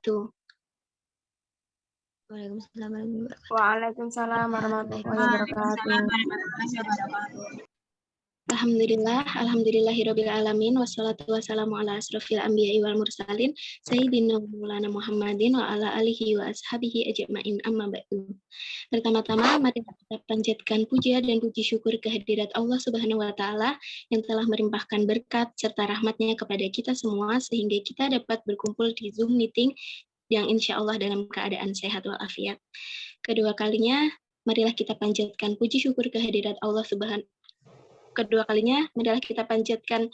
wabarakatuh. Waalaikumsalam. Waalaikumsalam warahmatullahi wabarakatuh. Alhamdulillahirabbil alamin wassalatu wassalamu ala asrofil anbiya'i wal mursalin sayyidina Maulana Muhammadin wa ala alihi wa ashabihi ajma'in amma ba'du. Pertama-tama mari kita panjatkan puja dan puji syukur kehadirat Allah Subhanahu wa taala yang telah melimpahkan berkat serta rahmatnya kepada kita semua sehingga kita dapat berkumpul di Zoom meeting yang insya Allah dalam keadaan sehat walafiat. Kedua kalinya, marilah kita panjatkan puji syukur kehadirat Allah Kedua kalinya, marilah kita panjatkan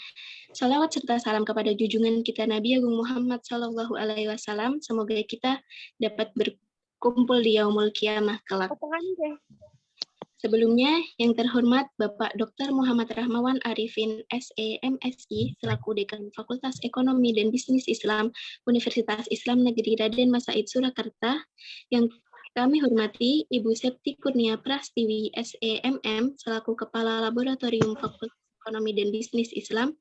salawat serta salam kepada junjungan kita Nabi Agung Muhammad Sallallahu Alaihi Wasallam. Semoga kita dapat berkumpul di Yaumul Qiyamah kelak. Sebelumnya, yang terhormat Bapak Dr. Muhammad Rahmawan Arifin, SE, MSI, selaku Dekan Fakultas Ekonomi dan Bisnis Islam, Universitas Islam Negeri Raden Masaid Surakarta, yang kami hormati Ibu Septi Kurnia Prastiwi, SEMM, selaku Kepala Laboratorium Fakultas Ekonomi dan Bisnis Islam,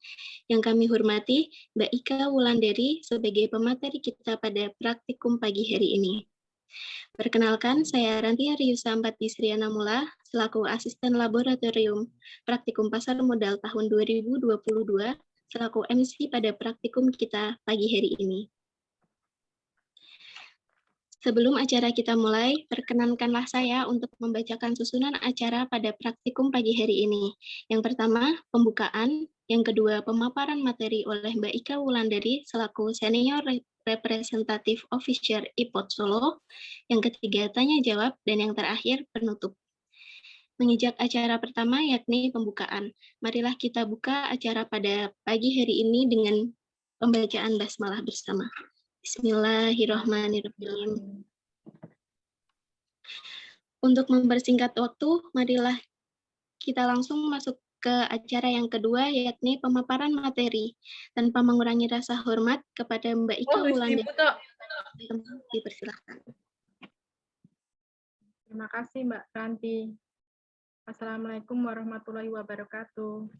yang kami hormati Mbak Ika Wulandari sebagai pemateri kita pada praktikum pagi hari ini. Perkenalkan, saya Ranti Haryusa Ampati Sriana Mula, selaku Asisten Laboratorium Praktikum Pasar Modal tahun 2022, selaku MC pada praktikum kita pagi hari ini. Sebelum acara kita mulai, perkenankanlah saya untuk membacakan susunan acara pada praktikum pagi hari ini. Yang pertama, pembukaan. Yang kedua, pemaparan materi oleh Mbak Ika Wulandari selaku Senior Representative Officer IPOT Solo. Yang ketiga, tanya jawab. Dan yang terakhir, penutup. Mengijak acara pertama yakni pembukaan. Marilah kita buka acara pada pagi hari ini dengan pembacaan basmalah bersama. Bismillahirrahmanirrahim. Untuk mempersingkat waktu, marilah kita langsung masuk ke acara yang kedua, yakni pemaparan materi. Tanpa mengurangi rasa hormat kepada Mbak Ika Wulandari. Dipersilakan. Terima kasih Mbak Ranti. Assalamualaikum warahmatullahi wabarakatuh.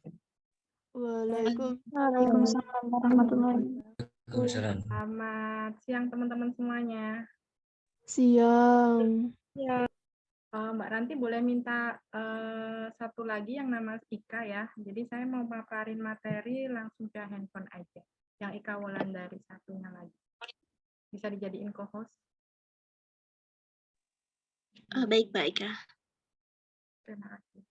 Waalaikumsalam warahmatullahi wabarakatuh. Selamat siang teman-teman semuanya. Siang. Ya. Mbak Ranti boleh minta satu lagi yang nama Ika ya. Jadi saya mau paparin materi langsung ke handphone aja. Yang Ika Wulandari satunya lagi. Bisa dijadiin co-host? Baik, Mbak Ika. Terima kasih.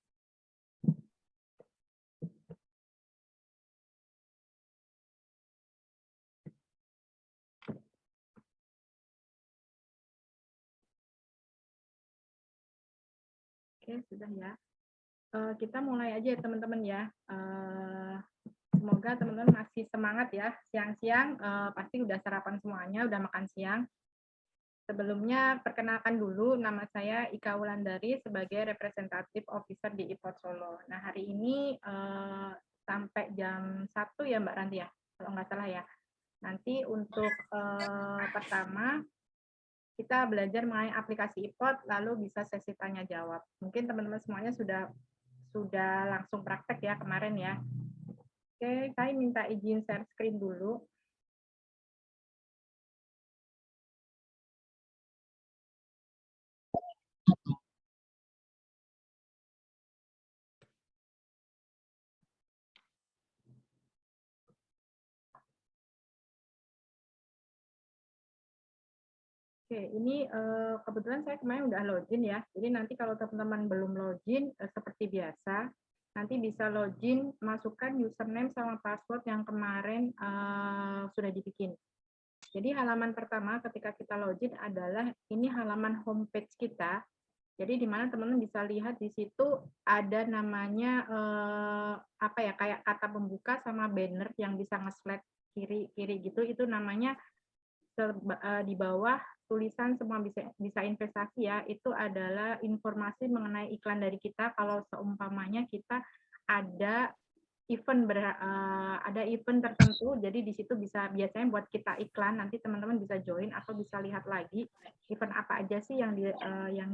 Oke, sudah ya. Kita mulai aja ya teman-teman ya. Semoga teman-teman masih semangat ya. Siang-siang pasti udah sarapan semuanya, udah makan siang. Sebelumnya perkenalkan dulu, nama saya Ika Wulandari sebagai Representative Officer di IPOT Solo. Nah hari ini sampai jam 1 ya Mbak Ranti ya, kalau nggak salah ya. Nanti untuk pertama, kita belajar mengenai aplikasi IPOT, lalu bisa sesi tanya jawab. Mungkin teman-teman semuanya sudah langsung praktek ya kemarin ya. Oke, saya minta izin share screen dulu. Oke, ini kebetulan saya kemarin udah login ya. Jadi nanti kalau teman-teman belum login, seperti biasa, nanti bisa login, masukkan username sama password yang kemarin sudah dibikin. Jadi halaman pertama ketika kita login adalah ini halaman homepage kita. Jadi di mana teman-teman bisa lihat di situ ada namanya apa ya, kayak kata pembuka sama banner yang bisa nge-slide kiri gitu, itu namanya di bawah tulisan semua bisa investasi ya, itu adalah informasi mengenai iklan dari kita kalau seumpamanya kita ada event tertentu, jadi di situ bisa biasanya buat kita iklan, nanti teman-teman bisa join atau bisa lihat lagi event apa aja sih yang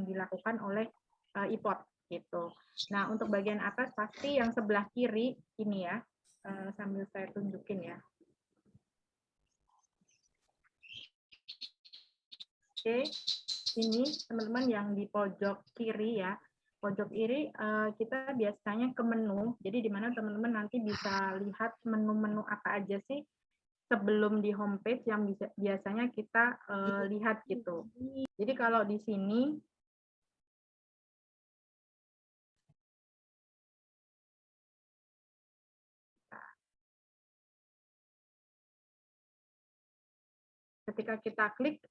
dilakukan oleh IPOT gitu. Nah untuk bagian atas pasti yang sebelah kiri ini ya, sambil saya tunjukin ya. Oke, ini teman-teman yang di pojok kiri ya. Pojok kiri kita biasanya ke menu. Jadi di mana teman-teman nanti bisa lihat menu-menu apa aja sih sebelum di homepage yang biasanya kita lihat gitu. Jadi kalau di sini ketika kita klik,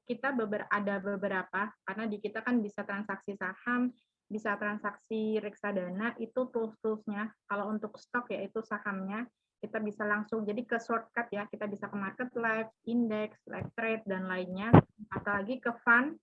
kita ada beberapa, karena di kita kan bisa transaksi saham, bisa transaksi reksadana, itu tools-toolsnya. Kalau untuk stok yaitu sahamnya, kita bisa langsung, jadi ke shortcut ya, kita bisa ke market live, index, live trade, dan lainnya. Atau lagi ke fund,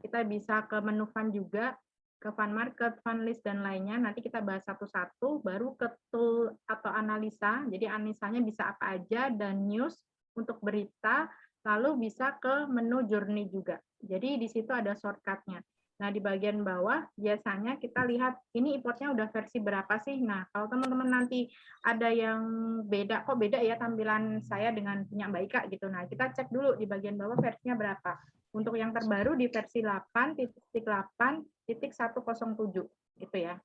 kita bisa ke menu fund juga, ke fund market, fund list, dan lainnya. Nanti kita bahas satu-satu, baru ke tool atau analisa, jadi analisanya bisa apa aja, dan news untuk berita, lalu bisa ke menu journey juga. Jadi di situ ada shortcut-nya. Nah, di bagian bawah biasanya kita lihat ini importnya udah versi berapa sih. Nah, kalau teman-teman nanti ada yang beda, kok beda ya tampilan saya dengan punya Mbak Ika gitu. Nah, kita cek dulu di bagian bawah versinya berapa. Untuk yang terbaru di versi 8.8.107 gitu ya.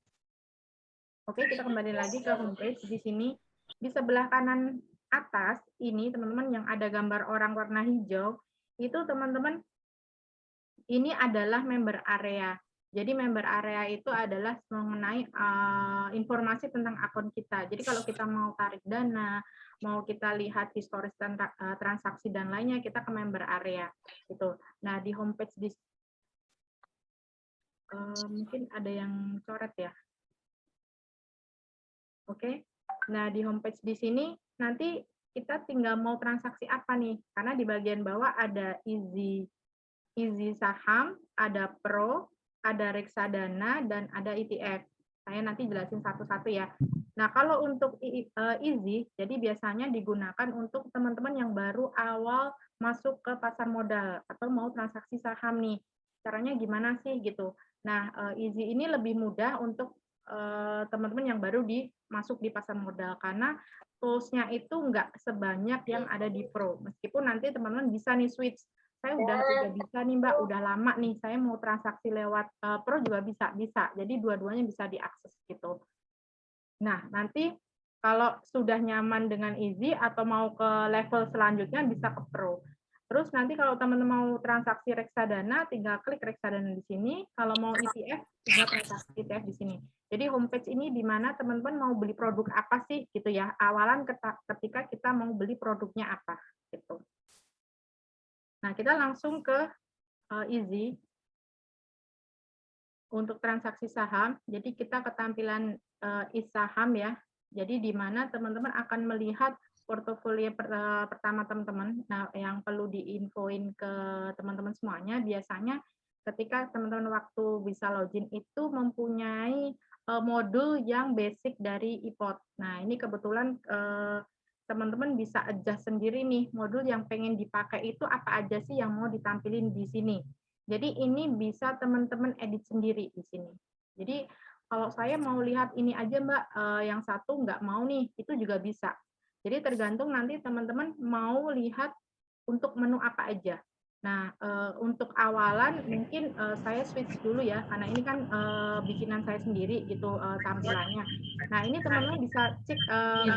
Oke, kita kembali lagi ke homepage. Di sini di sebelah kanan atas ini teman-teman yang ada gambar orang warna hijau, itu teman-teman ini adalah member area. Jadi member area itu adalah mengenai informasi tentang akun kita. Jadi kalau kita mau tarik dana, mau kita lihat historis transaksi dan lainnya, kita ke member area gitu. Nah, di homepage di mungkin ada yang coret ya. Oke. Nah, di homepage di sini nanti kita tinggal mau transaksi apa nih? Karena di bagian bawah ada easy saham, ada pro, ada reksadana, dan ada ETF. Saya nanti jelasin satu-satu ya. Nah, kalau untuk easy, jadi biasanya digunakan untuk teman-teman yang baru awal masuk ke pasar modal atau mau transaksi saham nih. Caranya gimana sih gitu. Nah, easy ini lebih mudah untuk teman-teman yang baru masuk di pasar modal karena tools-nya itu nggak sebanyak yang ada di pro. Meskipun nanti teman-teman bisa nih switch. Saya udah juga bisa nih Mbak, udah lama nih saya mau transaksi lewat pro juga bisa. Jadi dua-duanya bisa diakses gitu. Nah, nanti kalau sudah nyaman dengan easy atau mau ke level selanjutnya bisa ke pro. Terus nanti kalau teman-teman mau transaksi reksadana, tinggal klik reksadana di sini. Kalau mau ETF, tinggal transaksi ETF di sini. Jadi homepage ini di mana teman-teman mau beli produk apa sih gitu ya. Awalan ketika kita mau beli produknya apa gitu. Nah, kita langsung ke easy untuk transaksi saham. Jadi kita ke tampilan e-saham ya. Jadi di mana teman-teman akan melihat portofolio pertama teman-teman. Nah, yang perlu diinfoin ke teman-teman semuanya, biasanya ketika teman-teman waktu bisa login itu mempunyai modul yang basic dari iPod. Nah, ini kebetulan teman-teman bisa adjust sendiri nih, modul yang pengen dipakai itu apa aja sih yang mau ditampilin di sini. Jadi ini bisa teman-teman edit sendiri di sini. Jadi kalau saya mau lihat ini aja Mbak, yang satu nggak mau nih, itu juga bisa. Jadi tergantung nanti teman-teman mau lihat untuk menu apa aja. Nah, untuk awalan mungkin saya switch dulu ya, karena ini kan bikinan saya sendiri gitu tampilannya. Nah, ini teman-teman bisa cek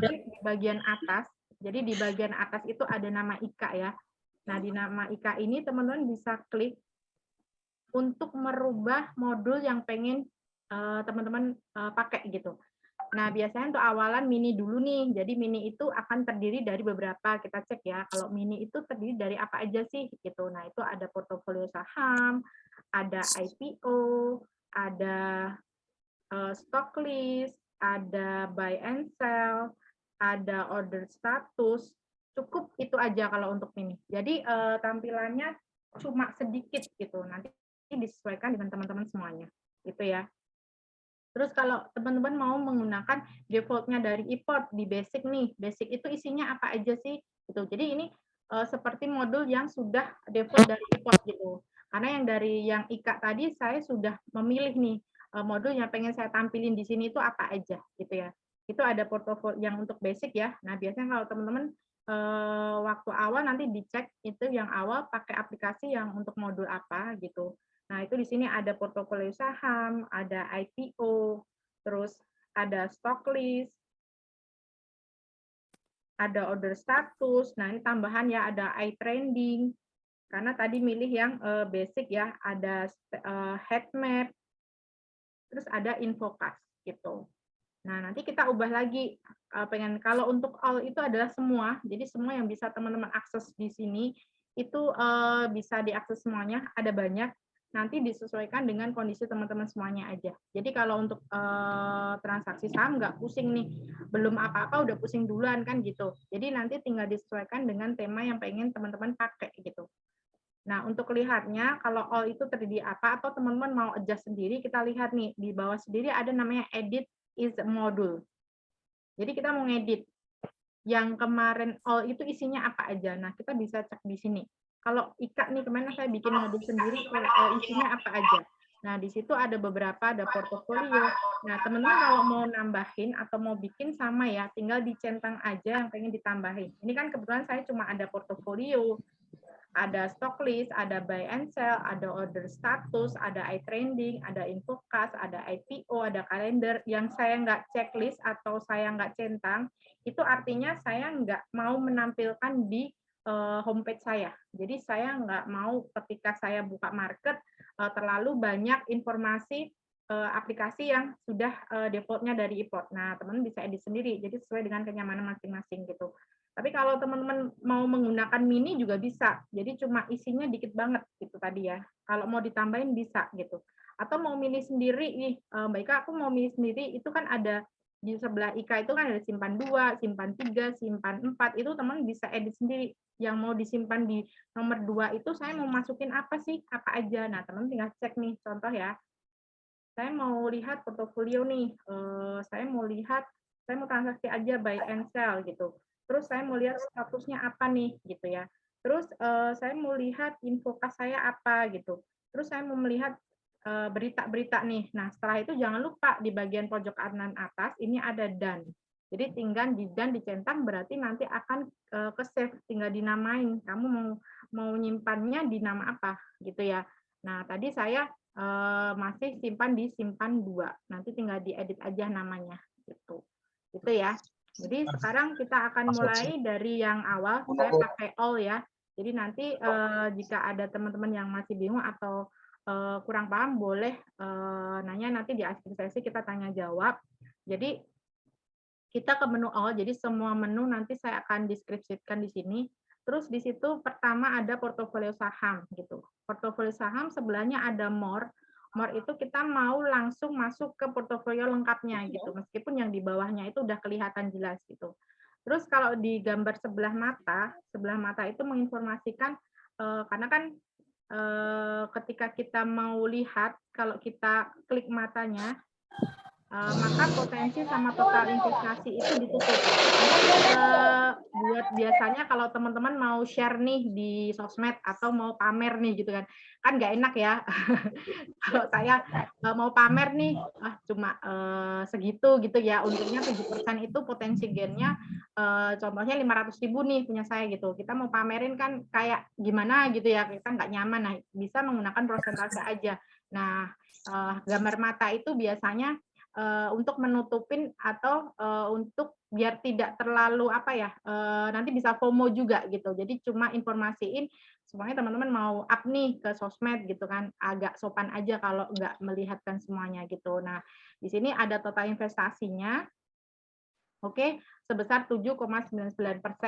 klik di bagian atas. Jadi di bagian atas itu ada nama Ika ya. Nah, di nama Ika ini teman-teman bisa klik untuk merubah modul yang pengen teman-teman pakai gitu. Nah, biasanya untuk awalan mini dulu nih. Jadi mini itu akan terdiri dari beberapa. Kita cek ya, kalau mini itu terdiri dari apa aja sih gitu. Nah, itu ada portofolio saham, ada IPO, ada stock list, ada buy and sell, ada order status. Cukup itu aja kalau untuk mini. Jadi tampilannya cuma sedikit gitu. Nanti disesuaikan dengan teman-teman semuanya. Gitu ya. Terus kalau teman-teman mau menggunakan default-nya dari iPod di basic nih, basic itu isinya apa aja sih? Gitu. Jadi ini seperti modul yang sudah default dari iPod gitu. Karena yang dari yang IKA tadi saya sudah memilih nih modul yang pengen saya tampilin di sini itu apa aja gitu ya. Itu ada portofolio yang untuk basic ya. Nah, biasanya kalau teman-teman waktu awal nanti dicek itu yang awal pakai aplikasi yang untuk modul apa gitu. Nah, itu di sini ada portofolio saham, ada IPO, terus ada stock list, ada order status. Nah, ini tambahan ya, ada iTrending. Karena tadi milih yang basic ya, ada head map, terus ada infocast gitu. Nah, nanti kita ubah lagi kalau untuk all itu adalah semua. Jadi semua yang bisa teman-teman akses di sini itu bisa diakses semuanya, ada banyak. Nanti disesuaikan dengan kondisi teman-teman semuanya aja. Jadi kalau untuk transaksi saham nggak pusing nih, belum apa-apa udah pusing duluan kan gitu. Jadi nanti tinggal disesuaikan dengan tema yang pengen teman-teman pakai gitu. Nah, untuk lihatnya kalau all itu terdiri apa atau teman-teman mau adjust sendiri, kita lihat nih di bawah sendiri ada namanya edit is module. Jadi kita mau ngedit yang kemarin all itu isinya apa aja. Nah, kita bisa cek di sini. Kalau ikat nih kemarin saya bikin modul sendiri isinya apa aja. Nah, di situ ada beberapa, ada portofolio. Nah, teman-teman kalau mau nambahin atau mau bikin sama ya, tinggal dicentang aja yang pengen ditambahin. Ini kan kebetulan saya cuma ada portofolio, ada stock list, ada buy and sell, ada order status, ada iTrending, ada infocast, ada IPO, ada kalender. Yang saya nggak checklist atau saya nggak centang, itu artinya saya nggak mau menampilkan di homepage saya. Jadi saya nggak mau ketika saya buka market terlalu banyak informasi aplikasi yang sudah defaultnya dari iPod. Nah, teman-teman bisa edit sendiri, jadi sesuai dengan kenyamanan masing-masing gitu. Tapi kalau teman-teman mau menggunakan mini juga bisa. Jadi cuma isinya dikit banget gitu tadi ya. Kalau mau ditambahin bisa gitu. Atau mau milih sendiri nih, Mbak Ika aku mau milih sendiri, itu kan ada di sebelah Ika itu kan ada simpan 2, simpan 3, simpan 4, itu teman bisa edit sendiri. Yang mau disimpan di nomor 2 itu saya mau masukin apa sih, apa aja. Nah, teman tinggal cek nih, contoh ya. Saya mau lihat portofolio nih, saya mau transaksi aja buy and sell gitu. Terus saya mau lihat statusnya apa nih gitu ya. Terus saya mau lihat infocast saya apa gitu. Terus saya mau melihat berita-berita nih. Nah, setelah itu jangan lupa di bagian pojok kanan atas ini ada done. Jadi tinggal di done dicentang berarti nanti akan ke save, tinggal dinamain. Kamu mau nyimpannya di nama apa gitu ya. Nah, tadi saya masih simpan 2. Nanti tinggal diedit aja namanya gitu. Itu ya. Jadi sekarang kita akan mulai dari yang awal. Saya pakai all ya. Jadi nanti jika ada teman-teman yang masih bingung atau kurang paham, boleh nanya nanti di akhir sesi kita tanya jawab. Jadi kita ke menu all. Jadi semua menu nanti saya akan deskripsikan di sini. Terus di situ pertama ada portofolio saham gitu. Portofolio saham sebelahnya ada more. More itu kita mau langsung masuk ke portofolio lengkapnya gitu. Meskipun yang di bawahnya itu udah kelihatan jelas gitu. Terus kalau di gambar sebelah mata itu menginformasikan karena kan ketika kita mau lihat kalau kita klik matanya maka potensi sama total investasi itu ditutup. Buat biasanya kalau teman-teman mau share nih di sosmed atau mau pamer nih gitu kan nggak enak ya. Kalau saya mau pamer nih, cuma segitu gitu ya, untungnya 7% itu potensi gainnya contohnya 500.000 nih punya saya gitu. Kita mau pamerin kan kayak gimana gitu ya, kita nggak nyaman. Nah, bisa menggunakan persentase aja. Nah, gambar mata itu biasanya untuk menutupin atau untuk biar tidak terlalu nanti bisa FOMO juga gitu. Jadi cuma informasiin semuanya teman-teman mau up nih ke sosmed gitu kan, agak sopan aja kalau nggak melihatkan semuanya gitu. Nah, di sini ada total investasinya. Oke, sebesar 7,99%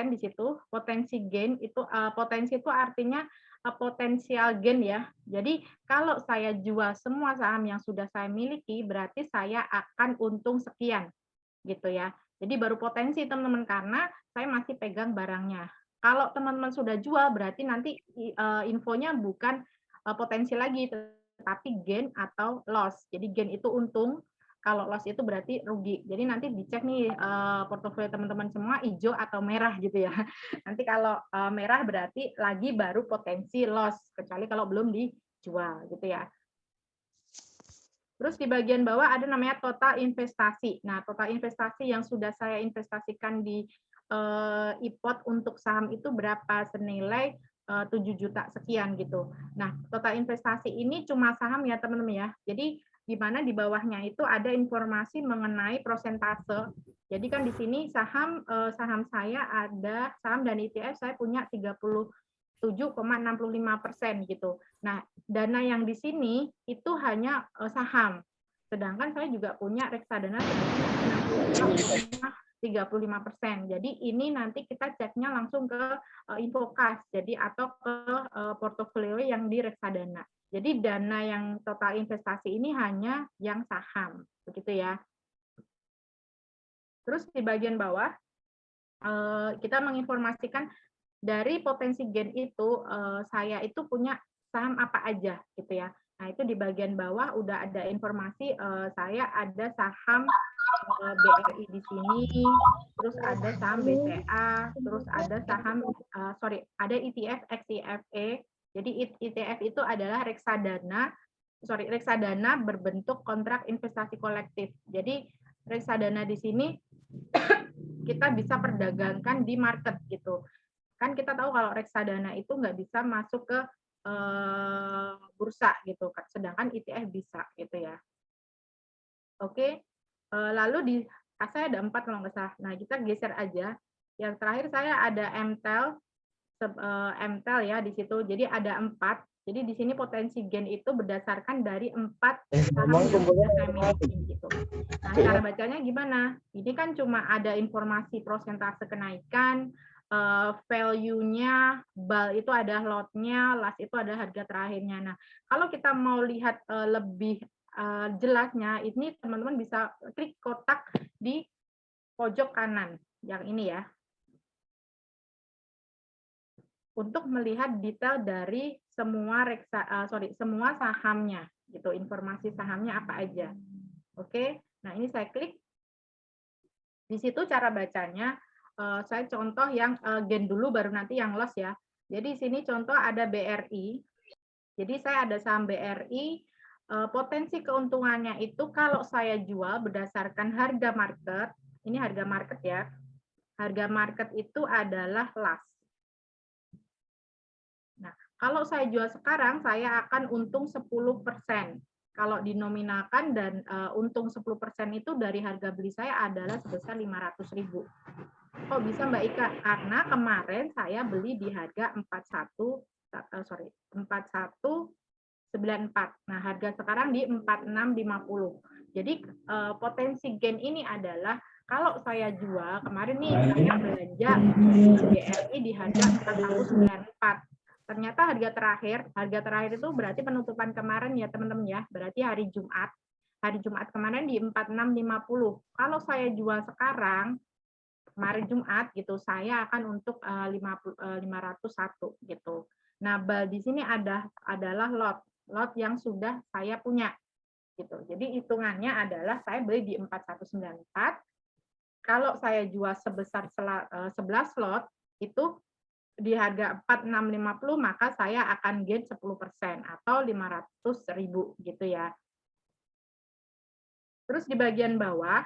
di situ. Potensi gain itu potensi itu artinya potensial gain ya. Jadi kalau saya jual semua saham yang sudah saya miliki, berarti saya akan untung sekian gitu ya. Jadi baru potensi teman-teman karena saya masih pegang barangnya. Kalau teman-teman sudah jual berarti nanti infonya bukan potensi lagi tetapi gain atau loss. Jadi gain itu untung, kalau loss itu berarti rugi. Jadi nanti dicek nih portofolio teman-teman semua hijau atau merah gitu ya. Nanti kalau merah berarti lagi baru potensi loss, kecuali kalau belum dijual gitu ya. Terus di bagian bawah ada namanya total investasi. Nah, total investasi yang sudah saya investasikan di IPOT untuk saham itu berapa, senilai 7 juta sekian gitu. Nah, total investasi ini cuma saham ya teman-teman ya. Jadi di mana di bawahnya itu ada informasi mengenai prosentase. Jadi kan di sini saham saya ada saham dan ETF saya punya 37,65% gitu. Nah, dana yang di sini itu hanya saham. Sedangkan saya juga punya reksadana sebanyak 35%. Jadi ini nanti kita ceknya langsung ke Infokas, jadi atau ke portofolio yang di reksadana. Jadi dana yang total investasi ini hanya yang saham, begitu ya. Terus di bagian bawah kita menginformasikan dari potensi gain itu saya itu punya saham apa aja gitu ya. Nah itu di bagian bawah udah ada informasi saya ada saham BRI di sini, terus ada saham BCA, terus ada saham ada ETF XIFE. Jadi ETF itu adalah reksadana berbentuk kontrak investasi kolektif. Jadi reksadana di sini kita bisa perdagangkan di market gitu. Kan kita tahu kalau reksadana itu nggak bisa masuk ke bursa gitu, sedangkan ETF bisa gitu ya. Oke, lalu di saya ada 4 kalau nggak salah. Nah kita geser aja. Yang terakhir saya ada MTEL ya di situ. Jadi ada 4. Jadi di sini potensi gain itu berdasarkan dari 4 saham yang sudah saya miliki gitu. Nah cara bacanya gimana? Ini kan cuma ada informasi prosentase kenaikan, value-nya, BAL itu ada lot-nya, LAS itu ada harga terakhirnya. Nah kalau kita mau lihat lebih jelasnya, ini teman-teman bisa klik kotak di pojok kanan yang ini ya. Untuk melihat detail dari semua semua sahamnya gitu, informasi sahamnya apa aja. Oke. Nah, ini saya klik. Di situ cara bacanya saya contoh yang gain dulu baru nanti yang loss ya. Jadi sini contoh ada BRI. Jadi saya ada saham BRI, potensi keuntungannya itu kalau saya jual berdasarkan harga market, ini harga market ya. Harga market itu adalah LAS. Nah, kalau saya jual sekarang, saya akan untung 10%. Kalau dinominalkan dan untung 10% itu dari harga beli saya adalah sebesar 500.000. Kok bisa Mbak Ika? Karena kemarin saya beli di harga 4194. Nah, harga sekarang di 4650. Jadi potensi gain ini adalah kalau saya jual, kemarin nih saya belanja BRI di harga 4194. Ternyata harga terakhir itu berarti penutupan kemarin ya teman-teman ya, berarti hari Jumat. Hari Jumat kemarin di 4650. Kalau saya jual sekarang, kemarin Jumat gitu, saya akan untuk 501 gitu. Nah, BAL di sini adalah lot yang sudah saya punya gitu. Jadi hitungannya adalah saya beli di 4194. Kalau saya jual sebesar 11 lot itu di harga 4650, maka saya akan gain 10% atau 500.000 gitu ya. Terus di bagian bawah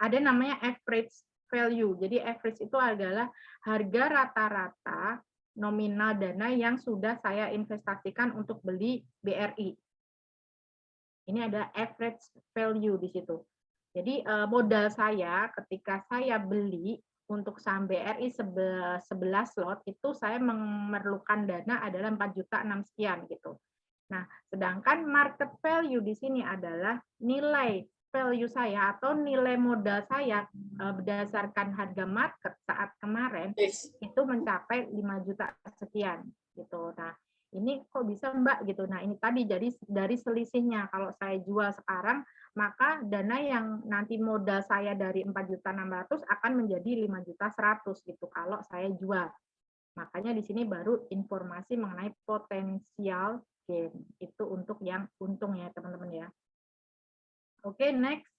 ada namanya average value. Jadi average itu adalah harga rata-rata nominal dana yang sudah saya investasikan untuk beli BRI. Ini ada average value di situ. Jadi modal saya ketika saya beli untuk saham BRI 11 lot itu saya memerlukan dana adalah 4.600.000 sekian gitu. Nah, sedangkan market value di sini adalah nilai value saya atau nilai modal saya berdasarkan harga market saat kemarin itu mencapai 5 juta sekian gitu. Nah, ini kok bisa Mbak gitu. Nah, ini tadi jadi dari selisihnya kalau saya jual sekarang maka dana yang nanti modal saya dari 4.600.000 akan menjadi 5.100.000 gitu kalau saya jual. Makanya di sini baru informasi mengenai potensial gain. Itu untuk yang untung ya teman-teman ya. Oke, next.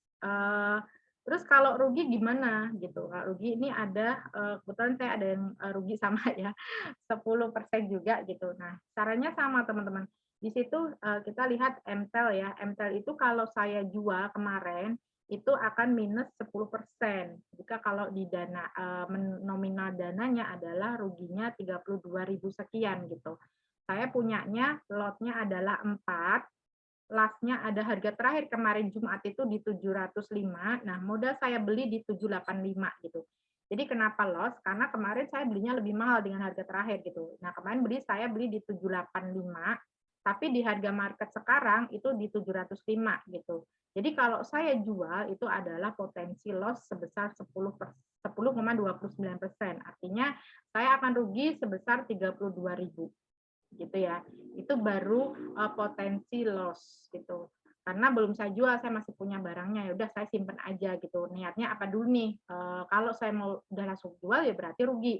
Terus kalau rugi gimana gitu? Kalau rugi ini ada kebetulan saya ada yang rugi sama ya 10% juga gitu. Nah, caranya sama teman-teman. Di situ kita lihat MTEL ya. MTEL itu kalau saya jual kemarin itu akan minus 10%. Jika kalau di dana nominal dananya adalah ruginya 32.000 sekian gitu. Saya punyanya lotnya adalah 4, lastnya ada harga terakhir kemarin Jumat itu di 705. Nah, modal saya beli di 785 gitu. Jadi kenapa loss? Karena kemarin saya belinya lebih mahal dengan harga terakhir gitu. Nah, kemarin saya beli di 785, tapi di harga market sekarang itu di 705 gitu. Jadi kalau saya jual itu adalah potensi loss sebesar 10,29%. Artinya saya akan rugi sebesar 32.000 gitu ya. Itu baru potensi loss gitu. Karena belum saya jual, saya masih punya barangnya, ya udah saya simpen aja gitu. Niatnya apa dulu nih? Kalau saya mau udah langsung jual ya berarti rugi.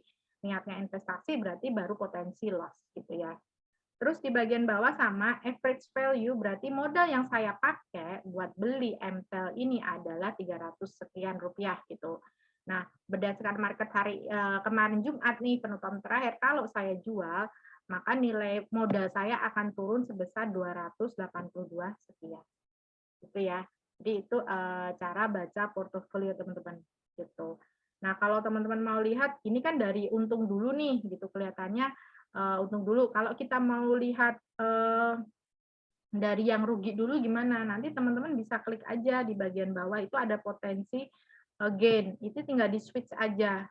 Niatnya investasi berarti baru potensi loss gitu ya. Terus di bagian bawah sama average value, berarti modal yang saya pakai buat beli MTEL ini adalah 300 sekian rupiah gitu. Nah, berdasarkan market hari kemarin Jumat nih penutupan terakhir, kalau saya jual, maka nilai modal saya akan turun sebesar 282 sekian. Gitu ya. Jadi itu cara baca portofolio teman-teman gitu. Nah, kalau teman-teman mau lihat, ini kan dari untung dulu nih, gitu kelihatannya untung dulu. Kalau kita mau lihat dari yang rugi dulu gimana? Nanti teman-teman bisa klik aja di bagian bawah itu ada potensi gain. Itu tinggal di switch aja.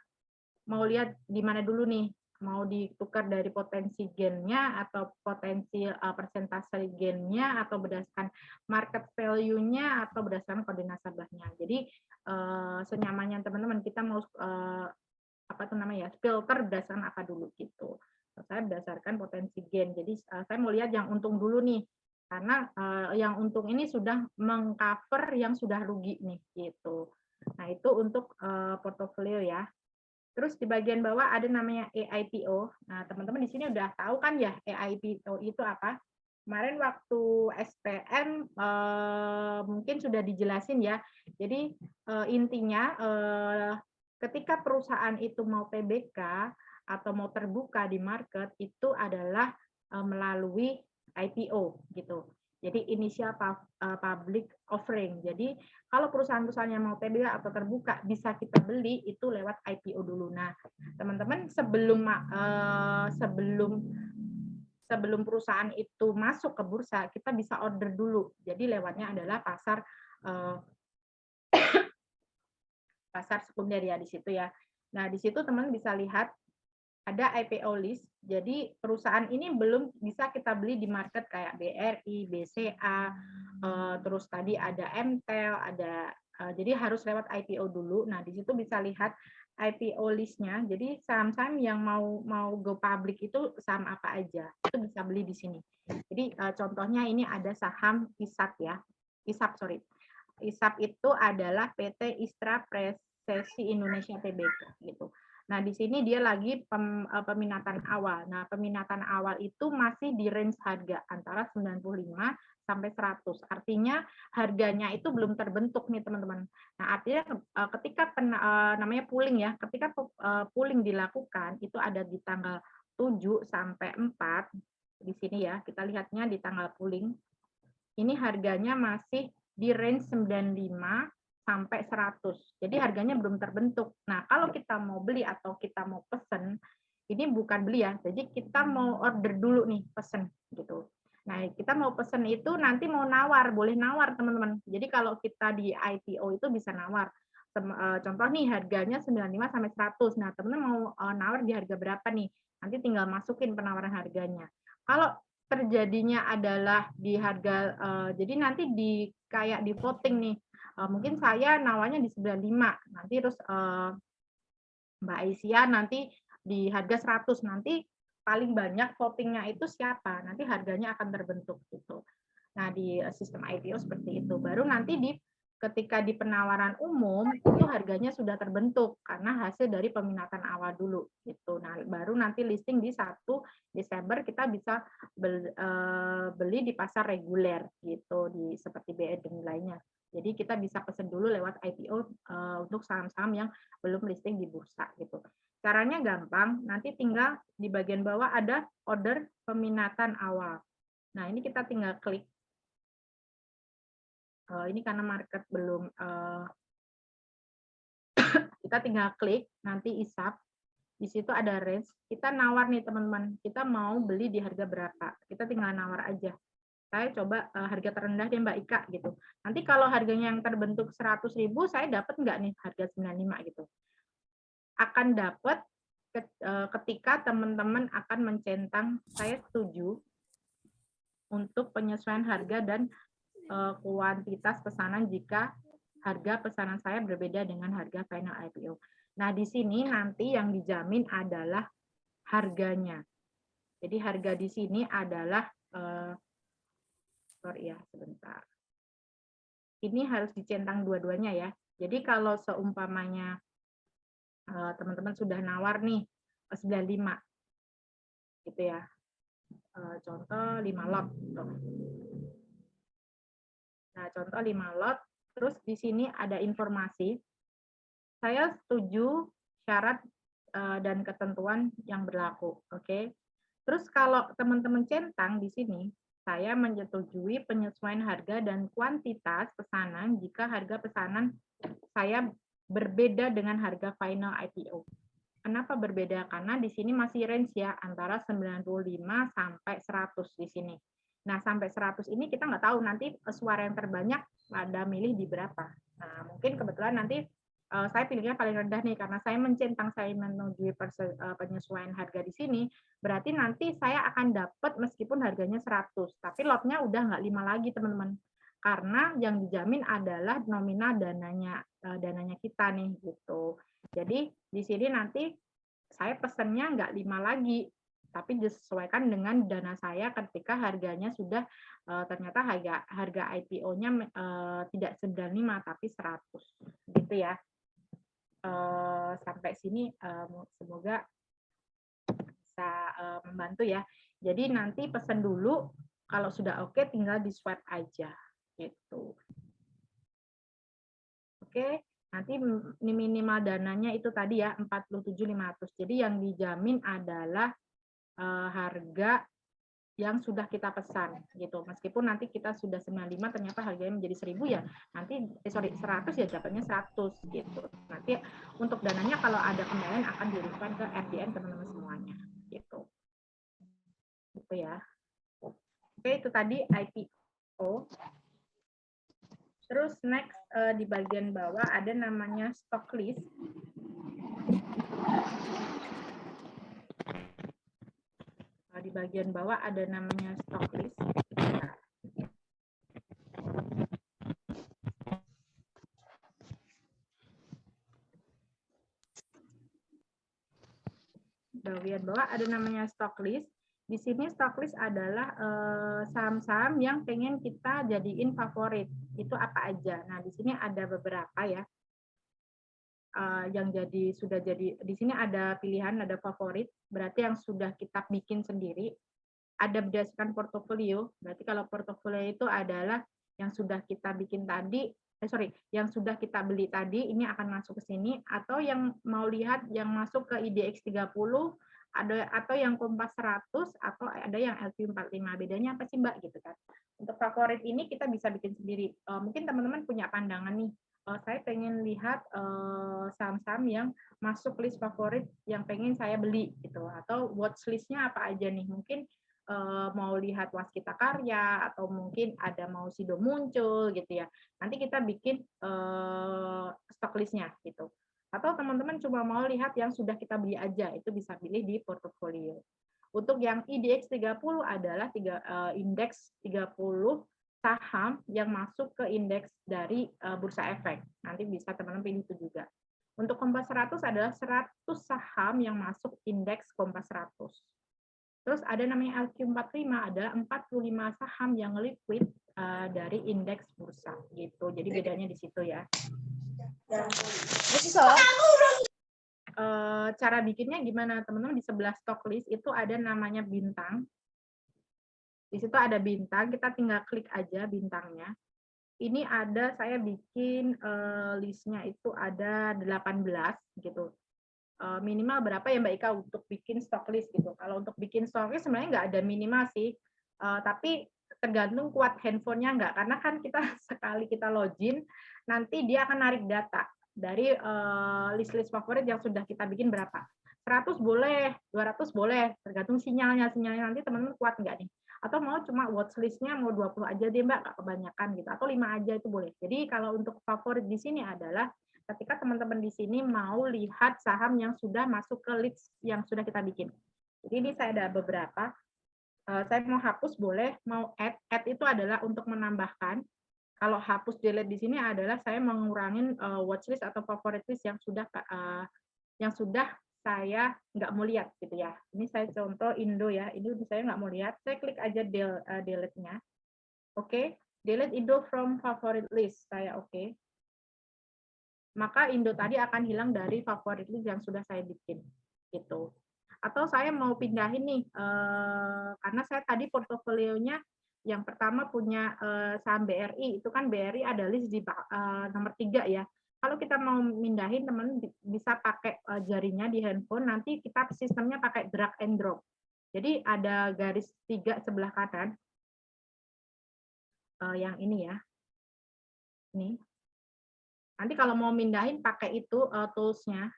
Mau lihat di mana dulu nih? Mau ditukar dari potensi gain-nya atau potensi persentase gain-nya atau berdasarkan market value-nya atau berdasarkan kode nasabahnya. Jadi senyamannya teman-teman kita mau apa itu namanya filter berdasarkan apa dulu gitu. Saya berdasarkan potensi gain. Jadi saya mau lihat yang untung dulu nih. Karena yang untung ini sudah mengcover yang sudah rugi nih gitu. Nah, itu untuk portofolio ya. Terus di bagian bawah ada namanya EIPO. Nah, teman-teman di sini udah tahu kan ya EIPO itu apa? Kemarin waktu SPM mungkin sudah dijelasin ya. Jadi intinya ketika perusahaan itu mau PBK atau mau terbuka di market itu adalah melalui IPO gitu. Jadi initial public offering. Jadi kalau perusahaan-perusahaan yang mau PBK atau terbuka bisa kita beli itu lewat IPO dulu. Nah, teman-teman sebelum perusahaan itu masuk ke bursa, kita bisa order dulu. Jadi lewatnya adalah pasar sekunder ya di situ ya. Nah, di situ teman bisa lihat ada IPO list. Jadi perusahaan ini belum bisa kita beli di market kayak BRI, BCA, terus tadi ada MTEL, ada jadi harus lewat IPO dulu. Nah, di situ bisa lihat IPO list-nya. Jadi saham-saham yang mau go public itu saham apa aja. Itu bisa beli di sini. Jadi contohnya ini ada saham ISAP ya. ISAP itu adalah PT Istra Presesi Indonesia Tbk gitu. Nah, di sini dia lagi peminatan awal. Nah, peminatan awal itu masih di range harga antara 95 sampai 100. Artinya harganya itu belum terbentuk nih, teman-teman. Nah, artinya ketika namanya pooling ya, ketika pooling dilakukan itu ada di tanggal 7 sampai 4 di sini ya. Kita lihatnya di tanggal pooling. Ini harganya masih di range 95 sampai 100. Jadi harganya belum terbentuk. Nah, kalau kita mau beli atau kita mau pesen, ini bukan beli ya. Jadi kita mau order dulu nih, pesen gitu. Nah, kita mau pesen itu nanti mau nawar, boleh nawar teman-teman. Jadi kalau kita di IPO itu bisa nawar. Contoh nih harganya 95 sampai 100. Nah, teman-teman mau nawar di harga berapa nih? Nanti tinggal masukin penawaran harganya. Kalau terjadinya adalah di harga jadi nanti kayak di voting nih. Mungkin saya nawarnya di 95. Nanti terus Mbak Aisyah nanti di harga 100. Nanti paling banyak votingnya itu siapa? Nanti harganya akan terbentuk gitu. Nah, di sistem IPO seperti itu. Baru nanti ketika di penawaran umum itu harganya sudah terbentuk karena hasil dari peminatan awal dulu gitu. Nah, baru nanti listing di 1 Desember kita bisa beli di pasar reguler gitu di seperti BRI dan lainnya. Jadi kita bisa pesen dulu lewat IPO untuk saham-saham yang belum listing di bursa gitu. Caranya gampang, nanti tinggal di bagian bawah ada order peminatan awal. Nah, ini kita tinggal klik. ini karena market belum, kita tinggal klik, nanti isap, di situ ada range, kita nawar nih teman-teman, kita mau beli di harga berapa, kita tinggal nawar aja. Saya coba harga terendah deh Mbak Ika gitu. Nanti kalau harganya yang terbentuk 100.000, saya dapat nggak nih harga 95 gitu. Akan dapat ketika teman-teman akan mencentang saya setuju untuk penyesuaian harga dan kuantitas pesanan jika harga pesanan saya berbeda dengan harga final IPO. Nah, di sini nanti yang dijamin adalah harganya. Jadi harga di sini adalah sorry ya, sebentar. Ini harus dicentang dua-duanya ya. Jadi kalau seumpamanya teman-teman sudah nawar nih 95 gitu ya. Contoh 5 lot. Nah, contoh 5 lot, terus di sini ada informasi. Saya setuju syarat dan ketentuan yang berlaku, oke. Terus kalau teman-teman centang di sini, saya menyetujui penyesuaian harga dan kuantitas pesanan jika harga pesanan saya berbeda dengan harga final IPO. Kenapa berbeda? Karena di sini masih range ya, antara 95 sampai 100 di sini. Nah, sampai 100 ini kita nggak tahu nanti suara yang terbanyak ada milih di berapa. Nah, mungkin kebetulan nanti saya pilihnya paling rendah nih, karena saya mencentang, saya menuju penyesuaian harga di sini, berarti nanti saya akan dapat meskipun harganya 100, tapi lotnya udah nggak 5 lagi, teman-teman. Karena yang dijamin adalah nominal dananya kita nih, gitu. Jadi di sini nanti saya pesennya nggak 5 lagi, tapi disesuaikan dengan dana saya ketika harganya sudah ternyata harga IPO-nya tidak 95 tapi 100, gitu ya. Sampai sini semoga bisa membantu ya. Jadi nanti pesan dulu, kalau sudah oke tinggal di swap aja gitu. Oke, nanti minimal dananya itu tadi ya 47.500. Jadi yang dijamin adalah harga yang sudah kita pesan gitu. Meskipun nanti kita sudah 95 ternyata harganya menjadi 1.000 ya, nanti 100 ya dapatnya 100 gitu. Nanti untuk dananya kalau ada kembalian akan di-refund ke FDN teman-teman semuanya gitu. Gitu ya. Oke, itu tadi IPO. Terus next di bagian bawah ada namanya stock list. Di bagian bawah ada namanya stock list. Bagian bawah ada namanya stock list. Di sini stock list adalah saham-saham yang pengen kita jadiin favorit. Itu apa aja? Nah, di sini ada beberapa ya. Yang sudah jadi di sini ada pilihan, ada favorit, berarti yang sudah kita bikin sendiri. Ada berdasarkan portofolio, berarti kalau portofolio itu adalah yang sudah kita bikin tadi, yang sudah kita beli tadi, ini akan masuk ke sini, atau yang mau lihat yang masuk ke IDX 30, atau yang Kompas 100, atau ada yang LQ45. Bedanya apa sih Mbak? Gitu kan. Untuk favorit ini kita bisa bikin sendiri. Mungkin teman-teman punya pandangan nih, saya pengen lihat saham-saham yang masuk list favorit yang pengen saya beli gitu, atau watch list-nya apa aja nih, mungkin mau lihat Waskita Karya atau mungkin ada mau Sido muncul gitu ya, nanti kita bikin stock list-nya gitu, atau teman-teman cuma mau lihat yang sudah kita beli aja, itu bisa pilih di portofolio. Untuk yang IDX 30 adalah indeks 30 saham yang masuk ke indeks dari Bursa Efek. Nanti bisa teman-teman pilih itu juga. Untuk Kompas 100 adalah 100 saham yang masuk indeks Kompas 100. Terus ada namanya LQ45, adalah 45 saham yang liquid dari indeks bursa gitu. Jadi bedanya di situ ya. Cara bikinnya gimana teman-teman? Di sebelah stock list itu ada namanya bintang. Di situ ada bintang, kita tinggal klik aja bintangnya. Ini ada, saya bikin listnya itu ada 18 gitu. Minimal berapa ya Mbak Ika untuk bikin stock list gitu. Kalau untuk bikin stock list sebenarnya nggak ada minimal sih. Tapi tergantung kuat handphonenya enggak, karena kan kita sekali kita login, nanti dia akan narik data dari list-list favorit yang sudah kita bikin berapa. 100 boleh, 200 boleh, tergantung sinyalnya nanti teman-teman kuat enggak nih. Atau mau cuma watchlist-nya mau 20 aja deh Mbak, nggak kebanyakan gitu, atau 5 aja itu boleh. Jadi kalau untuk favorit di sini adalah ketika teman-teman di sini mau lihat saham yang sudah masuk ke list yang sudah kita bikin. Jadi ini saya ada beberapa. Saya mau hapus boleh, mau add itu adalah untuk menambahkan. Kalau hapus delete di sini adalah saya mengurangin watchlist atau favorit list yang sudah saya nggak mau lihat gitu ya. Ini saya contoh Indo ya, ini saya nggak mau lihat, saya klik aja delete-nya. Oke, delete Indo from favorite list, saya oke. Maka Indo tadi akan hilang dari favorite list yang sudah saya bikin gitu. Atau saya mau pindahin nih, karena saya tadi portofolionya yang pertama punya saham BRI, itu kan BRI ada list di nomor 3 ya. Kalau kita mau mindahin, teman bisa pakai jarinya di handphone, nanti kita sistemnya pakai drag and drop. Jadi ada garis 3 sebelah kanan, yang ini ya. Ini. Nanti kalau mau mindahin pakai itu tools-nya.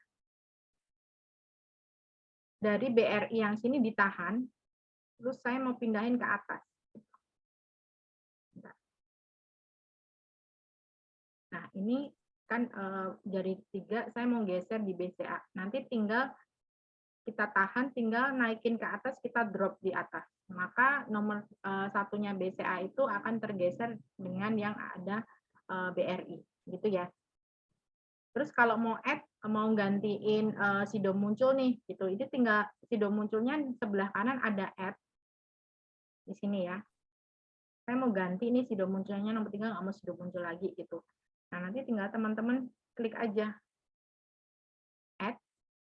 Dari BRI yang sini ditahan, terus saya mau pindahin ke atas. Nah, ini kan jari 3 saya mau geser di BCA. Nanti tinggal kita tahan, tinggal naikin ke atas, kita drop di atas. Maka nomor satunya BCA itu akan tergeser dengan yang ada BRI, gitu ya. Terus kalau mau add, mau gantiin Sido muncul nih, gitu. Itu tinggal Sido munculnya sebelah kanan ada add di sini ya. Saya mau ganti nih Sido munculnya nomor 3, nggak mau Sido muncul lagi gitu. Nah, nanti tinggal teman-teman klik aja add,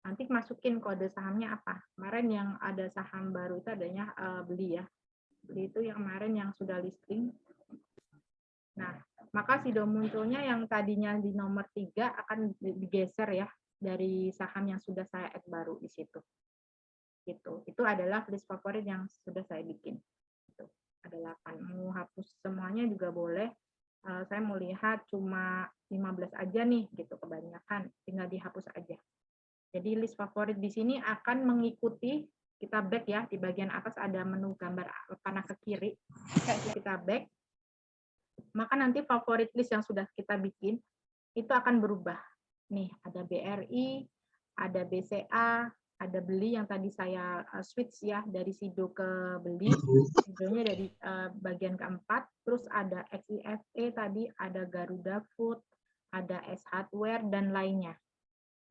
nanti masukin kode sahamnya apa. Kemarin yang ada saham baru itu adanya beli ya. Beli itu yang kemarin yang sudah listing. Nah, maka Sido munculnya yang tadinya di nomor 3 akan digeser ya dari saham yang sudah saya add baru di situ. Gitu. Itu adalah list favorit yang sudah saya bikin. Gitu. Ada 8. Mau hapus semuanya juga boleh. Saya mau lihat cuma 15 aja nih gitu, kebanyakan tinggal dihapus aja. Jadi list favorit di sini akan mengikuti, kita back ya, di bagian atas ada menu gambar panah ke kiri, kita back, maka nanti favorit list yang sudah kita bikin itu akan berubah. Nih ada BRI, ada BCA, ada beli yang tadi saya switch ya dari Sido ke beli, Sidonya dari bagian keempat, terus ada XIFE tadi, ada Garuda Food, ada S Hardware dan lainnya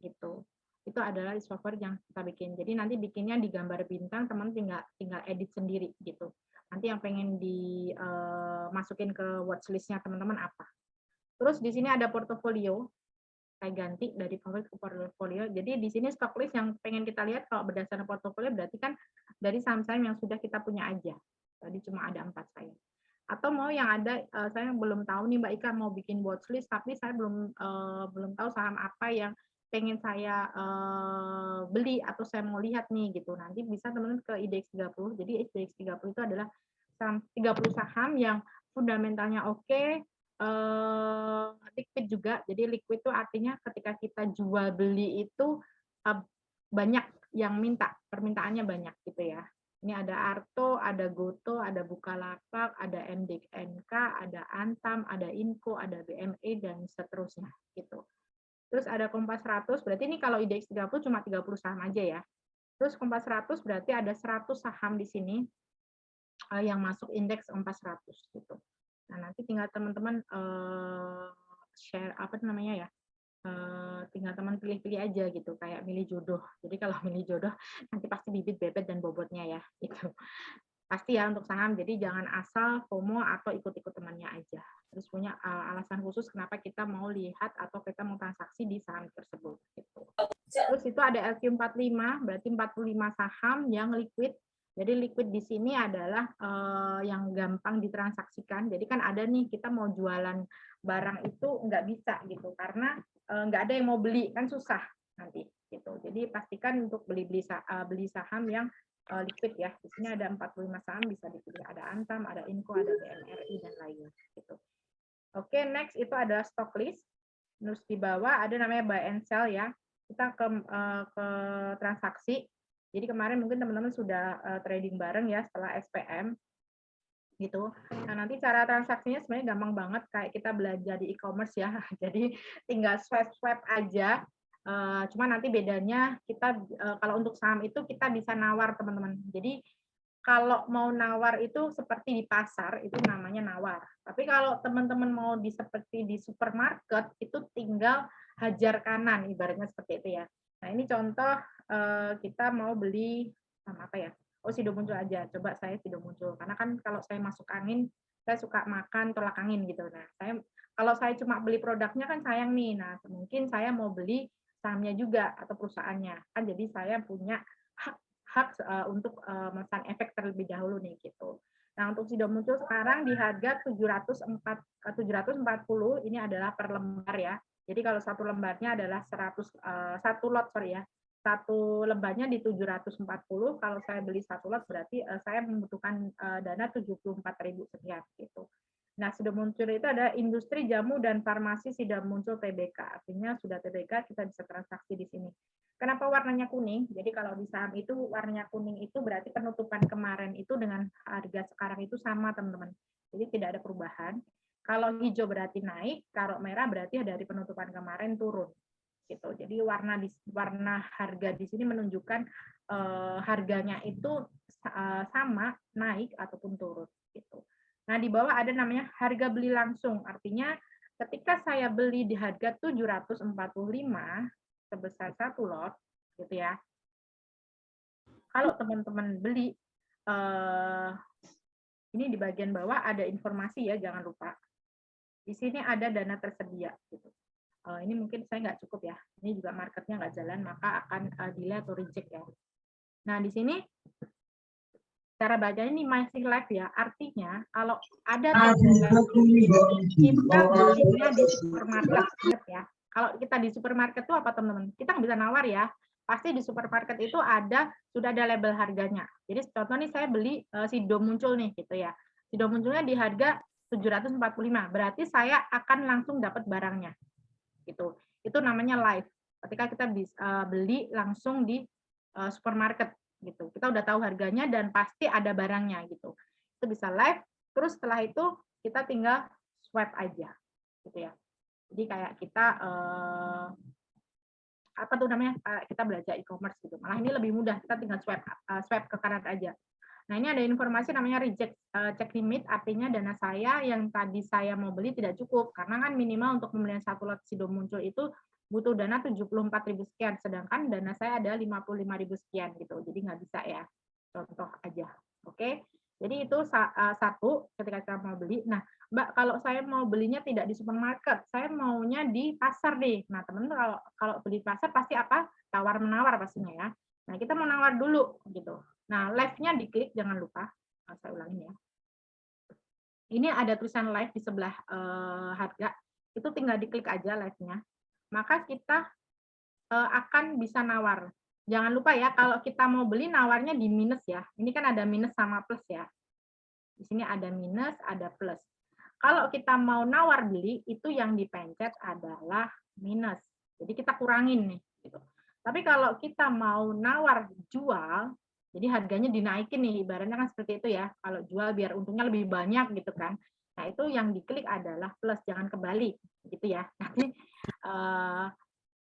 gitu. Itu adalah list favorit yang kita bikin. Jadi nanti bikinnya di gambar bintang, teman tinggal edit sendiri gitu. Nanti yang pengen dimasukin ke watchlist-nya teman-teman apa. Terus di sini ada portofolio. Saya ganti dari favorit ke portofolio. Jadi di sini stock list yang pengen kita lihat kalau berdasarkan portofolio berarti kan dari saham-saham yang sudah kita punya aja. Tadi cuma ada 4 saya. Atau mau yang ada, saya belum tahu nih Mbak Ika mau bikin watchlist, tapi saya belum tahu saham apa yang pengen saya beli atau saya mau lihat nih gitu. Nanti bisa teman-teman ke IDX 30. Jadi IDX 30 itu adalah 30 saham yang fundamentalnya oke, liquid juga. Jadi liquid itu artinya ketika kita jual beli itu banyak yang minta, permintaannya banyak gitu ya. Ini ada Arto, ada Goto, ada Bukalapak, ada MDNK, ada Antam, ada Inco, ada BME dan seterusnya gitu. Terus ada Kompas 100, berarti ini kalau IDX 30 cuma 30 saham aja ya. Terus Kompas 100 berarti ada 100 saham di sini yang masuk indeks Kompas 100 gitu. Nah, nanti tinggal teman-teman share apa namanya ya, tinggal teman pilih-pilih aja gitu, kayak milih jodoh. Jadi kalau milih jodoh nanti pasti bibit, bebet, dan bobotnya ya gitu. Pasti ya untuk saham, jadi jangan asal FOMO atau ikut-ikut temannya aja. Terus punya alasan khusus kenapa kita mau lihat atau kita mau transaksi di saham tersebut gitu. Terus itu ada LQ45, berarti 45 saham yang liquid. Jadi liquid di sini adalah yang gampang ditransaksikan. Jadi kan ada nih kita mau jualan barang itu nggak bisa gitu karena nggak ada yang mau beli, kan susah nanti gitu. Jadi pastikan untuk beli saham yang liquid ya. Di sini ada 45 saham bisa dipilih, ada Antam, ada Inco, ada BMRI dan lainnya gitu. Oke, next itu ada stock list. Terus di bawah ada namanya buy and sell ya. Kita ke transaksi. Jadi kemarin mungkin teman-teman sudah trading bareng ya setelah SPM gitu. Nah, nanti cara transaksinya sebenarnya gampang banget kayak kita belanja di e-commerce ya. Jadi tinggal swipe aja. Cuma nanti bedanya kita kalau untuk saham itu kita bisa nawar teman-teman. Jadi kalau mau nawar itu seperti di pasar itu namanya nawar. Tapi kalau teman-teman mau seperti di supermarket itu tinggal hajar kanan ibaratnya seperti itu ya. Nah, ini contoh kita mau beli apa ya? Oh, Sido Muncul aja. Coba saya Sido Muncul. Karena kan kalau saya masuk angin, saya suka makan tolak angin gitu. Nah, kalau saya cuma beli produknya kan sayang nih. Nah, mungkin saya mau beli sahamnya juga atau perusahaannya. Kan jadi saya punya hak untuk memesan efek terlebih dahulu nih gitu. Nah, untuk Sido Muncul sekarang di harga 740 ini adalah per lembar ya. Jadi kalau satu lembarnya adalah 1 lot ya. Satu lembarnya di 740, kalau saya beli 1 lot berarti saya membutuhkan dana 74.000 sekian gitu. Nah, sudah muncul itu ada industri jamu dan farmasi sudah muncul TBK, artinya sudah TBK kita bisa transaksi di sini. Kenapa warnanya kuning? Jadi kalau di saham itu warnanya kuning itu berarti penutupan kemarin itu dengan harga sekarang itu sama teman-teman. Jadi tidak ada perubahan. Kalau hijau berarti naik, kalau merah berarti dari penutupan kemarin turun gitu. Jadi warna harga di sini menunjukkan harganya itu sama, naik ataupun turun gitu. Nah, di bawah ada namanya harga beli langsung. Artinya ketika saya beli di harga 745 sebesar 1 lot gitu ya. Kalau teman-teman beli ini di bagian bawah ada informasi ya, jangan lupa. Di sini ada dana tersedia gitu. Ini mungkin saya nggak cukup ya, ini juga marketnya nggak jalan, maka akan delay atau reject ya. Nah, di sini cara bacanya ini masih live ya, artinya kalau ada kita belinya di supermarket ya. Kalau kita di supermarket itu apa teman-teman? Kita nggak bisa nawar ya, pasti di supermarket itu sudah ada label harganya. Jadi contoh nih saya beli Sido Muncul nih gitu ya, Sido Munculnya di harga 745, berarti saya akan langsung dapat barangnya. Gitu. Itu namanya live. Ketika kita bisa beli langsung di supermarket gitu. Kita udah tahu harganya dan pasti ada barangnya gitu. Itu bisa live, terus setelah itu kita tinggal swipe aja gitu ya. Jadi kayak kita apa tuh namanya? Kita belajar e-commerce gitu. Malah ini lebih mudah, kita tinggal swipe ke kanan aja. Nah, ini ada informasi namanya reject check limit, artinya dana saya yang tadi saya mau beli tidak cukup, karena kan minimal untuk pembelian 1 lot Sido Muncul itu butuh dana 74.000 sekian, sedangkan dana saya ada 55.000 sekian gitu, jadi nggak bisa ya, contoh aja. Oke, jadi itu satu ketika kita mau beli. Nah, Mbak, kalau saya mau belinya tidak di supermarket, saya maunya di pasar deh. Nah, teman-teman kalau beli di pasar pasti apa? Tawar-menawar pastinya ya. Nah, kita mau nawar dulu gitu. Nah, live-nya diklik, jangan lupa. Saya ulangin ya. Ini ada tulisan live di sebelah harga. Itu tinggal diklik aja live-nya. Maka kita akan bisa nawar. Jangan lupa ya, kalau kita mau beli nawarnya di minus ya. Ini kan ada minus sama plus ya. Di sini ada minus, ada plus. Kalau kita mau nawar beli, itu yang dipencet adalah minus. Jadi kita kurangin nih. Gitu. Tapi kalau kita mau nawar jual, jadi harganya dinaikin nih, ibaratnya kan seperti itu ya. Kalau jual biar untungnya lebih banyak gitu kan. Nah, itu yang diklik adalah plus, jangan kebalik gitu ya.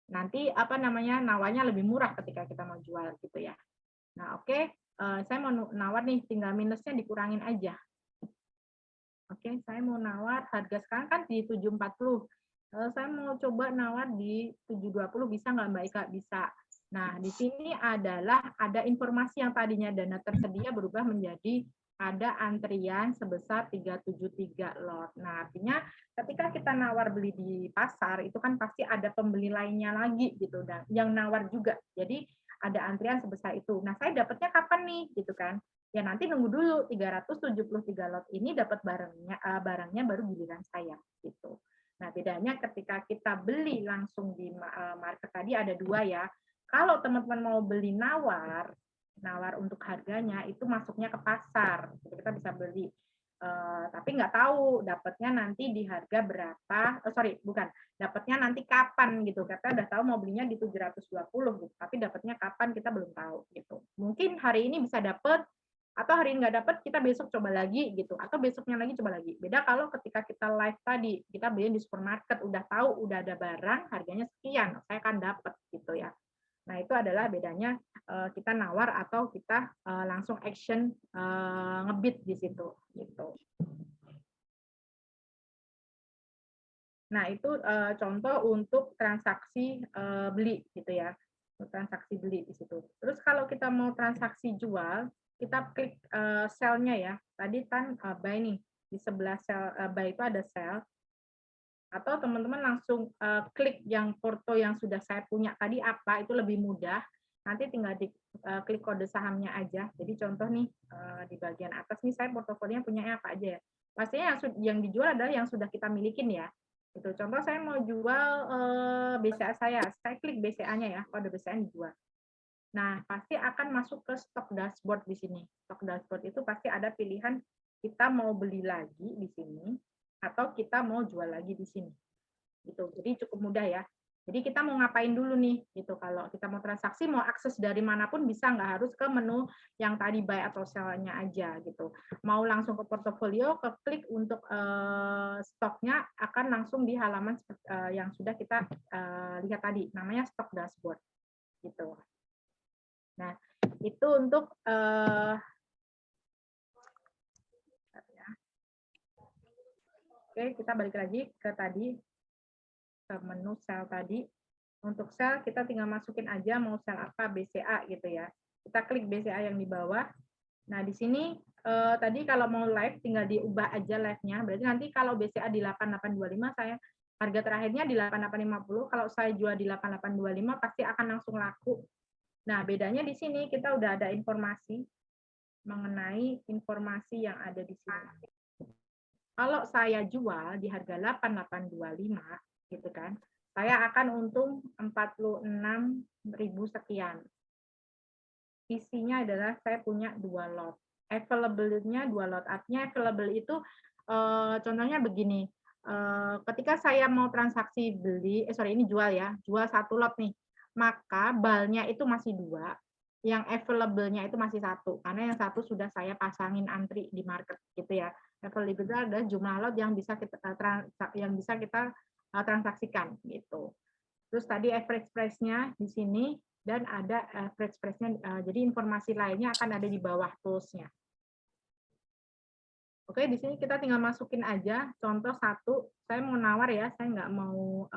Nanti apa namanya nawarnya lebih murah ketika kita mau jual gitu ya. Nah, oke, saya mau nawar nih, tinggal minusnya dikurangin aja. Oke, saya mau nawar harga sekarang kan di 740. Saya mau coba nawar di 720, bisa nggak Mbak Ika? Bisa. Nah, di sini adalah ada informasi yang tadinya dana tersedia berubah menjadi ada antrian sebesar 373 lot. Nah, artinya ketika kita nawar beli di pasar, itu kan pasti ada pembeli lainnya lagi gitu, dan yang nawar juga. Jadi ada antrian sebesar itu. Nah, saya dapatnya kapan nih gitu kan? Ya nanti nunggu dulu 373 lot ini dapat barangnya baru giliran saya gitu. Nah, bedanya ketika kita beli langsung di market tadi ada dua ya. Kalau teman-teman mau beli nawar, nawar untuk harganya itu masuknya ke pasar, kita bisa beli. Tapi nggak tahu dapatnya nanti di harga berapa, dapatnya nanti kapan gitu. Kita udah tahu mau belinya di 720 gitu, tapi dapatnya kapan kita belum tahu gitu. Mungkin hari ini bisa dapat, atau hari ini nggak dapat, kita besok coba lagi gitu, atau besoknya lagi coba lagi. Beda kalau ketika kita live tadi, kita beli di supermarket, udah tahu udah ada barang, harganya sekian, saya akan dapat gitu ya. Nah, itu adalah bedanya kita nawar atau kita langsung action ngebid di situ gitu. Nah, itu contoh untuk transaksi beli gitu ya. Transaksi beli di situ. Terus kalau kita mau transaksi jual, kita klik sell-nya ya. Tadi kan buy nih, di sebelah sell buy itu ada sell. Atau teman-teman langsung klik yang porto yang sudah saya punya tadi apa, itu lebih mudah. Nanti tinggal klik kode sahamnya aja. Jadi contoh nih, di bagian atas nih saya portofolionya punya apa aja ya. Pastinya yang dijual adalah yang sudah kita milikin ya. Itu contoh saya mau jual BCA saya klik BCA-nya ya, kode BCA dijual. Nah, pasti akan masuk ke stock dashboard di sini. Stock dashboard itu pasti ada pilihan kita mau beli lagi di sini, atau kita mau jual lagi di sini. Gitu. Jadi cukup mudah ya. Jadi kita mau ngapain dulu nih gitu. Kalau kita mau transaksi, mau akses dari manapun bisa, nggak harus ke menu yang tadi buy atau sell-nya aja gitu. Mau langsung ke portofolio, ke klik untuk stoknya akan langsung di halaman yang sudah kita lihat tadi, namanya stock dashboard gitu. Nah, itu untuk Oke, kita balik lagi ke tadi, ke menu sel tadi. Untuk sel, kita tinggal masukin aja mau sel apa, BCA gitu ya. Kita klik BCA yang di bawah. Nah, di sini tadi kalau mau live, tinggal diubah aja live-nya. Berarti nanti kalau BCA di 8825, saya harga terakhirnya di 8850. Kalau saya jual di 8825, pasti akan langsung laku. Nah, bedanya di sini kita udah ada informasi mengenai informasi yang ada di sini. Kalau saya jual di harga 8825 gitu kan, saya akan untung 46.000 sekian. Isinya adalah saya punya 2 lot. Available-nya 2 lot. Artinya available itu contohnya begini. Ketika saya mau transaksi beli, ini jual ya, jual 1 lot nih, maka balnya itu masih 2, yang available-nya itu masih 1, karena yang 1 sudah saya pasangin antri di market gitu ya. Available itu adalah jumlah lot yang bisa kita transaksikan gitu. Terus tadi average price-nya di sini dan ada average price-nya, jadi informasi lainnya akan ada di bawah tools-nya. Oke, di sini kita tinggal masukin aja contoh 1, saya mau nawar ya, saya nggak mau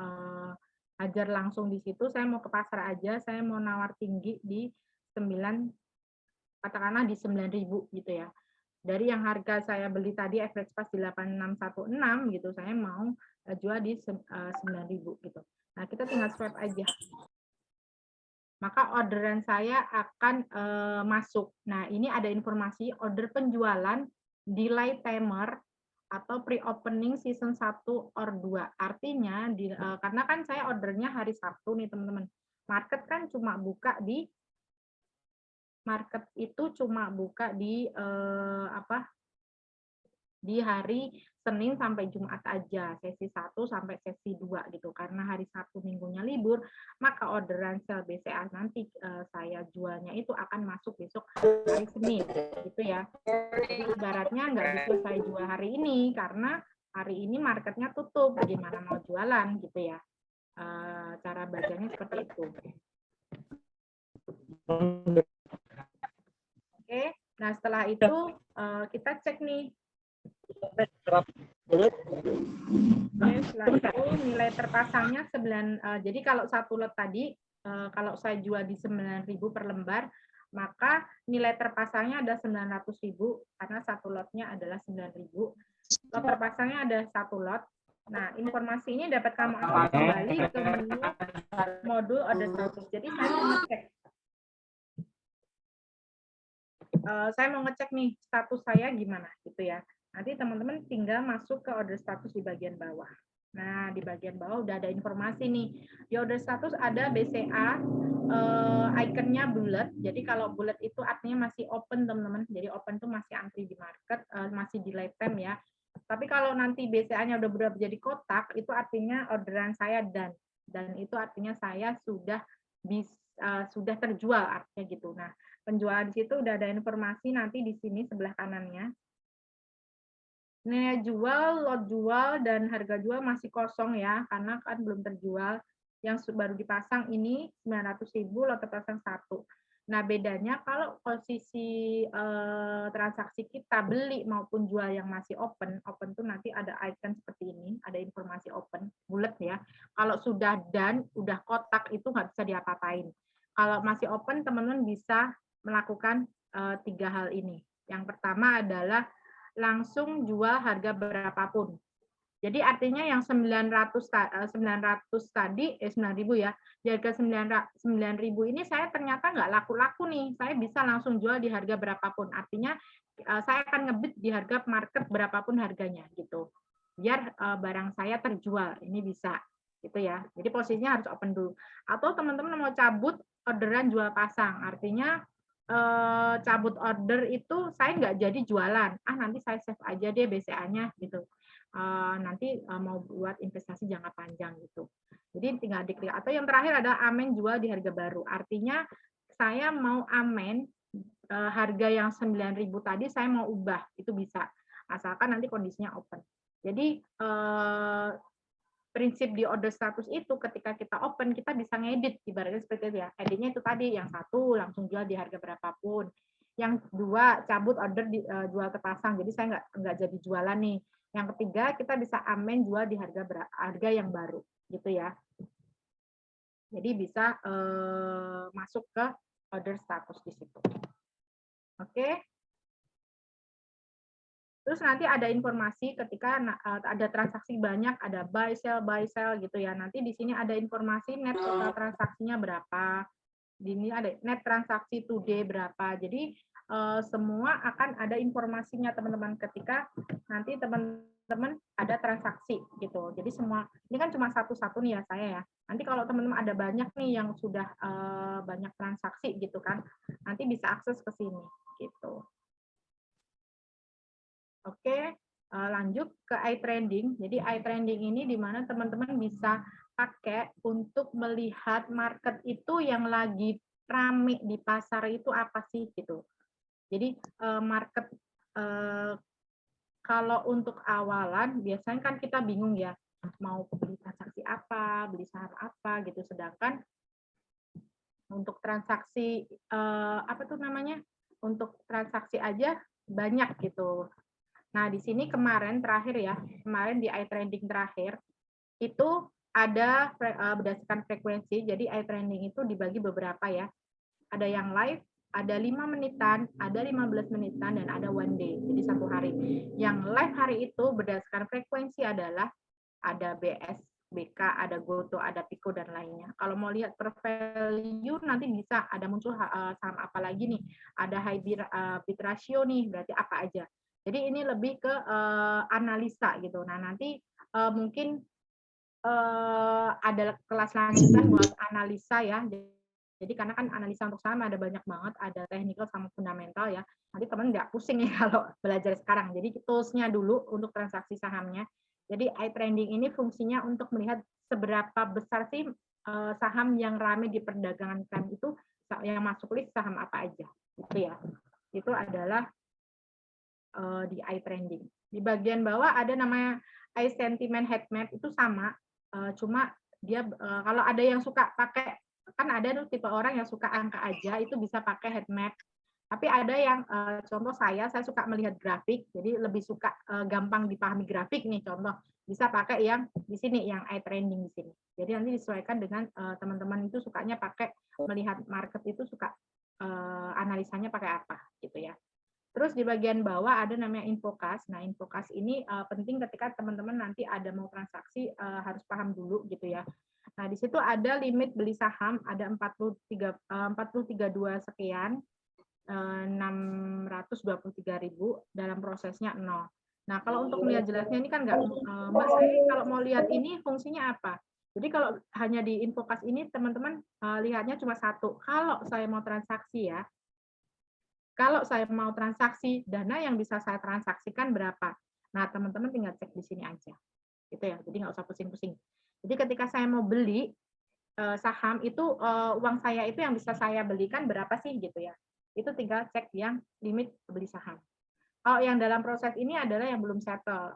hajar langsung di situ, saya mau ke pasar aja, saya mau nawar tinggi di 9, katakanlah di 9.000 gitu ya. Dari yang harga saya beli tadi average price di 8616 gitu, saya mau jual di 9.000 gitu. Nah, kita tinggal swipe aja. Maka orderan saya akan masuk. Nah, ini ada informasi order penjualan, delay timer, atau pre-opening season 1 or 2. Artinya, karena kan saya ordernya hari Sabtu nih teman-teman. Market kan cuma buka di market itu cuma buka di di hari Senin sampai Jumat aja, sesi 1 sampai sesi 2 gitu. Karena hari Sabtu Minggunya libur, maka orderan sel BCA nanti saya jualnya itu akan masuk besok hari Senin gitu ya. Jadi ibaratnya nggak bisa saya jual hari ini karena hari ini marketnya tutup, bagaimana mau jualan gitu ya. Cara bacanya seperti itu. Oke, nah setelah itu kita cek nih. Oke, setelah itu nilai terpasangnya 9. Jadi kalau 1 lot tadi, kalau saya jual di 9.000 per lembar, maka nilai terpasangnya ada 900.000 karena 1 lotnya adalah 9.000. Lot terpasangnya ada 1 lot. Nah, informasi ini dapat kamu akses kembali ke menu modul order status. Jadi saya mau ngecek. Saya mau ngecek nih status saya gimana gitu ya. Nanti teman-teman tinggal masuk ke order status di bagian bawah. Nah, di bagian bawah udah ada informasi nih. Di order status ada BCA, ikonnya bulat. Jadi kalau bulat itu artinya masih open, teman-teman. Jadi open itu masih antri di market, masih di live time ya. Tapi kalau nanti BCA-nya udah berubah jadi kotak, itu artinya orderan saya dan itu artinya saya sudah terjual artinya gitu. Nah, penjualan di situ udah ada informasi nanti di sini sebelah kanannya. Nilai jual, lot jual, dan harga jual masih kosong ya, karena kan belum terjual. Yang baru dipasang ini 900.000, lot terpasang 1. Nah, bedanya kalau posisi transaksi kita beli maupun jual yang masih open tuh nanti ada icon seperti ini, ada informasi open, bulat ya. Kalau sudah done, udah kotak, itu nggak bisa diapa-apain. Kalau masih open, teman-teman bisa melakukan 3 hal ini. Yang pertama adalah langsung jual harga berapapun. Jadi artinya yang 900 tadi 9.000 ya. Di harga 9.000 ini saya ternyata nggak laku-laku nih. Saya bisa langsung jual di harga berapapun. Artinya saya akan ngebid di harga market berapapun harganya gitu. Biar barang saya terjual. Ini bisa gitu ya. Jadi posisinya harus open dulu. Atau teman-teman mau cabut orderan jual pasang. Artinya cabut order itu saya nggak jadi jualan, nanti saya save aja deh BCA-nya gitu, nanti mau buat investasi jangka panjang gitu. Jadi tinggal diklik. Atau yang terakhir ada amen jual di harga baru, artinya saya mau amen harga yang 9.000 tadi saya mau ubah, itu bisa asalkan nanti kondisinya open. Jadi prinsip di order status itu ketika kita open kita bisa ngedit, ibaratnya seperti itu ya. Editnya itu tadi, yang satu langsung jual di harga berapapun, yang kedua cabut order jual terpasang, jadi saya nggak jadi jualan nih. Yang ketiga kita bisa amen jual di harga yang baru gitu ya. Jadi bisa masuk ke order status di situ. Oke. Terus nanti ada informasi ketika ada transaksi banyak, ada buy sell gitu ya. Nanti di sini ada informasi net total transaksinya berapa. Di sini ada net transaksi today berapa. Jadi semua akan ada informasinya teman-teman ketika nanti teman-teman ada transaksi gitu. Jadi semua ini kan cuma satu-satu nih ya saya ya. Nanti kalau teman-teman ada banyak nih yang sudah banyak transaksi gitu kan, nanti bisa akses ke sini gitu. Oke, lanjut ke iTrending. Jadi iTrending ini di mana teman-teman bisa pakai untuk melihat market itu yang lagi rame di pasar itu apa sih gitu. Jadi market kalau untuk awalan biasanya kan kita bingung ya, mau beli transaksi apa, beli saham apa gitu. Sedangkan untuk transaksi apa tuh namanya? Untuk transaksi aja banyak gitu. Nah, di sini kemarin terakhir ya, kemarin di iTrending terakhir, itu ada berdasarkan frekuensi, jadi iTrending itu dibagi beberapa ya. Ada yang live, ada 5 menitan, ada 15 menitan, dan ada one day, jadi 1 hari. Yang live hari itu berdasarkan frekuensi adalah ada BS, BK, ada Goto, ada Pico, dan lainnya. Kalau mau lihat per value, nanti bisa ada muncul saham apa lagi nih. Ada high bid ratio nih, berarti apa aja. Jadi ini lebih ke analisa gitu. Nah nanti mungkin ada kelas lanjutan buat analisa ya. Jadi karena kan analisa untuk saham ada banyak banget, ada technical sama fundamental ya. Nanti teman nggak pusing ya kalau belajar sekarang. Jadi toolsnya dulu untuk transaksi sahamnya. Jadi iTrending ini fungsinya untuk melihat seberapa besar sih saham yang ramai diperdagangkan itu, yang masuk list saham apa aja. Gitu ya. Itu adalah di iTrending. Di bagian bawah ada namanya iSentiment Heatmap, itu sama, cuma dia kalau ada yang suka pakai, kan ada tuh tipe orang yang suka angka aja, itu bisa pakai heatmap. Tapi ada yang contoh saya suka melihat grafik, jadi lebih suka gampang dipahami grafik nih, contoh bisa pakai yang di sini, yang iTrending di sini. Jadi nanti disesuaikan dengan teman-teman itu sukanya pakai melihat market itu suka analisanya pakai apa gitu ya. Terus di bagian bawah ada namanya Infocast. Nah, Infocast ini penting ketika teman-teman nanti ada mau transaksi harus paham dulu gitu ya. Nah, di situ ada limit beli saham, ada 432 sekian, 623.000 dalam prosesnya 0. Nah, kalau untuk melihat jelasnya ini kan nggak, Mbak saya kalau mau lihat ini fungsinya apa? Jadi kalau hanya di Infocast ini teman-teman lihatnya cuma satu. Kalau saya mau transaksi ya, kalau saya mau transaksi, dana yang bisa saya transaksikan berapa? Nah, teman-teman tinggal cek di sini aja. Gitu ya. Jadi nggak usah pusing-pusing. Jadi ketika saya mau beli saham itu uang saya itu yang bisa saya belikan berapa sih gitu ya. Itu tinggal cek yang limit beli saham. Kalau yang dalam proses ini adalah yang belum settle.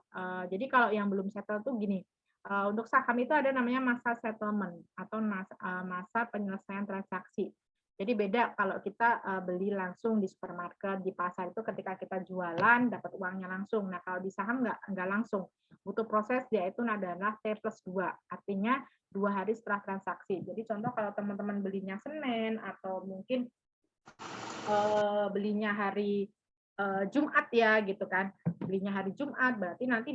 Jadi kalau yang belum settle tuh gini, untuk saham itu ada namanya masa settlement atau masa penyelesaian transaksi. Jadi beda kalau kita beli langsung di supermarket, di pasar itu ketika kita jualan dapat uangnya langsung. Nah kalau di saham nggak langsung, butuh proses dia itu adalah T+2, artinya 2 hari setelah transaksi. Jadi contoh kalau teman-teman belinya Senin atau mungkin belinya hari Jumat ya gitu kan, belinya hari Jumat berarti nanti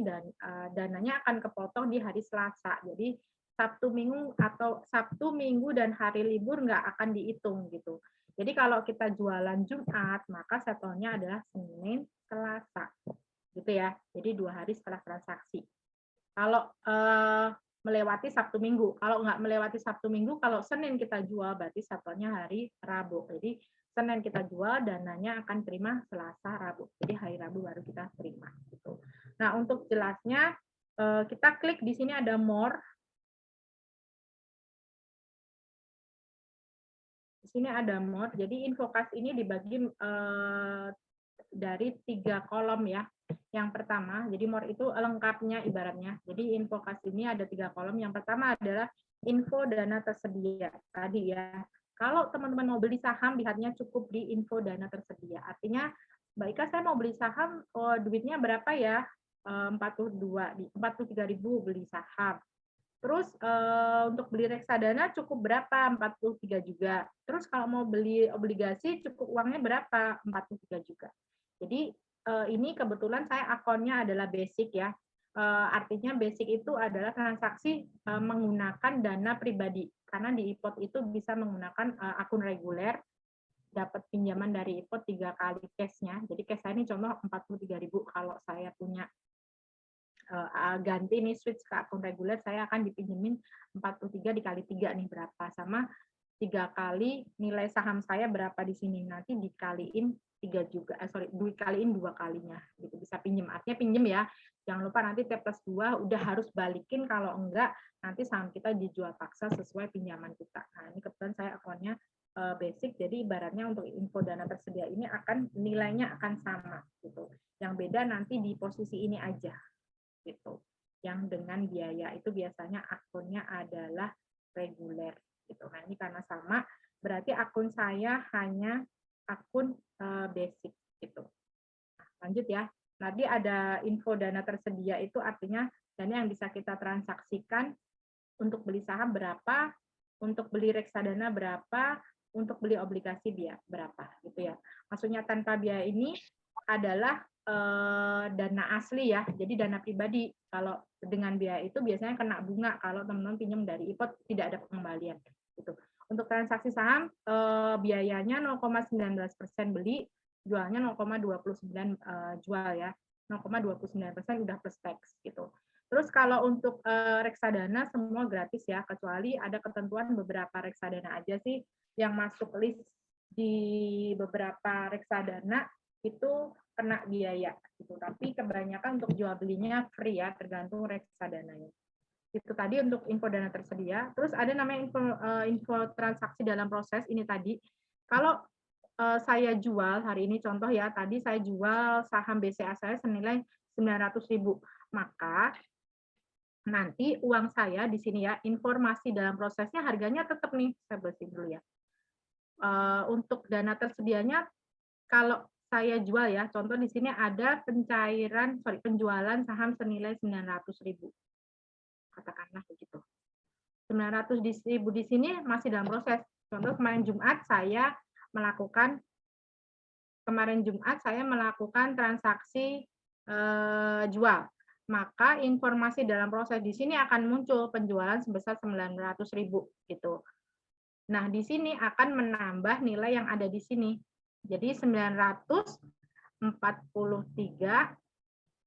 dananya akan kepotong di hari Selasa. Jadi Sabtu Minggu dan hari libur nggak akan dihitung gitu. Jadi kalau kita jualan Jumat maka setelnya adalah Senin Selasa gitu ya. Jadi 2 hari setelah transaksi. Kalau melewati Sabtu Minggu, kalau nggak melewati Sabtu Minggu, kalau Senin kita jual berarti setelnya hari Rabu. Jadi Senin kita jual, dananya akan terima Selasa, Rabu. Jadi hari Rabu baru kita terima. Gitu. Nah, untuk jelasnya, kita klik di sini ada more. Di sini ada more. Jadi Infocast ini dibagi dari 3 kolom ya. Yang pertama, jadi more itu lengkapnya ibaratnya. Jadi Infocast ini ada 3 kolom. Yang pertama adalah info dana tersedia. Tadi ya. Kalau teman-teman mau beli saham, lihatnya cukup di info dana tersedia. Artinya, Mbak Ika, saya mau beli saham, duitnya berapa ya? 43.000 beli saham. Terus untuk beli reksadana cukup berapa? 43 juga. Terus kalau mau beli obligasi cukup uangnya berapa? 43 juga. Jadi ini kebetulan saya akunnya adalah basic ya. Artinya basic itu adalah transaksi menggunakan dana pribadi. Karena di IPOT itu bisa menggunakan akun reguler, dapat pinjaman dari IPOT 3 kali cash-nya. Jadi cash saya ini contoh 43.000 kalau saya punya ganti nih switch ke akun reguler, saya akan dipinjemin 43 dikali 3 nih berapa, sama 3 kali nilai saham saya berapa di sini, nanti dikaliin 3 juga, dikaliin 2 kalinya gitu, bisa pinjem, artinya pinjem ya, jangan lupa nanti T+2 udah harus balikin, kalau enggak nanti saham kita dijual paksa sesuai pinjaman kita. Nah ini kebetulan saya akunnya basic, jadi ibaratnya untuk info dana tersedia ini akan nilainya akan sama gitu, yang beda nanti di posisi ini aja gitu. Yang dengan biaya itu biasanya akunnya adalah reguler gitu. Nah, ini karena sama berarti akun saya hanya akun basic gitu. Nah, lanjut ya. Nanti ada info dana tersedia itu artinya dana yang bisa kita transaksikan untuk beli saham berapa, untuk beli reksadana berapa, untuk beli obligasi berapa gitu ya. Maksudnya tanpa biaya ini adalah dana asli ya, jadi dana pribadi. Kalau dengan biaya itu biasanya kena bunga kalau teman-teman pinjam dari IPOT tidak ada pengembalian. Gitu. Untuk transaksi saham biayanya 0,19% beli, jualnya 0,29 jual ya, 0,29% udah plus tax gitu. Terus kalau untuk reksadana semua gratis ya, kecuali ada ketentuan beberapa reksadana aja sih yang masuk list di beberapa reksadana itu kena biaya gitu. Tapi kebanyakan untuk jual belinya free ya, tergantung reksadananya. Itu tadi untuk info dana tersedia. Terus ada namanya info transaksi dalam proses ini tadi. Kalau saya jual hari ini contoh ya, tadi saya jual saham BCA saya senilai 900.000. Maka nanti uang saya di sini ya, informasi dalam prosesnya harganya tetap nih, saya bersihin dulu ya. Untuk dana tersedianya kalau saya jual ya, contoh di sini ada penjualan saham senilai 900.000. Katakanlah begitu. 900.000 di sini masih dalam proses. Contoh kemarin Jumat saya melakukan transaksi jual. Maka informasi dalam proses di sini akan muncul penjualan sebesar 900.000 gitu. Nah, di sini akan menambah nilai yang ada di sini. Jadi 943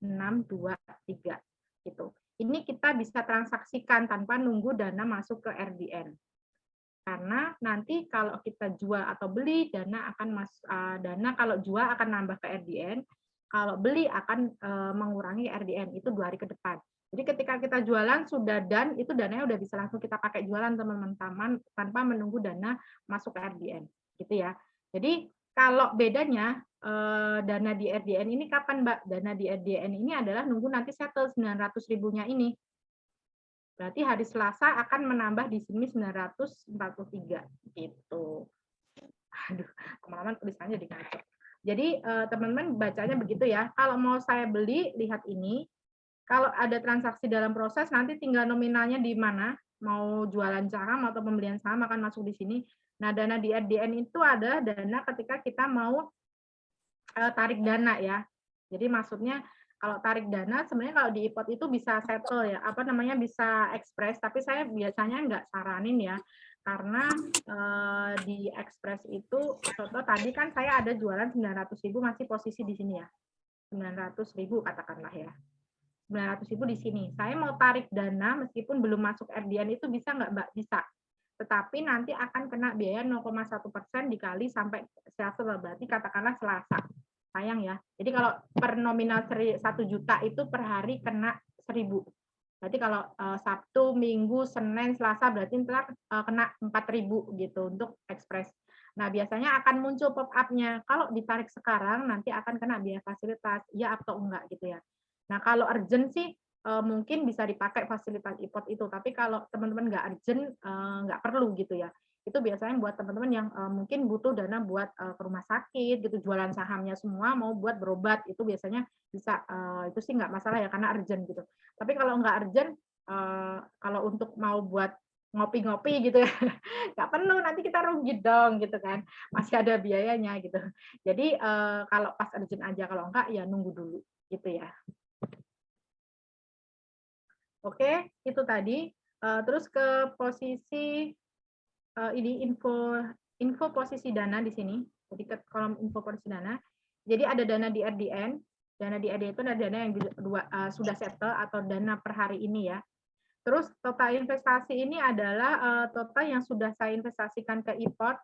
623 gitu. Ini kita bisa transaksikan tanpa nunggu dana masuk ke RDN. Karena nanti kalau kita jual atau beli, dana kalau jual akan nambah ke RDN, kalau beli akan mengurangi RDN, itu 2 hari ke depan. Jadi ketika kita jualan sudah done, itu dananya udah bisa langsung kita pakai jualan teman-teman tanpa menunggu dana masuk ke RDN, gitu ya. Jadi kalau bedanya dana di RDN ini kapan, Mbak? Dana di RDN ini adalah nunggu nanti settle 900.000-nya ini. Berarti hari Selasa akan menambah di sini 943 gitu. Aduh, kemalaman tulisannya jadi kacau. Jadi teman-teman bacanya begitu ya. Kalau mau saya beli, lihat ini. Kalau ada transaksi dalam proses, nanti tinggal nominalnya di mana. Mau jualan saham atau pembelian saham akan masuk di sini. Nah, dana di RDN itu ada dana ketika kita mau tarik dana ya. Jadi maksudnya kalau tarik dana sebenarnya kalau di IPOT itu bisa settle ya, bisa ekspres, tapi saya biasanya nggak saranin ya, karena di ekspres itu contoh tadi kan saya ada jualan 900.000 masih posisi di sini ya. 900.000 katakanlah ya. 900.000 di sini. Saya mau tarik dana meskipun belum masuk RDN itu bisa nggak, Mbak? Bisa. Tetapi nanti akan kena biaya 0,1% dikali sampai Selasa, berarti katakanlah Selasa. Sayang ya. Jadi kalau per nominal 1 juta itu per hari kena 1.000. Berarti kalau Sabtu, Minggu, Senin, Selasa berarti ntar kena 4.000 gitu untuk ekspres. Nah, biasanya akan muncul pop-up-nya. Kalau ditarik sekarang nanti akan kena biaya fasilitas, ya atau enggak gitu ya. Nah, kalau urgent sih mungkin bisa dipakai fasilitas IPOT itu, tapi kalau teman-teman nggak urgent, nggak perlu gitu ya. Itu biasanya buat teman-teman yang mungkin butuh dana buat ke rumah sakit gitu, jualan sahamnya semua mau buat berobat, itu biasanya bisa, itu sih nggak masalah ya karena urgent gitu. Tapi kalau nggak urgent, kalau untuk mau buat ngopi-ngopi gitu ya, nggak perlu, nanti kita rugi dong gitu kan, masih ada biayanya gitu. Jadi kalau pas urgent aja, kalau enggak ya nunggu dulu gitu ya. Oke, itu tadi. Terus ke posisi ini info posisi dana di sini. Jadi ke kolom info posisi dana. Jadi ada dana di RDN. Dana di RDN itu ada dana yang sudah settle atau dana per hari ini ya. Terus total investasi ini adalah total yang sudah saya investasikan ke IPOT,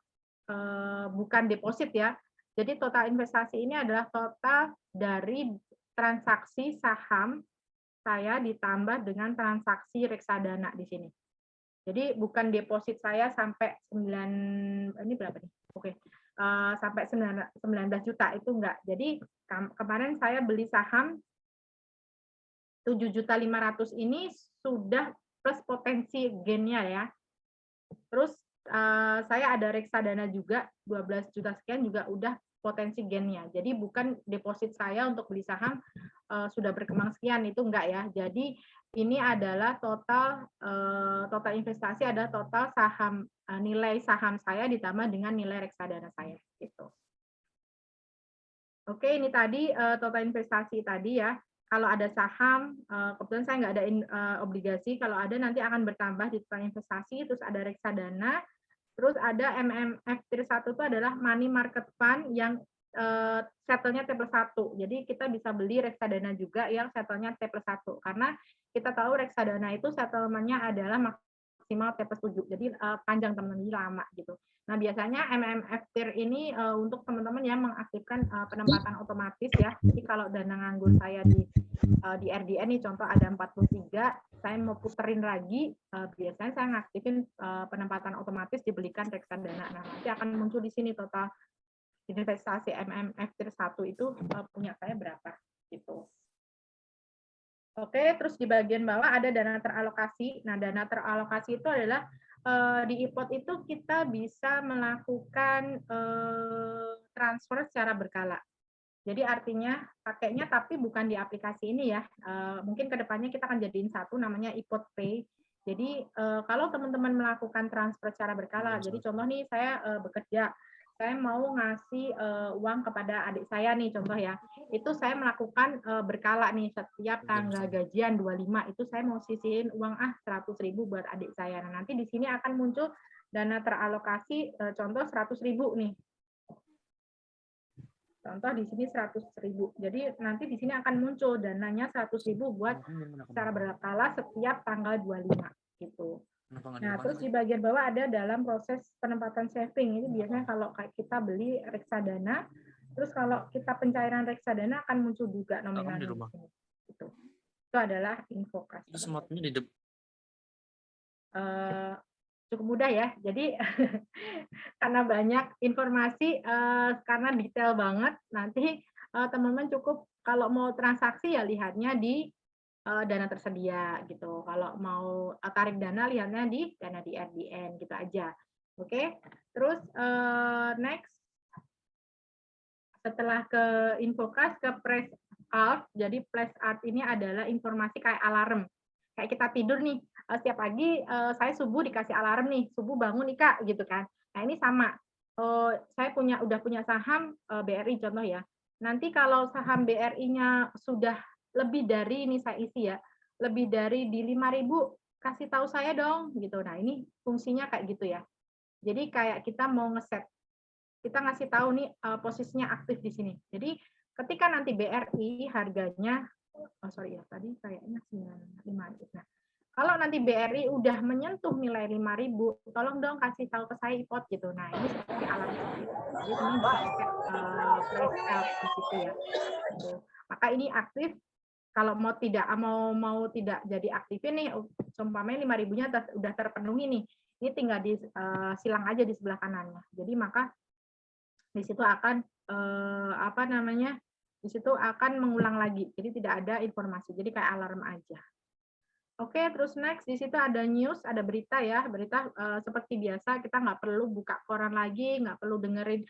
bukan deposit ya. Jadi total investasi ini adalah total dari transaksi saham saya ditambah dengan transaksi reksadana di sini. Jadi bukan deposit saya sampai 9, ini berapa nih? Oke. Sampai 19 juta itu enggak. Jadi kemarin saya beli saham 7.500.000 ini sudah plus potensi gain-nya ya. Terus saya ada reksadana juga 12 juta sekian juga udah potensi gain-nya. Jadi bukan deposit saya untuk beli saham sudah berkembang sekian, itu enggak ya. Jadi ini adalah total investasi, ada total saham, nilai saham saya ditambah dengan nilai reksadana saya gitu. Oke, ini tadi total investasi tadi ya. Kalau ada saham, kebetulan saya nggak ada obligasi, kalau ada nanti akan bertambah di total investasi, terus ada reksadana, terus ada MMF Tier 1 itu adalah money market fund yang settle-nya T+1. Jadi kita bisa beli reksadana juga yang settle-nya T+1. Karena kita tahu reksadana itu settlement-nya adalah maksimal T+7. Jadi panjang teman-teman, lama gitu. Nah, biasanya MMF Tier ini untuk teman-teman yang mengaktifkan penempatan otomatis ya. Jadi kalau dana nganggur saya di RDN nih contoh ada 43, saya mau puterin lagi, biasanya saya ngaktifin penempatan otomatis dibelikan reksadana. Nah, nanti akan muncul di sini total investasi MMF Tier 1 itu punya saya berapa gitu. Oke, terus di bagian bawah ada dana teralokasi. Nah, dana teralokasi itu adalah di IPOT itu kita bisa melakukan transfer secara berkala. Jadi artinya pakainya tapi bukan di aplikasi ini ya. Mungkin kedepannya kita akan jadiin satu namanya IPOT Pay. Jadi kalau teman-teman melakukan transfer secara berkala, jadi contoh nih saya bekerja, saya mau ngasih uang kepada adik saya nih contoh ya. Itu saya melakukan berkala nih setiap tanggal gajian 25 itu saya mau sisihin uang 100.000 buat adik saya. Nah, nanti di sini akan muncul dana teralokasi contoh 100.000 nih. Contoh di sini 100.000. Jadi nanti di sini akan muncul dananya 100.000 buat secara berkala setiap tanggal 25 gitu. Nah, terus di bagian bawah ada dalam proses penempatan saving. Ini biasanya kalau kita beli reksadana, terus kalau kita pencairan reksadana akan muncul juga nominalnya di sini. Gitu. Itu adalah info kas. Cukup mudah ya. Jadi karena banyak informasi, karena detail banget, nanti teman-teman cukup kalau mau transaksi ya lihatnya di dana tersedia gitu. Kalau mau tarik dana lihatnya di dana di RDN gitu aja. Oke. Terus next setelah ke infocast ke press alt. Jadi press alt ini adalah informasi kayak alarm. Kayak kita tidur nih, setiap pagi saya subuh dikasih alarm nih, subuh bangun nih Kak gitu kan. Nah, ini sama. Saya udah punya saham BRI contoh ya. Nanti kalau saham BRI-nya sudah lebih dari ini saya isi ya, lebih dari di 5.000 kasih tahu saya dong gitu. Nah, ini fungsinya kayak gitu ya. Jadi kayak kita mau ngeset, kita ngasih tahu nih posisinya aktif di sini. Jadi ketika nanti BRI harganya sorry ya, tadi kayaknya 95. Nah, kalau nanti BRI udah menyentuh nilai 5.000, tolong dong kasih tahu ke saya IPOT gitu. Nah, ini seperti alarm seperti itu. Jadi teman bisa set price out di situ ya. Gitu. Maka ini aktif. Kalau mau tidak jadi aktifin nih, seumpamanya 5.000-nya udah terpenuhi nih. Ini tinggal silang aja di sebelah kanannya. Jadi maka di situ akan di situ akan mengulang lagi, jadi tidak ada informasi, jadi kayak alarm aja. Oke, terus next di situ ada news, ada berita ya, berita seperti biasa kita nggak perlu buka koran lagi, nggak perlu dengerin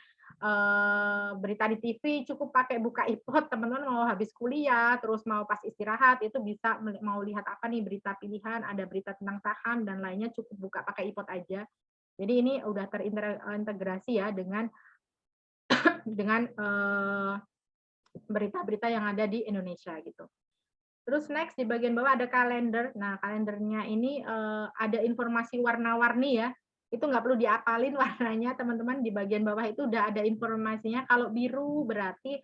berita di TV, cukup pakai buka iPod, teman-teman mau habis kuliah, terus mau pas istirahat itu bisa mau lihat apa nih berita pilihan, ada berita tentang saham dan lainnya, cukup buka pakai iPod aja. Jadi ini udah terintegrasi ya dengan berita-berita yang ada di Indonesia gitu. Terus next di bagian bawah ada kalender. Nah, kalendernya ini ada informasi warna-warni ya. Itu nggak perlu diapalin warnanya, teman-teman. Di bagian bawah itu udah ada informasinya. Kalau biru berarti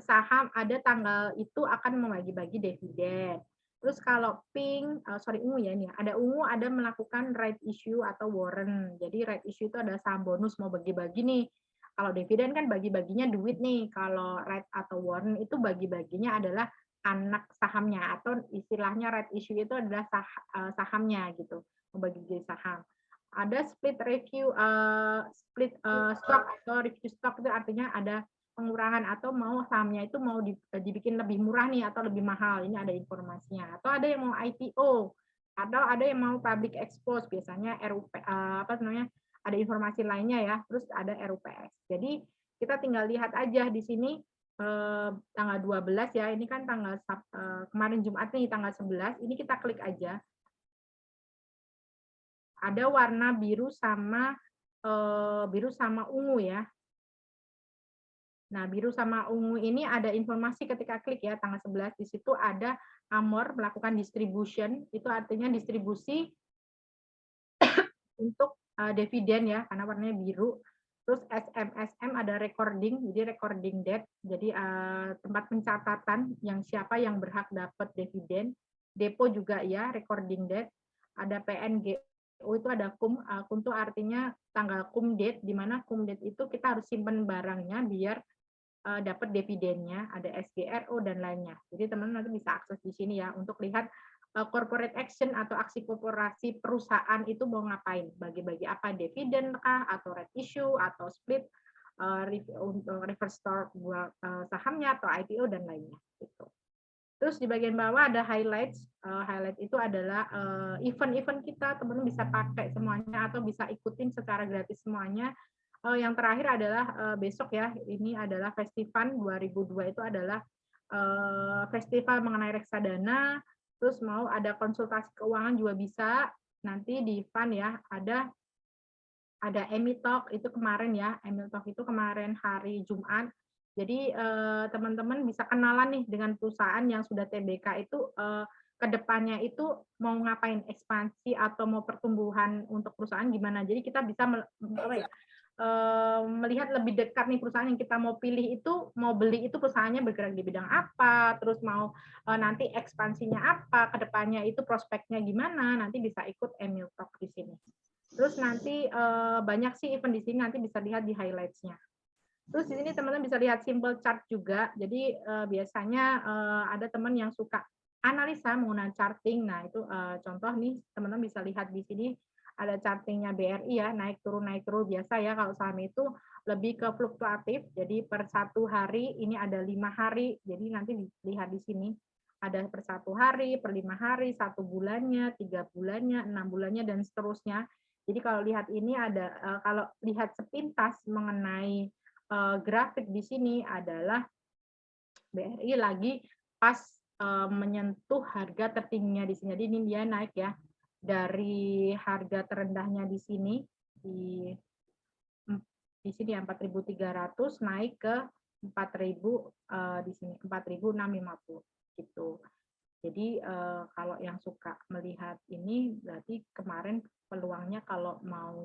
saham ada tanggal itu akan membagi-bagi dividen. Terus kalau pink, ungu ya ini, ada ungu ada melakukan right issue atau warrant. Jadi right issue itu ada saham bonus mau bagi-bagi nih. Kalau dividen kan bagi-baginya duit nih. Kalau right atau warrant itu bagi-baginya adalah anak sahamnya atau istilahnya right issue itu adalah sahamnya gitu, membagi jadi saham. Ada split review, split stock atau review stock itu artinya ada pengurangan atau mau sahamnya itu mau dibikin lebih murah nih atau lebih mahal. Ini ada informasinya. Atau ada yang mau IPO atau ada yang mau public expose, biasanya RUP ada informasi lainnya ya. Terus ada RUPS. Jadi kita tinggal lihat aja di sini tanggal 12 ya. Ini kan tanggal kemarin Jumat nih tanggal 11. Ini kita klik aja. Ada warna biru sama ungu ya. Nah, biru sama ungu ini ada informasi ketika klik ya tanggal 11, di situ ada Amor melakukan distribution, itu artinya distribusi untuk dividen ya karena warnanya biru. Terus SMSM ada recording, jadi recording date, jadi tempat pencatatan yang siapa yang berhak dapat dividen. Depo juga ya recording date. Ada PNGO itu ada kum itu artinya tanggal kum date, di mana kum date itu kita harus simpan barangnya biar dapat dividennya, ada SGRO dan lainnya. Jadi teman-teman nanti bisa akses di sini ya untuk lihat corporate action atau aksi korporasi perusahaan itu mau ngapain, bagi-bagi apa, dividen kah, atau right issue, atau split, reverse stock buat sahamnya, atau IPO dan lainnya. Gitu. Terus di bagian bawah ada highlights. Highlight itu adalah event-event kita, teman-teman bisa pakai semuanya atau bisa ikutin secara gratis semuanya. Yang terakhir adalah besok ya, ini adalah Festival 2002 itu adalah festival mengenai reksadana, terus mau ada konsultasi keuangan juga bisa, nanti di Fund ya, ada Emi Talk itu kemarin ya, Emi Talk itu kemarin hari Jumat, jadi teman-teman bisa kenalan nih dengan perusahaan yang sudah TBK itu kedepannya itu mau ngapain, ekspansi atau mau pertumbuhan untuk perusahaan gimana, jadi kita bisa melihat lebih dekat nih perusahaan yang kita mau pilih itu, mau beli itu perusahaannya bergerak di bidang apa, terus mau nanti ekspansinya apa, kedepannya itu prospeknya gimana, nanti bisa ikut Emil Talk di sini. Terus nanti banyak sih event di sini, nanti bisa lihat di highlights-nya. Terus di sini teman-teman bisa lihat simple chart juga. Jadi biasanya ada teman yang suka analisa menggunakan charting. Nah, itu contoh nih teman-teman bisa lihat di sini ada chartingnya BRI ya, naik turun biasa ya. Kalau saham itu lebih ke fluktuatif. Jadi per 1 hari ini ada 5 hari. Jadi nanti dilihat di sini ada per 1 hari, per 5 hari, 1 bulannya, 3 bulannya, 6 bulannya dan seterusnya. Jadi kalau lihat ini ada kalau lihat sepintas mengenai grafik di sini adalah BRI lagi pas menyentuh harga tertingginya di sini. Jadi ini dia naik ya dari harga terendahnya di sini di sini ya 4.300 naik ke 4.000 di sini 4.650 gitu. Jadi kalau yang suka melihat ini berarti kemarin peluangnya kalau mau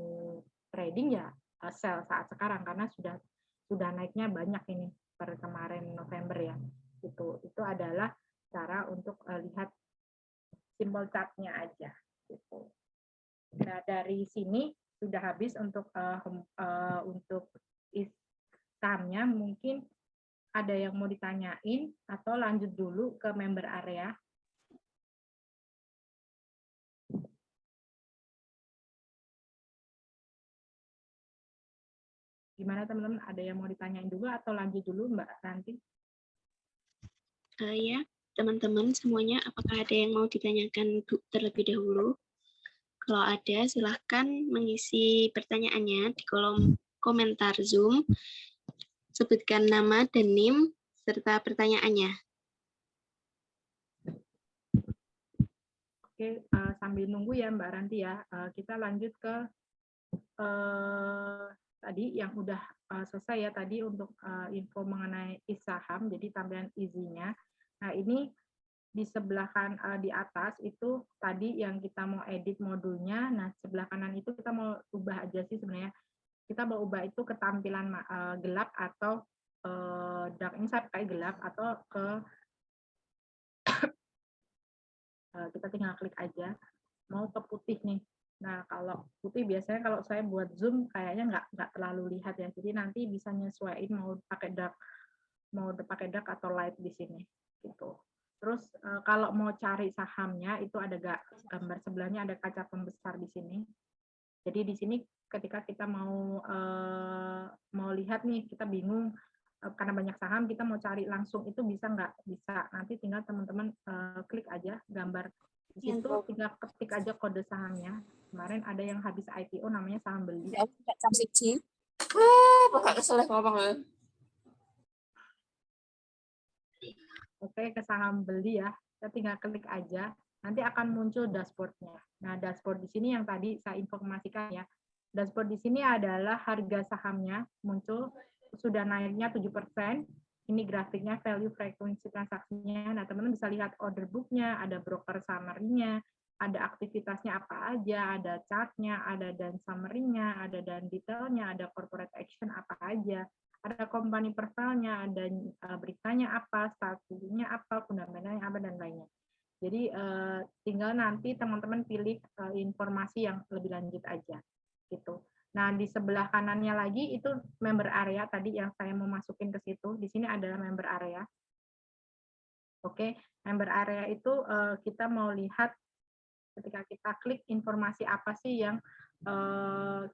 trading ya sell saat sekarang karena sudah naiknya banyak ini per kemarin November ya. Itu adalah cara untuk lihat simbol chart-nya aja gitu. Nah, dari sini sudah habis untuk sahamnya. Mungkin ada yang mau ditanyain atau lanjut dulu ke member area. Gimana teman-teman? Ada yang mau ditanyain dulu atau lanjut dulu Mbak Ranti? Ya, teman-teman semuanya, apakah ada yang mau ditanyakan terlebih dahulu? Kalau ada, silahkan mengisi pertanyaannya di kolom komentar Zoom. Sebutkan nama dan NIM serta pertanyaannya. Oke, sambil nunggu ya Mbak Ranti ya, kita lanjut ke tadi yang udah selesai ya tadi untuk info mengenai saham, jadi tampilan isinya. Nah ini di sebelah di atas itu tadi yang kita mau edit modulnya. Nah sebelah kanan itu kita mau ubah aja sih sebenarnya. Kita mau ubah itu ke tampilan gelap atau dark, ini saya pakai gelap atau ke kita tinggal klik aja mau ke putih nih. Nah kalau putih biasanya kalau saya buat zoom kayaknya nggak terlalu lihat ya, jadi nanti bisa nyesuaiin mau pakai dark atau light di sini gitu. Terus kalau mau cari sahamnya itu ada gambar sebelahnya, ada kaca pembesar di sini. Jadi di sini ketika kita mau lihat nih, kita bingung karena banyak saham, kita mau cari langsung itu bisa nggak? Bisa. Nanti tinggal teman-teman klik aja gambar di situ, tinggal ketik aja kode sahamnya. Kemarin ada yang habis IPO namanya saham beli. Oke, ke saham beli ya. Kita tinggal klik aja. Nanti akan muncul dashboard-nya. Nah, dashboard di sini yang tadi saya informasikan ya. Dashboard di sini adalah harga sahamnya muncul sudah naiknya 7%. Ini grafiknya value frekuensi transaksinya. Nah, teman-teman bisa lihat order book-nya, ada broker summary-nya, ada aktivitasnya apa aja, ada chart-nya, ada dan summary-nya, ada dan detailnya, ada corporate action apa aja, ada company profile-nya, ada beritanya apa, statusnya apa, fundamentalnya apa, dan lainnya. Jadi tinggal nanti teman-teman pilih informasi yang lebih lanjut aja gitu. Nah, di sebelah kanannya lagi itu member area tadi yang saya mau masukin ke situ. Di sini adalah member area. Oke, member area itu kita mau lihat ketika kita klik informasi apa sih yang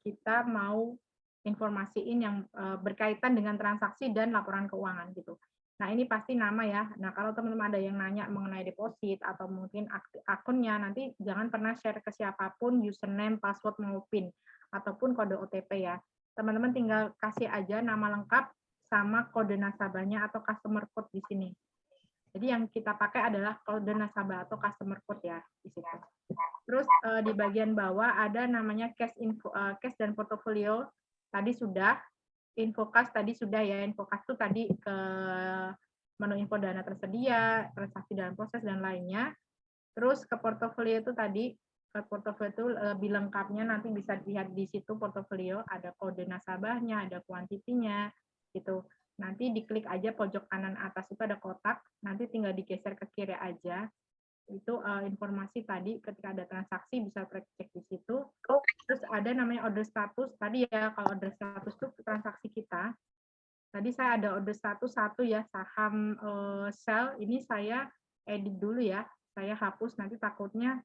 kita mau informasiin yang berkaitan dengan transaksi dan laporan keuangan gitu. Nah, ini pasti nama ya. Nah, kalau teman-teman ada yang nanya mengenai deposit atau mungkin akunnya, nanti jangan pernah share ke siapapun username, password, mau PIN, ataupun kode OTP ya. Teman-teman tinggal kasih aja nama lengkap sama kode nasabahnya atau customer code di sini. Jadi yang kita pakai adalah kode nasabah atau customer code ya di situ. Terus di bagian bawah ada namanya cash info, cash dan portofolio. Tadi sudah, infokas tadi sudah ya. Infokas itu tadi ke menu info dana tersedia, transaksi dalam proses dan lainnya. Terus ke portofolio itu tadi ke portofolio itu lebih lengkapnya nanti bisa dilihat di situ portofolio, ada kode nasabahnya, ada kuantitinya gitu. Nanti diklik aja pojok kanan atas itu ada kotak, nanti tinggal digeser ke kiri aja. Itu informasi tadi ketika ada transaksi bisa cek di situ. Terus ada namanya order status. Tadi ya kalau order status itu transaksi kita. Tadi saya ada order status 1 ya, saham sell. Ini saya edit dulu ya. Saya hapus nanti takutnya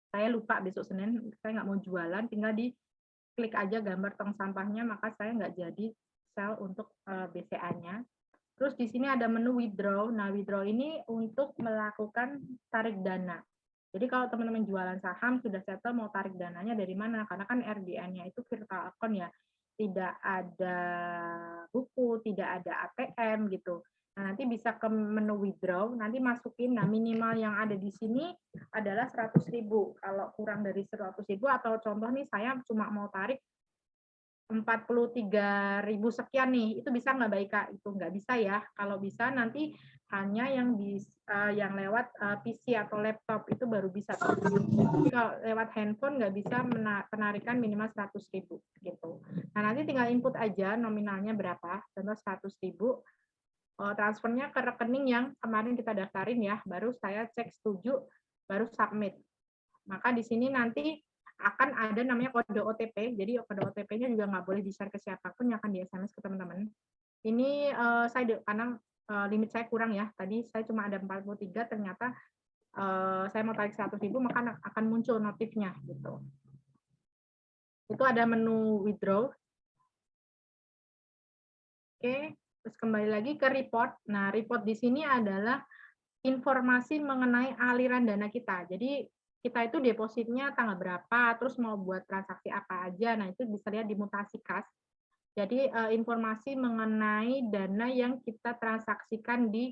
saya lupa besok Senin saya nggak mau jualan, tinggal diklik aja gambar tong sampahnya, maka saya nggak jadi sell untuk BCA-nya. Terus di sini ada menu withdraw. Nah, withdraw ini untuk melakukan tarik dana. Jadi kalau teman-teman jualan saham sudah settle mau tarik dananya dari mana? Karena kan RDN-nya itu virtual account ya. Tidak ada buku, tidak ada ATM gitu. Nah, nanti bisa ke menu withdraw, nanti masukin, nah minimal yang ada di sini adalah 100.000. Kalau kurang dari 100.000 atau contoh nih saya cuma mau tarik 43.000 sekian nih, itu bisa nggak Baik Kak? Itu nggak bisa ya. Kalau bisa nanti hanya yang lewat PC atau laptop itu baru bisa. Tapi kalau lewat handphone nggak bisa penarikan minimal 100.000 gitu. Nah nanti tinggal input aja nominalnya berapa, contoh 100.000. Transfernya ke rekening yang kemarin kita daftarin ya, baru saya cek setuju, baru submit. Maka di sini nanti akan ada namanya kode OTP, jadi kode OTP-nya juga nggak boleh di-share ke siapapun, yang akan di SMS ke teman-teman. Ini karena limit saya kurang ya, tadi saya cuma ada 43, ternyata saya mau tarik 100.000, maka akan muncul notifnya gitu. Itu ada menu withdraw. Oke, terus kembali lagi ke report. Nah, report di sini adalah informasi mengenai aliran dana kita. Jadi kita itu depositnya tanggal berapa, terus mau buat transaksi apa aja. Nah, itu bisa lihat di mutasi kas. Jadi informasi mengenai dana yang kita transaksikan di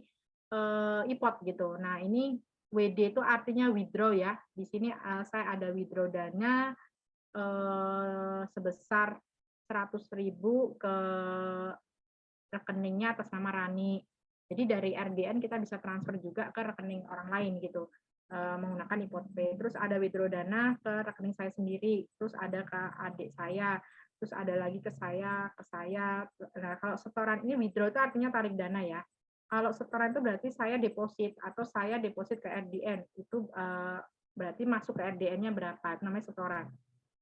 IPOT gitu. Nah, ini WD itu artinya withdraw ya. Di sini saya ada withdraw dana sebesar 100.000 ke rekeningnya atas nama Rani. Jadi dari RDN kita bisa transfer juga ke rekening orang lain gitu menggunakan IPOT Pay. Terus ada withdraw dana ke rekening saya sendiri, terus ada ke adik saya, terus ada lagi ke saya. Nah, kalau setoran ini withdraw itu artinya tarik dana ya. Kalau setoran itu berarti saya deposit atau saya deposit ke RDN, itu berarti masuk ke RDN-nya berapa, itu namanya setoran.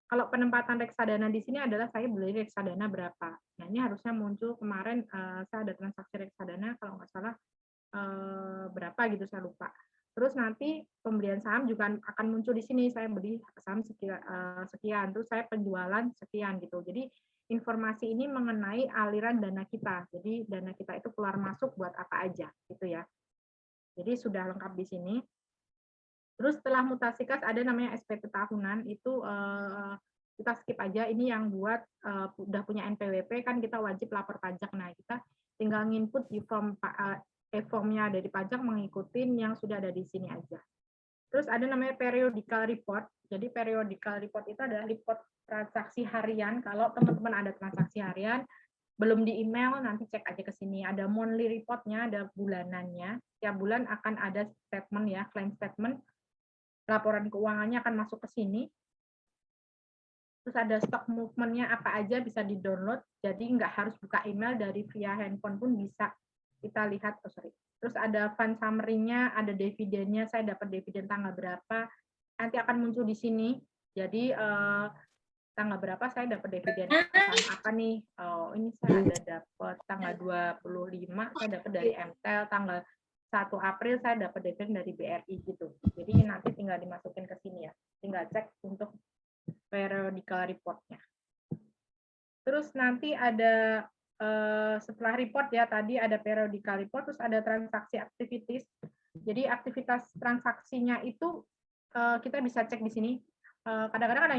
Kalau penempatan reksadana di sini adalah saya beli reksadana berapa. Nah, ini harusnya muncul kemarin saya ada transaksi reksadana kalau nggak salah berapa gitu saya lupa. Terus nanti pembelian saham juga akan muncul di sini, saya beli saham sekian, terus saya penjualan sekian gitu. Jadi informasi ini mengenai aliran dana kita. Jadi dana kita itu keluar masuk buat apa aja gitu ya. Jadi sudah lengkap di sini. Terus setelah mutasi kas ada namanya SPT tahunan, itu kita skip aja. Ini yang buat udah punya NPWP kan kita wajib lapor pajak. Nah, kita tinggal nginput di form formnya dari pajak, mengikuti yang sudah ada di sini aja. Terus ada namanya periodical report. Jadi periodical report itu adalah report transaksi harian. Kalau teman-teman ada transaksi harian, belum di email, nanti cek aja ke sini. Ada monthly reportnya, ada bulanannya. Tiap bulan akan ada statement ya, claim statement. Laporan keuangannya akan masuk ke sini. Terus ada stock movement-nya apa aja bisa di-download. Jadi nggak harus buka email, dari via handphone pun bisa kita lihat. Terus ada fund summary-nya, ada dividennya, saya dapat dividen tanggal berapa. Nanti akan muncul di sini. Jadi tanggal berapa saya dapat dividen apa nih? Oh, ini saya ada dapat tanggal 25, saya dapat dari MTEL, tanggal 1 April saya dapat dividen dari BRI gitu. Jadi nanti tinggal dimasukin ke sini ya. Tinggal cek untuk periodical report-nya. Terus nanti ada setelah report ya, tadi ada periodical report, terus ada transaksi activities. Jadi aktivitas transaksinya itu kita bisa cek di sini. Kadang-kadang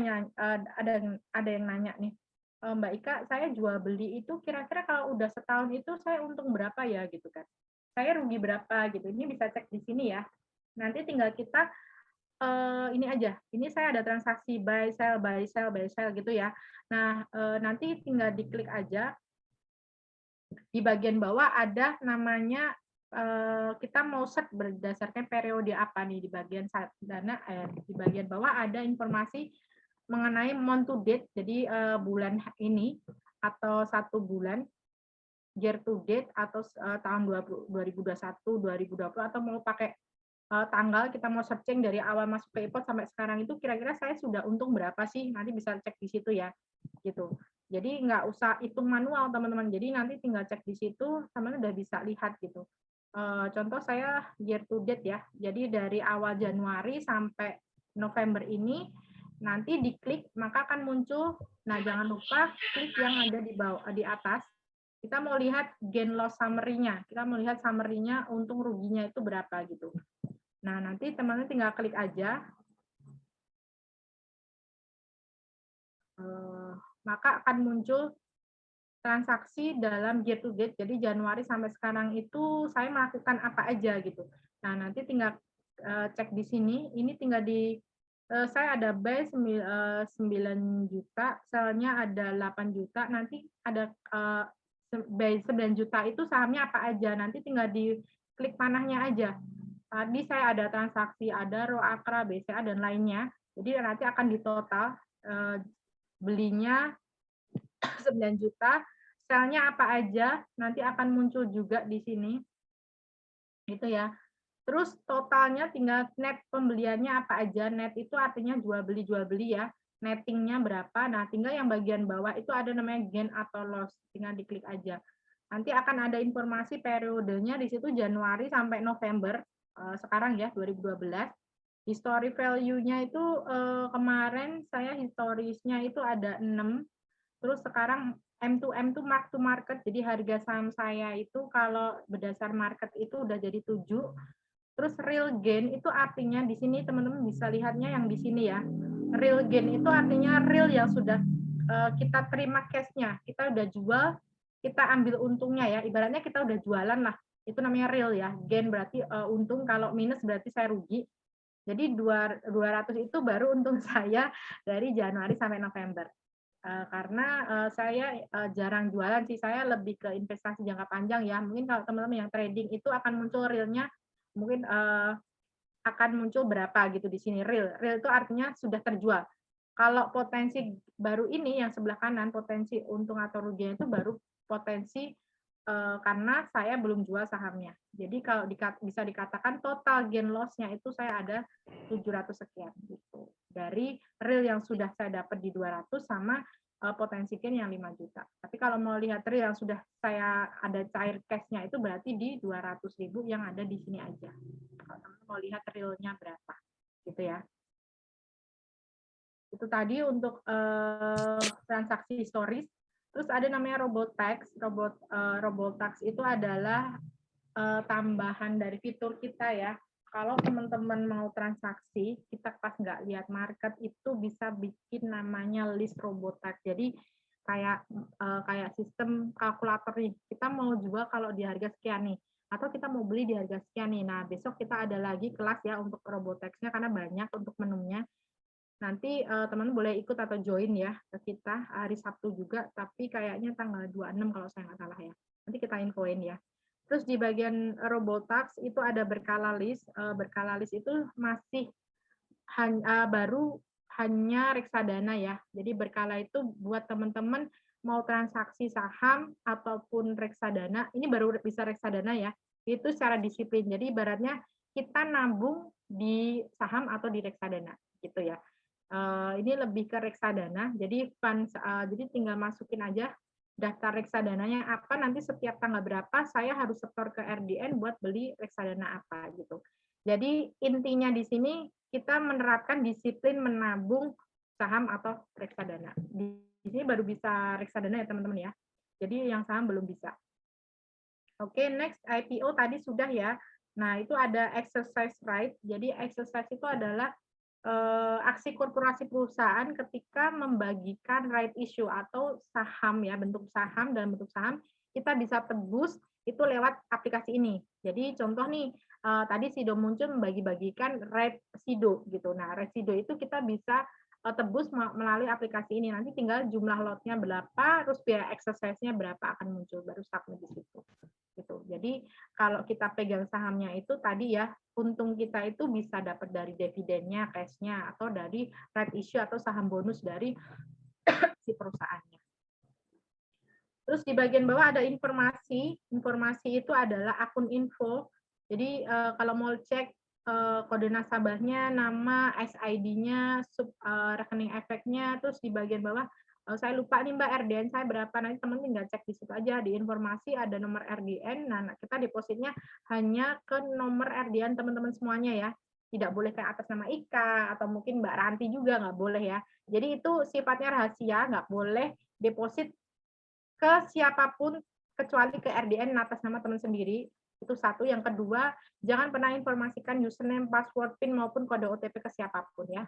ada yang nanya nih, Mbak Ika, saya jual beli itu kira-kira kalau udah setahun itu saya untung berapa ya gitu kan? Saya rugi berapa gitu? Ini bisa cek di sini ya. Nanti tinggal kita ini aja. Ini saya ada transaksi buy sell gitu ya. Nah, nanti tinggal diklik aja. Di bagian bawah ada namanya kita mau set berdasarkan periode apa nih di bagian dana, di bagian bawah ada informasi mengenai month to date, jadi bulan ini atau 1 bulan, year to date atau tahun 2021, 2020 atau mau pakai tanggal, kita mau searching dari awal masuk ke e-pot sampai sekarang itu kira-kira saya sudah untung berapa sih, nanti bisa cek di situ ya, gitu. Jadi nggak usah hitung manual teman-teman, jadi nanti tinggal cek di situ, teman-teman udah bisa lihat gitu. Contoh saya year to date ya, jadi dari awal Januari sampai November ini, nanti diklik maka akan muncul, nah jangan lupa klik yang ada di bawah, di atas, kita mau lihat gain loss summary-nya, kita mau lihat summary-nya untung ruginya itu berapa gitu. Nah nanti teman-teman tinggal klik aja, maka akan muncul transaksi dalam year to date, jadi Januari sampai sekarang itu saya melakukan apa aja gitu. Nah nanti tinggal cek di sini, ini tinggal di saya ada buy 9 juta, sell-nya ada 8 juta, nanti ada buy 9 juta itu sahamnya apa aja, nanti tinggal di klik panahnya aja. Tadi saya ada transaksi, ada ROAKRA, BCA, dan lainnya, jadi nanti akan ditotal belinya 9 juta, sell-nya apa aja, nanti akan muncul juga di sini. Gitu ya. Terus totalnya tinggal net pembeliannya apa aja, net itu artinya jual beli ya, nettingnya berapa, nah tinggal yang bagian bawah itu ada namanya gain atau loss, tinggal diklik aja. Nanti akan ada informasi periodenya di situ Januari sampai November, sekarang ya 2012. History value-nya itu kemarin saya historisnya itu ada 6, terus sekarang M2M itu mark to market, jadi harga saham saya itu kalau berdasar market itu udah jadi 7. Terus real gain itu artinya di sini teman-teman bisa lihatnya yang di sini ya. Real gain itu artinya real yang sudah kita terima cash-nya, kita udah jual, kita ambil untungnya ya. Ibaratnya kita udah jualan lah, itu namanya real ya. Gain berarti untung, kalau minus berarti saya rugi. Jadi 200 itu baru untung saya dari Januari sampai November. Karena saya jarang jualan sih, saya lebih ke investasi jangka panjang ya. Mungkin kalau teman-teman yang trading itu akan muncul realnya, mungkin akan muncul berapa gitu di sini real. Real itu artinya sudah terjual. Kalau potensi baru ini yang sebelah kanan, potensi untung atau ruginya itu baru potensi karena saya belum jual sahamnya. Jadi kalau bisa dikatakan total gain loss-nya itu saya ada 700 sekian gitu. Dari real yang sudah saya dapat di 200 sama potensi gain yang 5 juta. Tapi kalau mau lihat real yang sudah saya ada cair cash-nya itu berarti di 200.000 yang ada di sini aja. Kalau teman-teman mau lihat realnya berapa gitu ya. Itu tadi untuk transaksi historis. Terus ada namanya Robotax. Robotax itu adalah tambahan dari fitur kita ya. Kalau teman-teman mau transaksi, kita pas nggak lihat market itu bisa bikin namanya list Robotax. Jadi kayak sistem kalkulator nih. Kita mau jual kalau di harga sekian nih, atau kita mau beli di harga sekian nih. Nah, besok kita ada lagi kelas ya untuk Robotax-nya karena banyak untuk menunya. Nanti teman-teman boleh ikut atau join ya ke kita hari Sabtu juga, tapi kayaknya tanggal 26 kalau saya nggak salah ya. Nanti kita infoin ya. Terus di bagian Robotax itu ada berkala list. Berkala list itu masih baru hanya reksadana ya. Jadi berkala itu buat teman-teman mau transaksi saham ataupun reksadana, ini baru bisa reksadana ya. Itu secara disiplin. Jadi ibaratnya kita nabung di saham atau di reksadana gitu ya. Ini lebih ke reksadana. Jadi jadi tinggal masukin aja daftar reksadananya apa, nanti setiap tanggal berapa saya harus setor ke RDN buat beli reksadana apa gitu. Jadi intinya di sini kita menerapkan disiplin menabung saham atau reksadana. Di sini baru bisa reksadana ya teman-teman ya. Jadi yang saham belum bisa. Oke, next IPO tadi sudah ya. Nah, itu ada exercise right. Jadi exercise itu adalah aksi korporasi perusahaan ketika membagikan right issue atau saham ya, bentuk saham dan bentuk saham kita bisa tebus itu lewat aplikasi ini. Jadi contoh nih tadi Sido muncul membagi-bagikan right Sido gitu. Nah, right Sido itu kita bisa tebus melalui aplikasi ini. Nanti tinggal jumlah lotnya berapa, terus biaya exercise-nya berapa akan muncul, baru submit di situ. Gitu. Jadi kalau kita pegang sahamnya itu tadi ya, untung kita itu bisa dapat dari dividennya, cash-nya, atau dari right issue atau saham bonus dari si perusahaannya. Terus di bagian bawah ada informasi. Informasi itu adalah akun info. Jadi kalau mau cek kode nasabahnya, nama, SID-nya, rekening efeknya, terus di bagian bawah saya lupa nih Mbak RDN saya berapa, nanti teman tinggal cek di situ aja. Di informasi ada nomor RDN, nah kita depositnya hanya ke nomor RDN teman-teman semuanya ya. Tidak boleh ke atas nama Ika, atau mungkin Mbak Ranti juga nggak boleh ya. Jadi itu sifatnya rahasia, nggak boleh deposit ke siapapun kecuali ke RDN atas nama teman sendiri. Itu satu. Yang kedua, jangan pernah informasikan username, password, PIN maupun kode OTP ke siapapun ya.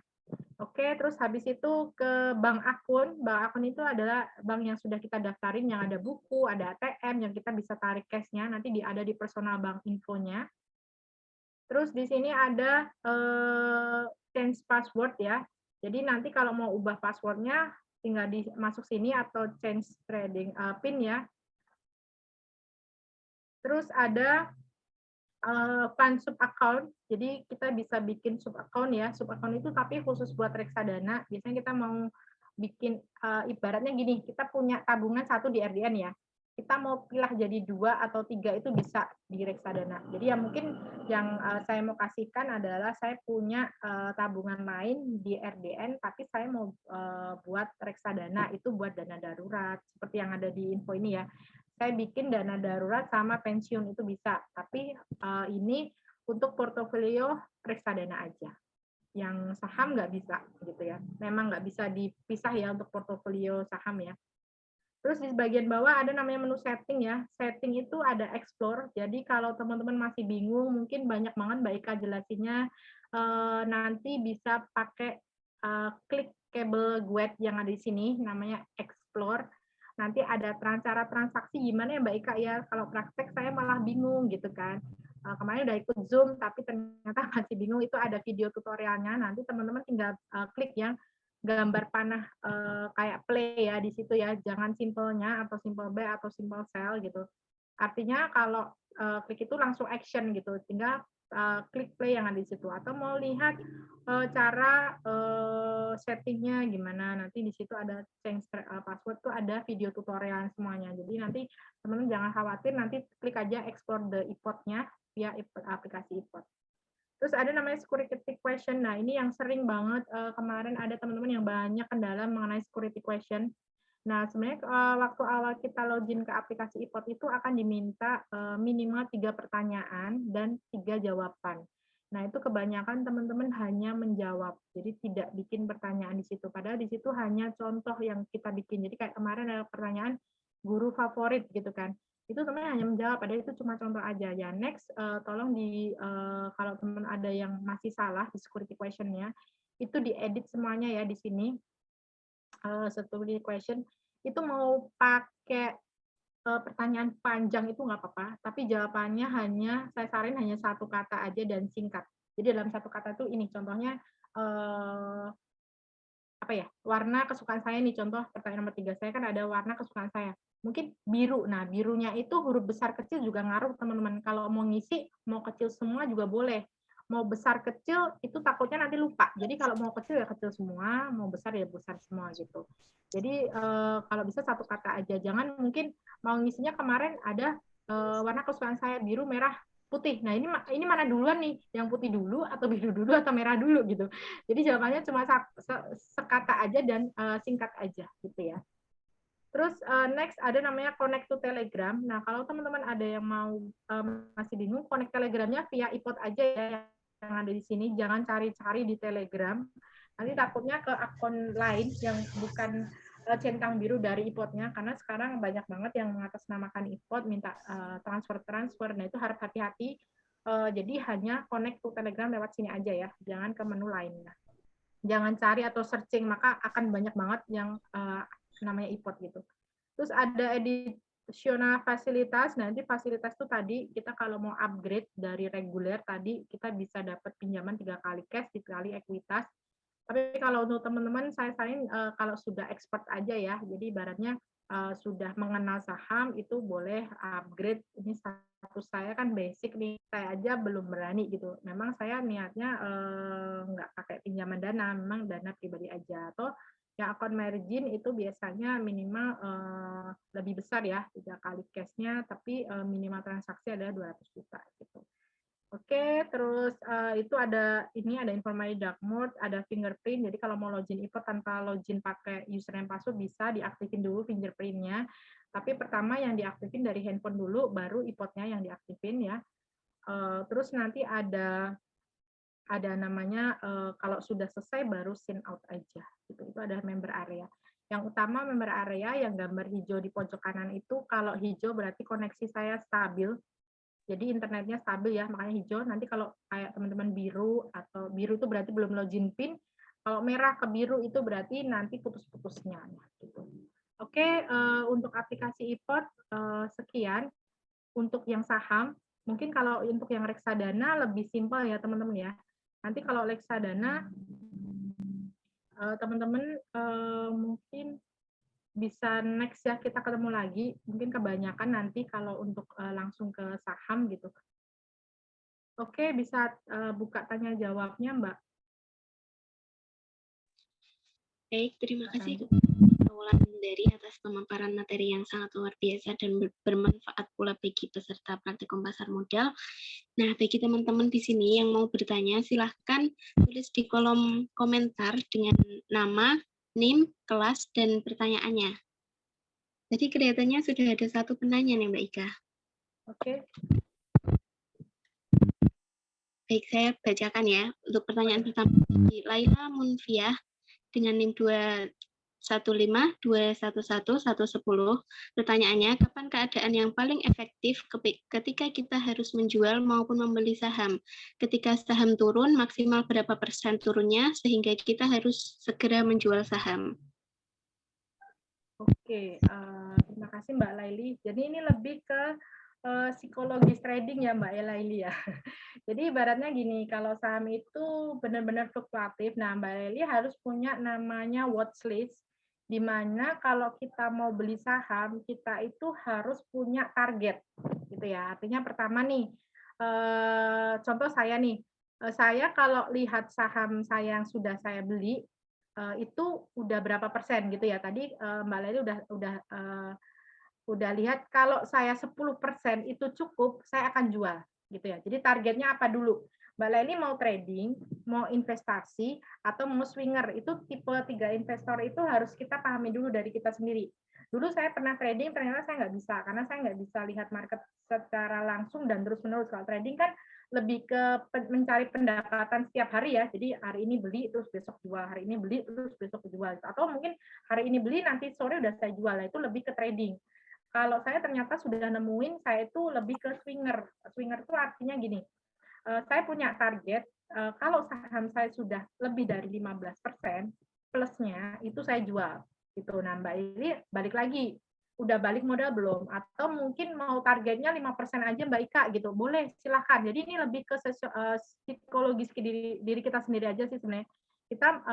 Oke, terus habis itu ke bank akun. Bank akun itu adalah bank yang sudah kita daftarin, yang ada buku, ada ATM, yang kita bisa tarik cash-nya, nanti ada di personal bank infonya. Terus di sini ada change password ya. Jadi nanti kalau mau ubah passwordnya, tinggal masuk sini atau change trading PIN ya. Terus ada fund sub account, jadi kita bisa bikin sub account ya. Sub account itu tapi khusus buat reksadana. Biasanya kita mau bikin ibaratnya gini, kita punya tabungan 1 di RDN ya. Kita mau pilah jadi 2 atau 3 itu bisa di reksadana. Jadi ya mungkin yang saya mau kasihkan adalah saya punya tabungan lain di RDN, tapi saya mau buat reksadana, itu buat dana darurat seperti yang ada di info ini ya. Saya bikin dana darurat sama pensiun itu bisa, tapi ini untuk portofolio reksadana aja. Yang saham nggak bisa gitu ya. Memang nggak bisa dipisah ya untuk portofolio saham ya. Terus di bagian bawah ada namanya menu setting ya. Setting itu ada explore. Jadi kalau teman-teman masih bingung, mungkin banyak banget Mbak Ika jelasinnya, nanti bisa pakai klik kabel guide yang ada di sini, namanya explore. Nanti ada cara transaksi gimana ya Mbak Ika ya. Kalau praktek saya malah bingung gitu kan. Kemarin udah ikut Zoom, tapi ternyata masih bingung. Itu ada video tutorialnya. Nanti teman-teman tinggal klik yang gambar panah kayak play ya di situ ya, jangan simpelnya atau simple buy atau simple sell gitu. Artinya kalau klik itu langsung action gitu, tinggal klik play yang ada di situ. Atau mau lihat cara settingnya gimana, nanti di situ ada change password tuh ada video tutorial semuanya. Jadi nanti teman-teman jangan khawatir, nanti klik aja explore the iPod-nya via aplikasi iPod. Terus ada namanya security question. Nah, ini yang sering banget kemarin ada teman-teman yang banyak kendala mengenai security question. Nah, sebenarnya waktu awal kita login ke aplikasi iPod itu akan diminta minimal 3 pertanyaan dan 3 jawaban. Nah, itu kebanyakan teman-teman hanya menjawab. Jadi tidak bikin pertanyaan di situ. Padahal di situ hanya contoh yang kita bikin. Jadi kayak kemarin ada pertanyaan guru favorit gitu kan. Itu teman hanya menjawab, padahal itu cuma contoh aja. Ya, next tolong kalau teman ada yang masih salah di security question-nya, itu diedit semuanya ya di sini. Security question itu mau pakai pertanyaan panjang itu nggak apa-apa, tapi jawabannya saya saranin hanya 1 kata aja dan singkat. Jadi dalam 1 kata itu ini contohnya apa ya, warna kesukaan saya nih, contoh pertanyaan nomor 3 saya kan ada warna kesukaan saya. Mungkin biru. Nah, birunya itu huruf besar kecil juga ngaruh, teman-teman. Kalau mau ngisi, mau kecil semua juga boleh. Mau besar kecil itu takutnya nanti lupa. Jadi kalau mau kecil ya kecil semua, mau besar ya besar semua gitu. Jadi kalau bisa 1 kata aja. Jangan mungkin mau ngisinya kemarin ada warna kesukaan saya biru, merah, putih. Nah, ini mana duluan nih? Yang putih dulu atau biru dulu atau merah dulu gitu. Jadi jawabannya cuma sekata aja dan singkat aja gitu ya. Terus next ada namanya connect to Telegram. Nah, kalau teman-teman ada yang mau masih bingung, connect Telegramnya via iPod aja ya yang ada di sini. Jangan cari-cari di Telegram. Nanti takutnya ke akun lain yang bukan centang biru dari iPod-nya, karena sekarang banyak banget yang mengatasnamakan iPod, minta transfer. Nah, itu harap hati-hati. Jadi hanya connect to Telegram lewat sini aja ya. Jangan ke menu lainnya. Jangan cari atau searching, maka akan banyak banget yang namanya iPod gitu. Terus ada additional fasilitas. Nah, nanti fasilitas itu tadi kita kalau mau upgrade dari reguler tadi kita bisa dapat pinjaman 3 kali cash, 3 kali ekuitas. Tapi kalau untuk teman-teman, saya saranin kalau sudah expert aja ya, jadi ibaratnya sudah mengenal saham itu boleh upgrade. Ini status saya kan basic nih, saya aja belum berani gitu. Memang saya niatnya nggak pakai pinjaman dana, memang dana pribadi aja. Atau yang account margin itu biasanya minimal lebih besar ya, 3 kali cashnya, tapi minimal transaksi adalah 200 juta gitu. Oke, terus itu ada informasi dark mode, ada fingerprint. Jadi kalau mau login IPOT tanpa login pakai username password bisa diaktifin dulu fingerprintnya. Tapi pertama yang diaktifin dari handphone dulu, baru IPOT-nya yang diaktifin ya. Terus nanti ada namanya kalau sudah selesai baru sign out aja. Itu ada member area. Yang utama member area yang gambar hijau di pojok kanan itu, kalau hijau berarti koneksi saya stabil. Jadi internetnya stabil ya, makanya hijau. Nanti kalau kayak teman-teman biru, atau biru itu berarti belum login PIN. Kalau merah ke biru itu berarti nanti putus-putusnya. Gitu. Oke, untuk aplikasi IPOT sekian. Untuk yang saham, mungkin kalau untuk yang reksadana lebih simpel ya teman-teman ya. Nanti kalau reksadana, teman-teman mungkin bisa next ya, kita ketemu lagi. Mungkin kebanyakan nanti kalau untuk langsung ke saham gitu. Oke, bisa buka tanya jawabnya, Mbak. Baik, terima kasih dari atas pemaparan materi yang sangat luar biasa dan bermanfaat pula bagi peserta praktikum pasar modal. Nah, bagi teman-teman di sini yang mau bertanya, silahkan tulis di kolom komentar dengan nama, NIM, kelas, dan pertanyaannya. Jadi kelihatannya sudah ada satu penanya nih, Mbak Ika. Oke. Baik, saya bacakan ya. Untuk pertanyaan pertama, dari Laila Munfiah dengan NIM 215211110. Pertanyaannya, kapan keadaan yang paling efektif ketika kita harus menjual maupun membeli saham? Ketika saham turun, maksimal berapa persen turunnya sehingga kita harus segera menjual saham? Oke, terima kasih Mbak Laili. Jadi ini lebih ke psikologis trading ya Mbak Laili ya. Jadi ibaratnya gini, kalau saham itu benar-benar fluktuatif, nah Mbak Laili harus punya namanya watchlist, di mana kalau kita mau beli saham, kita itu harus punya target, gitu ya. Artinya pertama nih, contoh saya nih, saya kalau lihat saham saya yang sudah saya beli, itu udah berapa persen gitu ya. Tadi Mbak Laili udah lihat kalau saya 10% itu cukup, saya akan jual gitu ya. Jadi targetnya apa dulu? Mbak Laili mau trading, mau investasi, atau mau swinger. Itu tipe 3 investor itu harus kita pahami dulu dari kita sendiri. Dulu saya pernah trading, ternyata saya nggak bisa, karena saya nggak bisa lihat market secara langsung dan terus-menerus. Kalau trading kan lebih ke mencari pendapatan setiap hari ya. Jadi hari ini beli, terus besok jual. Hari ini beli, terus besok jual. Atau mungkin hari ini beli, nanti sore udah saya jual. Itu lebih ke trading. Kalau saya ternyata sudah nemuin, saya itu lebih ke swinger. Swinger itu artinya gini, saya punya target, kalau saham saya sudah lebih dari 15%, plusnya itu saya jual. Gitu. Nah, Mbak Ili balik lagi, udah balik modal belum? Atau mungkin mau targetnya 5% aja Mbak Ika gitu, boleh silahkan. Jadi ini lebih ke psikologis ke diri kita sendiri aja sih sebenarnya. Kita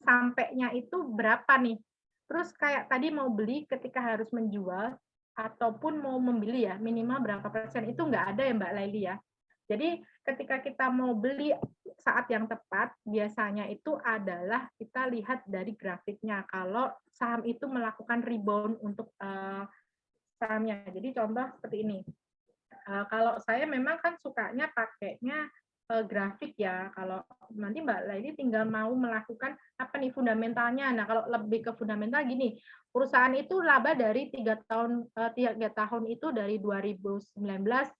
sampainya itu berapa nih? Terus kayak tadi mau beli ketika harus menjual, ataupun mau membeli ya, minimal berapa persen, itu nggak ada ya Mbak Laili ya. Jadi ketika kita mau beli saat yang tepat, biasanya itu adalah kita lihat dari grafiknya. Kalau saham itu melakukan rebound untuk sahamnya. Jadi contoh seperti ini. Kalau saya memang kan sukanya pakainya grafik ya. Kalau nanti Mbak Laili tinggal mau melakukan apa nih fundamentalnya. Nah, kalau lebih ke fundamental gini, perusahaan itu laba dari 3 tahun itu dari 2019,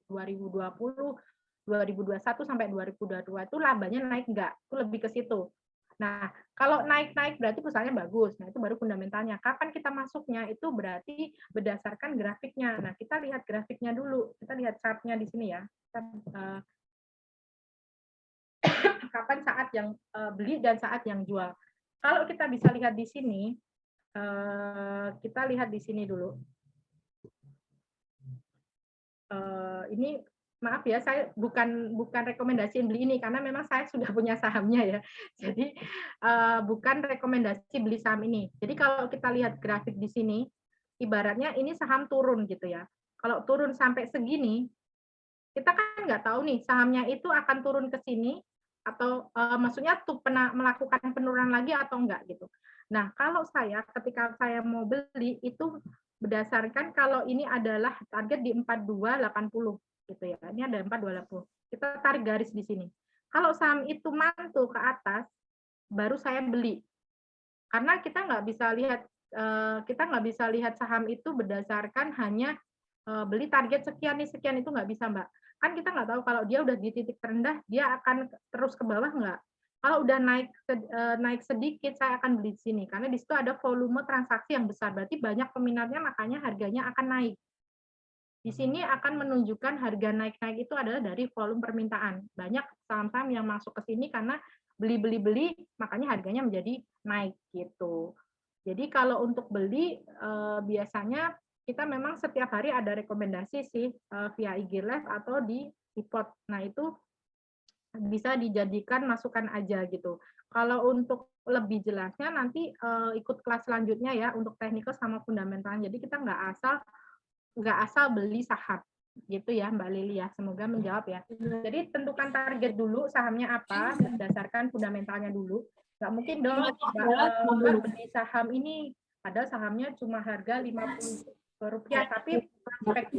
2020, 2021 sampai 2022 itu labanya naik enggak? Itu lebih ke situ. Nah, kalau naik-naik berarti perusahaannya bagus. Nah, itu baru fundamentalnya. Kapan kita masuknya? Itu berarti berdasarkan grafiknya. Nah, kita lihat grafiknya dulu. Kita lihat chartnya di sini ya. Kapan saat yang beli dan saat yang jual. Kalau kita bisa lihat di sini, kita lihat di sini dulu. Ini maaf ya, saya bukan rekomendasiin beli ini karena memang saya sudah punya sahamnya ya. Jadi bukan rekomendasi beli saham ini. Jadi kalau kita lihat grafik di sini, ibaratnya ini saham turun gitu ya. Kalau turun sampai segini, kita kan nggak tahu nih sahamnya itu akan turun ke sini atau maksudnya tuh melakukan penurunan lagi atau enggak gitu. Nah, kalau saya ketika saya mau beli itu berdasarkan kalau ini adalah target di 4280 gitu ya. Ini ada 4280. Kita tarik garis di sini. Kalau saham itu mantul ke atas, baru saya beli. Karena kita nggak bisa lihat saham itu berdasarkan hanya beli target sekian nih sekian, itu nggak bisa Mbak. Kan kita nggak tahu kalau dia udah di titik terendah dia akan terus ke bawah nggak. Kalau udah naik sedikit saya akan beli di sini karena di situ ada volume transaksi yang besar, berarti banyak peminatnya makanya harganya akan naik. Di sini akan menunjukkan harga naik-naik itu adalah dari volume permintaan. Banyak saham-saham yang masuk ke sini karena beli, makanya harganya menjadi naik gitu. Jadi kalau untuk beli biasanya kita memang setiap hari ada rekomendasi sih via IG Live atau di report. Nah itu bisa dijadikan masukan aja gitu. Kalau untuk lebih jelasnya nanti ikut kelas selanjutnya ya untuk technical sama fundamental. Jadi kita nggak asal beli saham gitu ya Mbak Lili ya, semoga menjawab ya. Jadi tentukan target dulu sahamnya apa berdasarkan fundamentalnya dulu. Nggak mungkin dong Mbak beli saham ini padahal sahamnya cuma harga 50 rupiah tapi prospek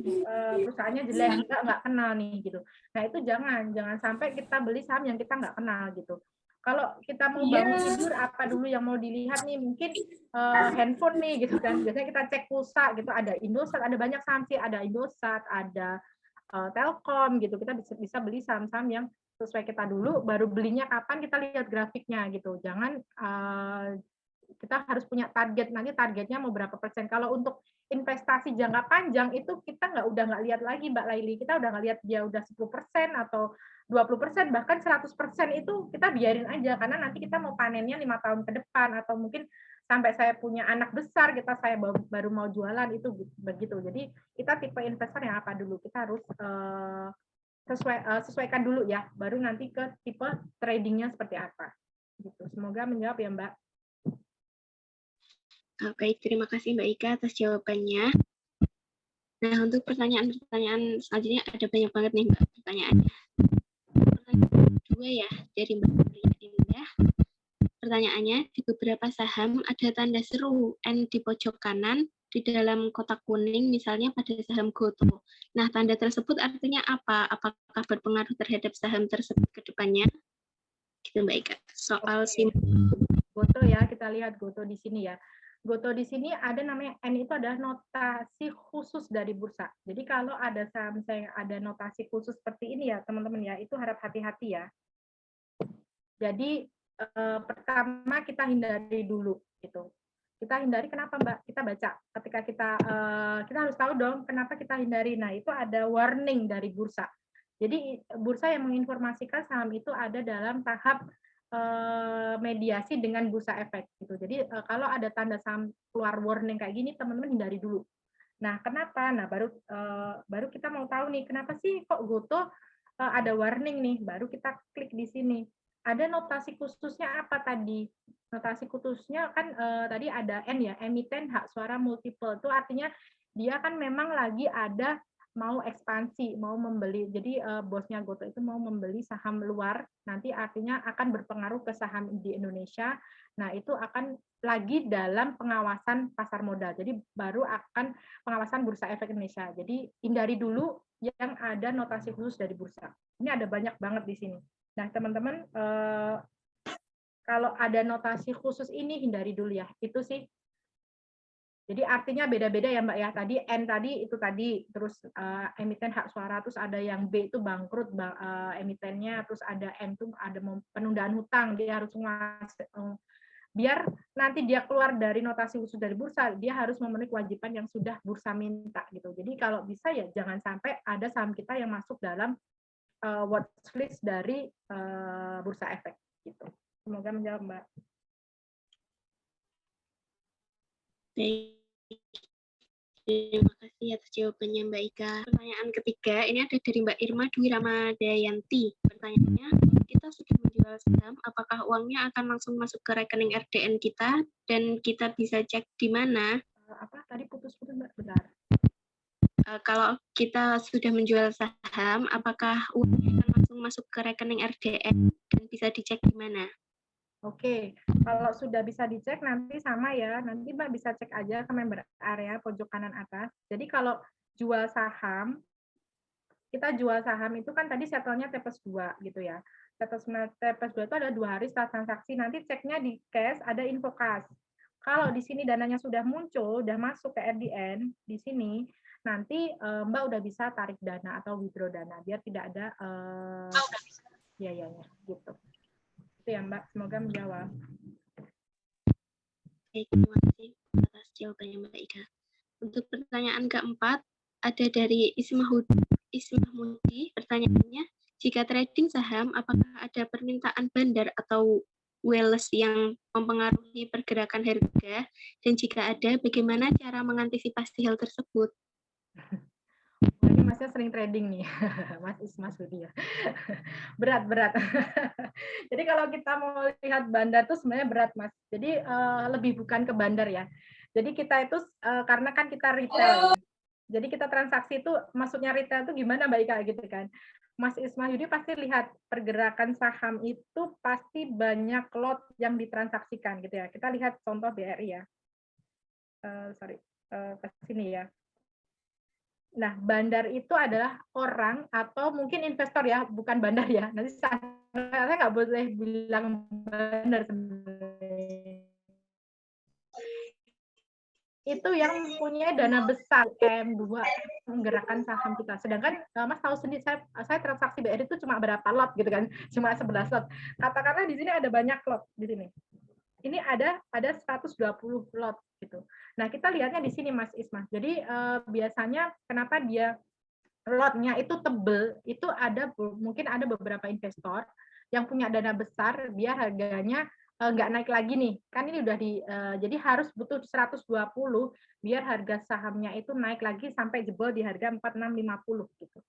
perusahaannya jelek, nggak kenal nih gitu. Nah itu jangan sampai kita beli saham yang kita nggak kenal gitu. Kalau kita mau bangun tidur apa dulu yang mau dilihat nih, mungkin handphone nih gitu kan. Biasanya kita cek pulsa gitu, ada Indosat, ada banyak saham sih, ada Indosat, ada Telkom gitu. Kita bisa beli saham-saham yang sesuai kita dulu, baru belinya kapan kita lihat grafiknya gitu. Jangan kita harus punya target, nanti targetnya mau berapa persen. Kalau untuk investasi jangka panjang itu kita udah nggak lihat lagi Mbak Laili, kita udah nggak lihat dia udah 10% atau 20%, bahkan 100% itu kita biarin aja, karena nanti kita mau panennya 5 tahun ke depan, atau mungkin sampai saya punya anak besar, saya baru mau jualan, itu begitu. Jadi kita tipe investor yang apa dulu, kita harus sesuaikan dulu ya, baru nanti ke tipe tradingnya seperti apa. Gitu. Semoga menjawab ya Mbak. Baik, terima kasih Mbak Ika atas jawabannya. Nah, untuk pertanyaan-pertanyaan selanjutnya ada banyak banget nih Mbak pertanyaannya. Pertanyaan kedua ya dari Mbak Indah. Pertanyaannya, di beberapa saham ada tanda seru N di pojok kanan di dalam kotak kuning, misalnya pada saham GoTo. Nah, tanda tersebut artinya apa? Apakah berpengaruh terhadap saham tersebut ke depannya? Gitu Mbak Ika. Soal SIM. GoTo ya, kita lihat GoTo di sini ya. GoTo di sini ada namanya N, itu adalah notasi khusus dari bursa. Jadi kalau ada saham yang ada notasi khusus seperti ini ya teman-teman ya, itu harap hati-hati ya. Jadi pertama kita hindari dulu gitu. Kita hindari kenapa Mbak? Kita baca. Ketika kita harus tahu dong kenapa kita hindari. Nah itu ada warning dari bursa. Jadi bursa yang menginformasikan saham itu ada dalam tahap mediasi dengan bursa efek gitu. Jadi kalau ada tanda saham keluar warning kayak gini, teman-teman hindari dulu. Nah, kenapa? Nah, baru kita mau tahu nih, kenapa sih kok GoTo ada warning nih? Baru kita klik di sini. Ada notasi khususnya apa tadi? Notasi khususnya kan tadi ada N ya, emiten hak suara multiple. Itu artinya dia kan memang lagi ada mau ekspansi, mau membeli. Jadi bosnya GoTo itu mau membeli saham luar, nanti artinya akan berpengaruh ke saham di Indonesia. Nah, itu akan lagi dalam pengawasan pasar modal. Jadi baru akan pengawasan Bursa Efek Indonesia. Jadi hindari dulu yang ada notasi khusus dari bursa. Ini ada banyak banget di sini. Nah, teman-teman, kalau ada notasi khusus ini hindari dulu ya. Itu sih. Jadi artinya beda-beda ya Mbak ya. Tadi N tadi itu tadi, terus emiten hak suara, terus ada yang B itu bangkrut emitennya, terus ada M itu ada penundaan hutang, dia harus biar nanti dia keluar dari notasi khusus dari bursa, dia harus memenuhi kewajiban yang sudah bursa minta gitu. Jadi kalau bisa ya jangan sampai ada saham kita yang masuk dalam watchlist dari bursa efek gitu. Semoga menjawab Mbak. Baik. Terima kasih atas jawabannya Mbak Ika. Pertanyaan ketiga, ini ada dari Mbak Irma Dwi Ramadayanti. Pertanyaannya, kita sudah menjual saham, apakah uangnya akan langsung masuk ke rekening RDN kita dan kita bisa cek di mana? Apa tadi putus-putus Mbak? Benar. Kalau kita sudah menjual saham, apakah uangnya akan langsung masuk ke rekening RDN dan bisa dicek di mana? Oke, kalau sudah bisa dicek nanti sama ya, nanti Mbak bisa cek aja ke member area pojok kanan atas. Jadi kalau jual saham, kita jual saham itu kan tadi setelnya T+2 gitu ya. T+2 itu ada 2 hari setelah transaksi, nanti ceknya di cash ada info kas. Kalau di sini dananya sudah muncul, udah masuk ke RDN, di sini nanti Mbak udah bisa tarik dana atau withdraw dana, biar tidak ada biayanya gitu. Itu ya Mbak, semoga menjawab. Baik, terima kasih atas jawabannya Mbak Ika. Untuk pertanyaan keempat, ada dari Ismahmudi. Pertanyaannya, jika trading saham, apakah ada permintaan bandar atau welles yang mempengaruhi pergerakan harga? Dan jika ada, bagaimana cara mengantisipasi hal tersebut? Ini Masnya sering trading nih, Mas Budi ya. Berat. Jadi kalau kita mau lihat bandar itu sebenarnya berat, Mas. Jadi lebih bukan ke bandar ya. Jadi kita itu karena kan kita retail. Jadi kita transaksi itu maksudnya retail itu gimana Mbak Ika gitu kan. Mas Ismail Yudi pasti lihat pergerakan saham itu pasti banyak lot yang ditransaksikan gitu ya. Kita lihat contoh BRI ya. Ke sini ya. Nah, bandar itu adalah orang atau mungkin investor ya, bukan bandar ya. Nanti saya nggak boleh bilang bandar sebenarnya. Itu yang punya dana besar, M2 menggerakkan saham kita. Sedangkan Mas tahu sendiri, saya transaksi BRI itu cuma berapa lot gitu kan, cuma 11 lot. Katakanlah di sini ada banyak lot di sini. Ini ada 120 lot gitu. Nah, kita lihatnya di sini Mas Isma. Jadi biasanya kenapa dia lotnya itu tebel, itu mungkin ada beberapa investor yang punya dana besar biar harganya nggak naik lagi nih. Kan ini udah jadi harus butuh 120 biar harga sahamnya itu naik lagi sampai jebol di harga 4650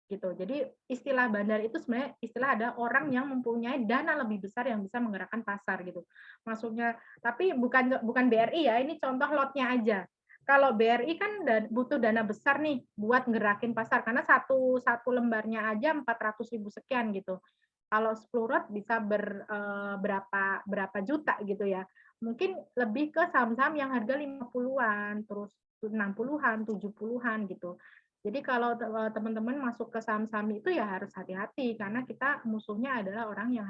gitu. Jadi istilah bandar itu sebenarnya istilah ada orang yang mempunyai dana lebih besar yang bisa menggerakkan pasar gitu. Maksudnya, tapi bukan BRI ya, ini contoh lotnya aja. Kalau BRI kan butuh dana besar nih buat ngerakin pasar karena satu lembarnya aja 400.000 sekian gitu. Kalau 10 lot bisa berapa juta gitu ya. Mungkin lebih ke saham-saham yang harga 50-an, terus 60-an, 70-an gitu. Jadi kalau teman-teman masuk ke saham-saham itu ya harus hati-hati karena kita musuhnya adalah orang yang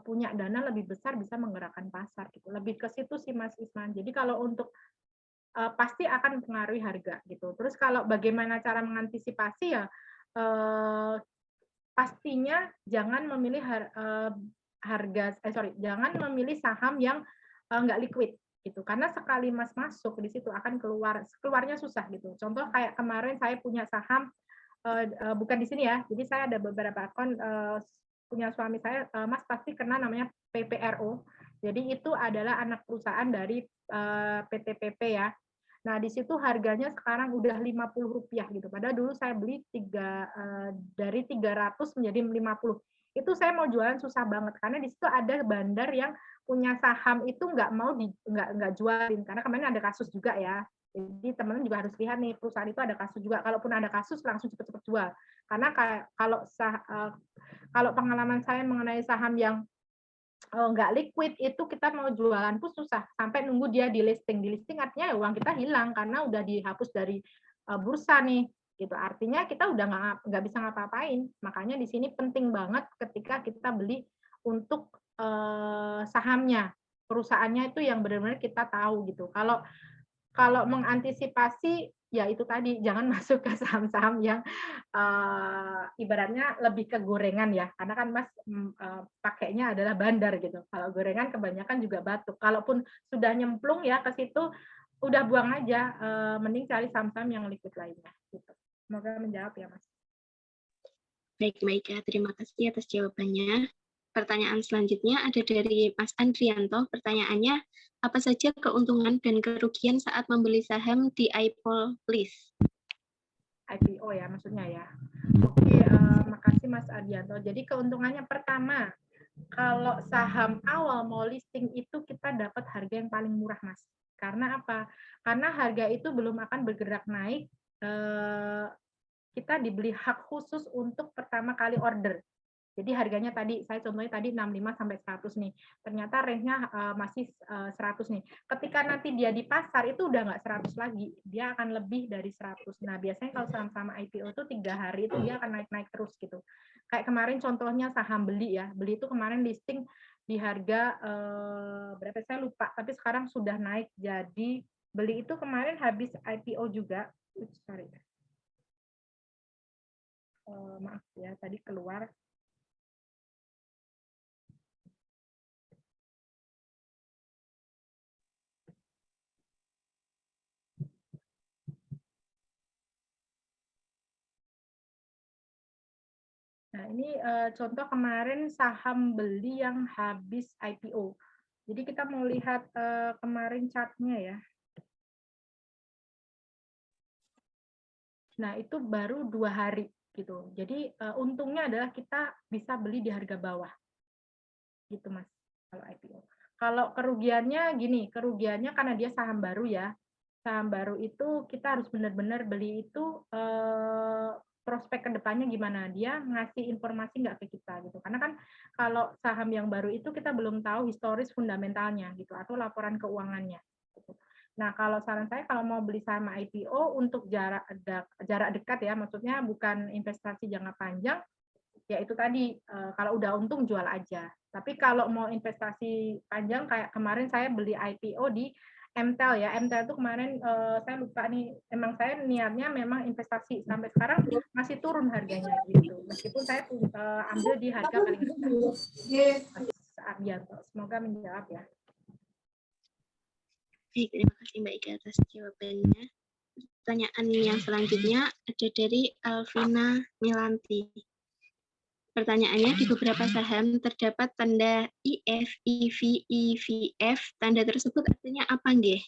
punya dana lebih besar bisa menggerakkan pasar gitu. Lebih ke situ sih Mas Isman. Jadi kalau untuk pasti akan mempengaruhi harga gitu. Terus kalau bagaimana cara mengantisipasi ya pastinya jangan memilih jangan memilih saham yang nggak liquid gitu karena sekali Mas masuk di situ akan keluarnya susah gitu. Contoh kayak kemarin saya punya saham bukan di sini ya. Jadi saya ada beberapa akun punya suami saya, Mas pasti kenal namanya PPRO. Jadi itu adalah anak perusahaan dari PT PP ya. Nah, di situ harganya sekarang udah Rp50 gitu. Padahal dulu saya beli dari 300 menjadi 50. Itu saya mau jualan susah banget karena di situ ada bandar yang punya saham itu nggak jualin karena kemarin ada kasus juga ya. Jadi teman-teman juga harus lihat nih perusahaan itu ada kasus juga. Kalaupun ada kasus langsung cepet-cepet jual. Karena kalau pengalaman saya mengenai saham yang nggak liquid itu kita mau jualan pun susah sampai nunggu dia di listing artinya ya uang kita hilang karena udah dihapus dari bursa nih gitu artinya kita udah nggak bisa ngapa-ngapain makanya di sini penting banget ketika kita beli untuk sahamnya perusahaannya itu yang benar-benar kita tahu gitu kalau mengantisipasi ya itu tadi jangan masuk ke saham-saham yang ibaratnya lebih ke gorengan ya karena kan Mas pakainya adalah bandar gitu. Kalau gorengan kebanyakan juga batuk. Kalaupun sudah nyemplung ya ke situ udah buang aja mending cari saham-saham yang liquid lainnya gitu. Semoga menjawab ya Mas. Baik, Mbak Ika, terima kasih atas jawabannya. Pertanyaan selanjutnya ada dari Mas Andrianto. Pertanyaannya, apa saja keuntungan dan kerugian saat membeli saham di IPO list? IPO ya maksudnya ya. Oke, makasih Mas Adianto. Jadi keuntungannya pertama, kalau saham awal mau listing itu kita dapat harga yang paling murah Mas. Karena apa? Karena harga itu belum akan bergerak naik, kita dibeli hak khusus untuk pertama kali order. Jadi harganya tadi, saya contohnya tadi 65 sampai 100 nih. Ternyata range-nya masih 100 nih. Ketika nanti dia di pasar itu udah nggak 100 lagi, dia akan lebih dari 100. Nah, biasanya kalau saham-saham IPO itu 3 hari itu dia akan naik-naik terus gitu. Kayak kemarin contohnya saham Beli ya. Beli itu kemarin listing di harga berapa saya lupa, tapi sekarang sudah naik. Jadi Beli itu kemarin habis IPO juga. Sorry. Maaf ya, tadi keluar. Nah, ini contoh kemarin saham Beli yang habis IPO. Jadi kita mau lihat kemarin chartnya ya. Nah, itu baru 2 hari gitu. Jadi untungnya adalah kita bisa beli di harga bawah. Gitu, Mas, kalau IPO. Kalau kerugiannya gini, kerugiannya karena dia saham baru ya. Saham baru itu kita harus benar-benar beli itu prospek kedepannya gimana, dia ngasih informasi nggak ke kita gitu, karena kan kalau saham yang baru itu kita belum tahu historis fundamentalnya gitu atau laporan keuangannya gitu. Nah, kalau saran saya kalau mau beli saham IPO untuk jarak dekat ya, maksudnya bukan investasi jangka panjang, ya itu tadi kalau udah untung jual aja. Tapi kalau mau investasi panjang kayak kemarin saya beli IPO di MTEL ya. MTEL itu kemarin saya lupa nih, emang saya niatnya memang investasi. Sampai sekarang masih turun harganya gitu. Meskipun saya ambil di harga paling rendah. Mas Ardianto, semoga menjawab ya. Baik, terima kasih Mbak Ika atas jawabannya. Pertanyaan yang selanjutnya ada dari Alvina Milanti. Pertanyaannya, di beberapa saham terdapat tanda IF, IV, IVF. Tanda tersebut artinya apa, nggih?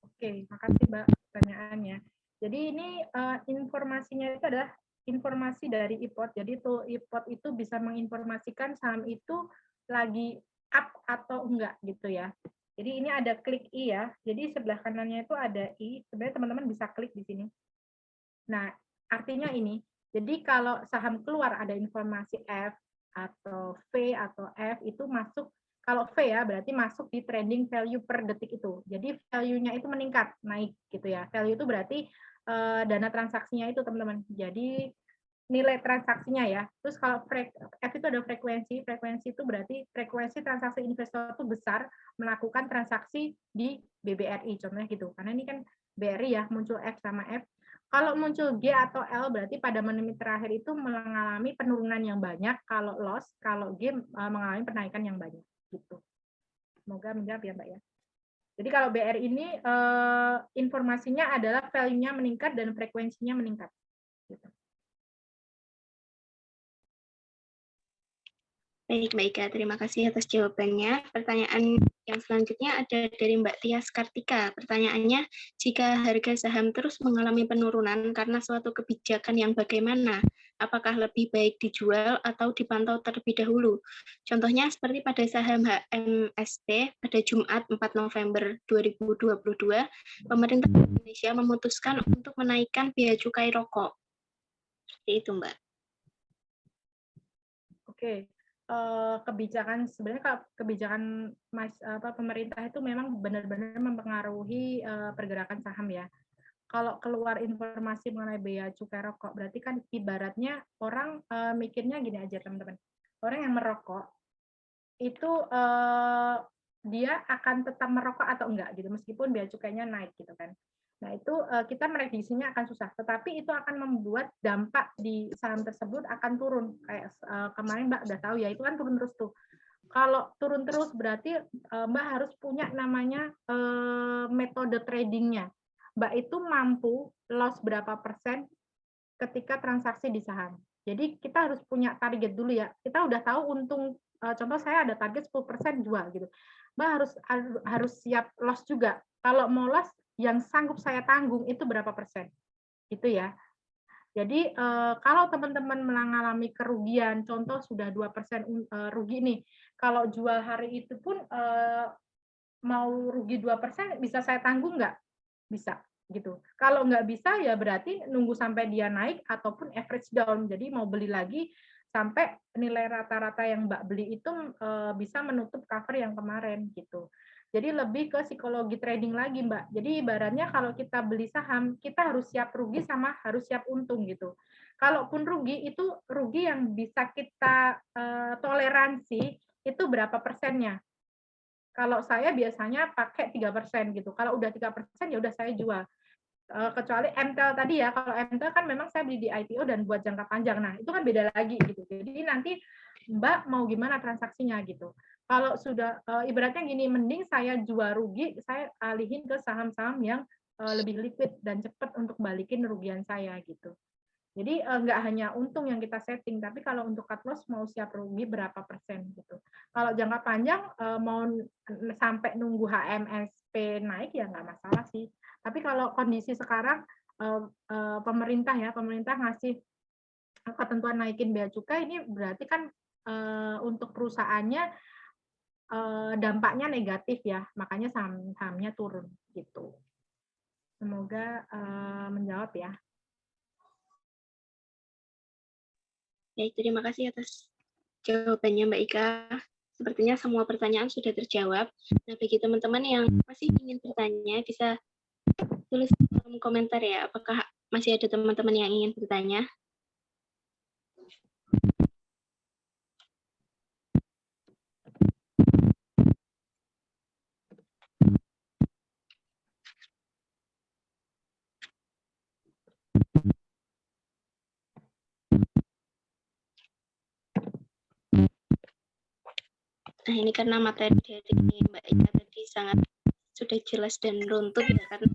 Oke, makasih Mbak pertanyaannya. Jadi ini informasinya itu adalah informasi dari IPOT. Jadi tool IPOT itu bisa menginformasikan saham itu lagi up atau enggak gitu ya. Jadi ini ada klik I ya. Jadi sebelah kanannya itu ada I. Sebenarnya teman-teman bisa klik di sini. Nah, artinya ini. Jadi kalau saham keluar ada informasi F atau V atau F itu masuk. Kalau V ya berarti masuk di trading value per detik itu. Jadi value-nya itu meningkat, naik gitu ya. Value itu berarti dana transaksinya itu teman-teman. Jadi nilai transaksinya ya. Terus kalau F itu ada frekuensi. Frekuensi itu berarti frekuensi transaksi investor itu besar melakukan transaksi di BBRI contohnya gitu. Karena ini kan BRI ya muncul F sama F. Kalau muncul G atau L berarti pada menit terakhir itu mengalami penurunan yang banyak. Kalau loss, kalau G mengalami penaikan yang banyak gitu. Semoga menjawab ya Mbak ya. Jadi kalau BR ini informasinya adalah value-nya meningkat dan frekuensinya meningkat. Gitu. Baik, Mbak Ika, terima kasih atas jawabannya. Pertanyaan yang selanjutnya ada dari Mbak Tias Kartika. Pertanyaannya, jika harga saham terus mengalami penurunan karena suatu kebijakan yang bagaimana, apakah lebih baik dijual atau dipantau terlebih dahulu? Contohnya seperti pada saham HMSP pada Jumat 4 November 2022, pemerintah Indonesia memutuskan untuk menaikkan biaya cukai rokok. Seperti itu, Mbak. Oke. Kebijakan sebenarnya kalau kebijakan pemerintah itu memang benar-benar mempengaruhi pergerakan saham ya. Kalau keluar informasi mengenai bea cukai rokok berarti kan ibaratnya orang mikirnya gini aja teman-teman. Orang yang merokok itu dia akan tetap merokok atau enggak gitu meskipun bea cukainya naik gitu kan. Nah, itu kita prediksinya akan susah, tetapi itu akan membuat dampak di saham tersebut akan turun. Kayak kemarin Mbak udah tahu ya, itu kan turun terus tuh. Kalau turun terus berarti Mbak harus punya namanya metode tradingnya. Mbak itu mampu loss berapa persen ketika transaksi di saham. Jadi kita harus punya target dulu ya. Kita udah tahu untung, contoh saya ada target 10% jual gitu. Mbak harus siap loss juga. Kalau mau loss, yang sanggup saya tanggung itu berapa persen, gitu ya. Jadi kalau teman-teman mengalami kerugian, contoh sudah 2% rugi nih, kalau jual hari itu pun mau rugi 2% bisa saya tanggung nggak? Bisa, gitu. Kalau nggak bisa ya berarti nunggu sampai dia naik ataupun average down. Jadi mau beli lagi sampai nilai rata-rata yang Mbak beli itu bisa menutup cover yang kemarin gitu. Jadi lebih ke psikologi trading lagi, Mbak. Jadi ibaratnya kalau kita beli saham, kita harus siap rugi sama harus siap untung gitu. Kalaupun rugi, itu rugi yang bisa kita toleransi itu berapa persennya. Kalau saya biasanya pakai 3% gitu. Kalau udah 3% ya udah saya jual. Kecuali MTEL tadi ya, kalau MTEL kan memang saya beli di IPO dan buat jangka panjang. Nah, itu kan beda lagi gitu. Jadi nanti Mbak mau gimana transaksinya gitu. Kalau sudah ibaratnya gini, mending saya jual rugi, saya alihin ke saham-saham yang lebih liquid dan cepat untuk balikin kerugian saya gitu. Jadi nggak hanya untung yang kita setting, tapi kalau untuk cut loss mau siap rugi berapa persen gitu. Kalau jangka panjang mau sampai nunggu HMSP naik ya nggak masalah sih. Tapi kalau kondisi sekarang pemerintah ngasih ketentuan naikin bea cukai, ini berarti kan untuk perusahaannya dampaknya negatif ya, makanya sahamnya turun gitu. Semoga menjawab ya. Baik, terima kasih atas jawabannya Mbak Ika. Sepertinya semua pertanyaan sudah terjawab. Nah, bagi teman-teman yang masih ingin bertanya, bisa tulis di kolom komentar ya, apakah masih ada teman-teman yang ingin bertanya. Nah, ini karena materi dari Mbak Ika tadi sudah jelas dan runtut ya, karena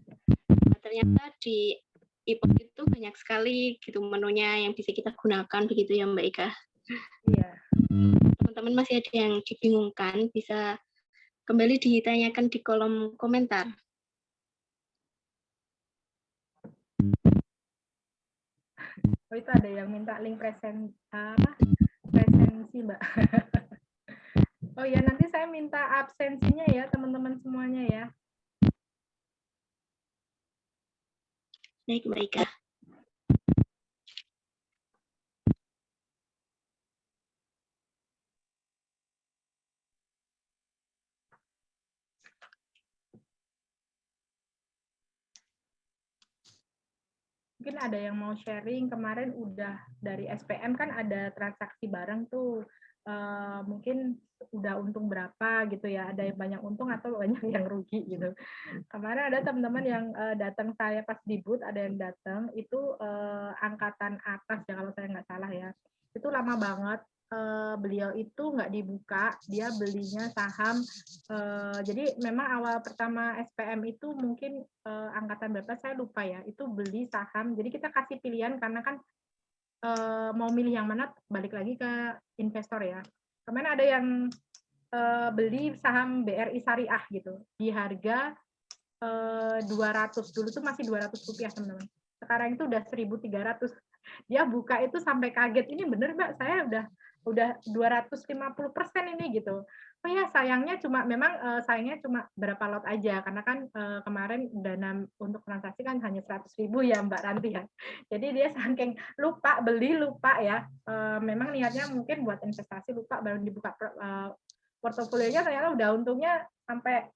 ternyata di e-book itu banyak sekali gitu menunya yang bisa kita gunakan begitu ya Mbak Ika. Iya. Teman-teman masih ada yang dibingungkan, bisa kembali ditanyakan di kolom komentar. Oh, itu ada yang minta link presensi Mbak. Oh ya, nanti saya minta absensinya ya teman-teman semuanya ya. Baik, Mbak Ika. Mungkin ada yang mau sharing, kemarin udah dari SPM kan ada transaksi bareng tuh. Mungkin udah untung berapa gitu ya, ada yang banyak untung atau banyak yang rugi gitu. Kemarin ada teman-teman yang datang saya pas di booth, ada yang datang itu angkatan atas ya kalau saya nggak salah ya. Itu lama banget. Beliau itu nggak dibuka, dia belinya saham. Jadi memang awal pertama SPM itu mungkin angkatan berapa saya lupa ya, itu beli saham. Jadi kita kasih pilihan karena kan mau milih yang mana balik lagi ke investor ya. Kemarin ada yang beli saham BRI Syariah gitu di harga 200, dulu tuh masih 200 rupiah teman-teman. Sekarang itu udah 1.300. Dia buka itu sampai kaget, ini bener Mbak, saya udah 250% ini gitu. Oh ya, sayangnya sayangnya cuma berapa lot aja karena kan kemarin dana untuk transaksi kan hanya 100.000 ya Mbak Ranti ya. Jadi dia saking lupa ya. Memang niatnya mungkin buat investasi, lupa baru dibuka portofolionya ternyata udah untungnya sampai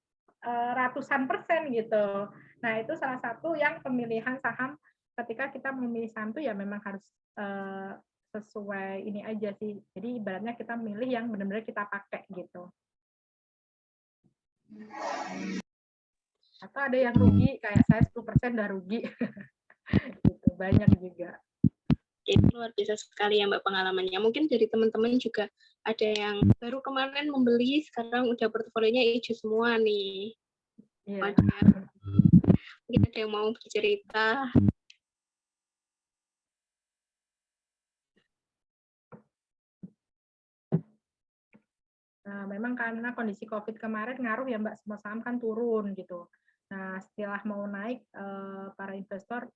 ratusan persen gitu. Nah, itu salah satu yang pemilihan saham ketika kita memilih saham itu ya memang harus sesuai ini aja sih. Jadi ibaratnya kita milih yang benar-benar kita pakai gitu. Atau ada yang rugi, kayak saya 10% udah rugi. Gitu, banyak juga. Itu luar biasa sekali ya Mbak pengalamannya. Mungkin dari teman-teman juga ada yang baru kemarin membeli, sekarang udah portofolionya hijau semua nih. Iya. Mungkin ada yang mau bercerita. memang karena kondisi COVID kemarin ngaruh ya Mbak, semua saham kan turun gitu. Nah, setelah mau naik, para investor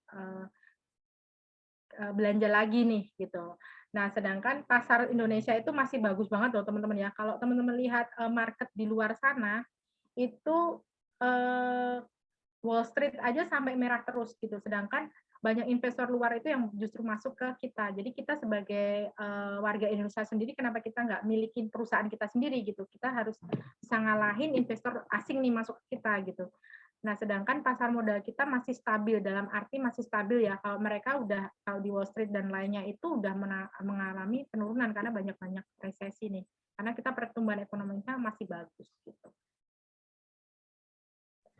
belanja lagi nih gitu. Nah, sedangkan pasar Indonesia itu masih bagus banget loh teman-teman ya. Kalau teman-teman lihat market di luar sana itu Wall Street aja sampai merah terus gitu. Sedangkan banyak investor luar itu yang justru masuk ke kita. Jadi kita sebagai warga Indonesia sendiri, kenapa kita nggak milikin perusahaan kita sendiri gitu? Kita harus bisa ngalahin investor asing nih masuk ke kita gitu. Nah, sedangkan pasar modal kita masih stabil, dalam arti masih stabil ya. Kalau mereka udah, kalau di Wall Street dan lainnya itu udah mengalami penurunan karena banyak-banyak resesi nih. Karena kita pertumbuhan ekonominya masih bagus gitu.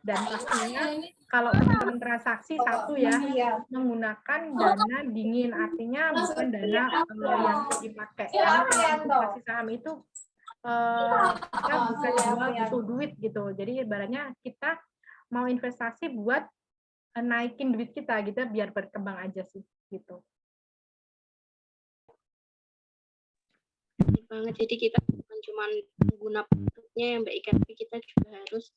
Dan pastinya kalau teman-teman transaksi satu ya, menggunakan dana dingin, artinya bukan dana yang dipakai. Karena investasi saham itu kita bukan jual butuh duit gitu. Jadi ibaratnya kita mau investasi buat naikin duit kita gitu biar berkembang aja sih gitu. Banget. Jadi kita bukan cuma pengguna produknya yang baik, tapi kita juga harus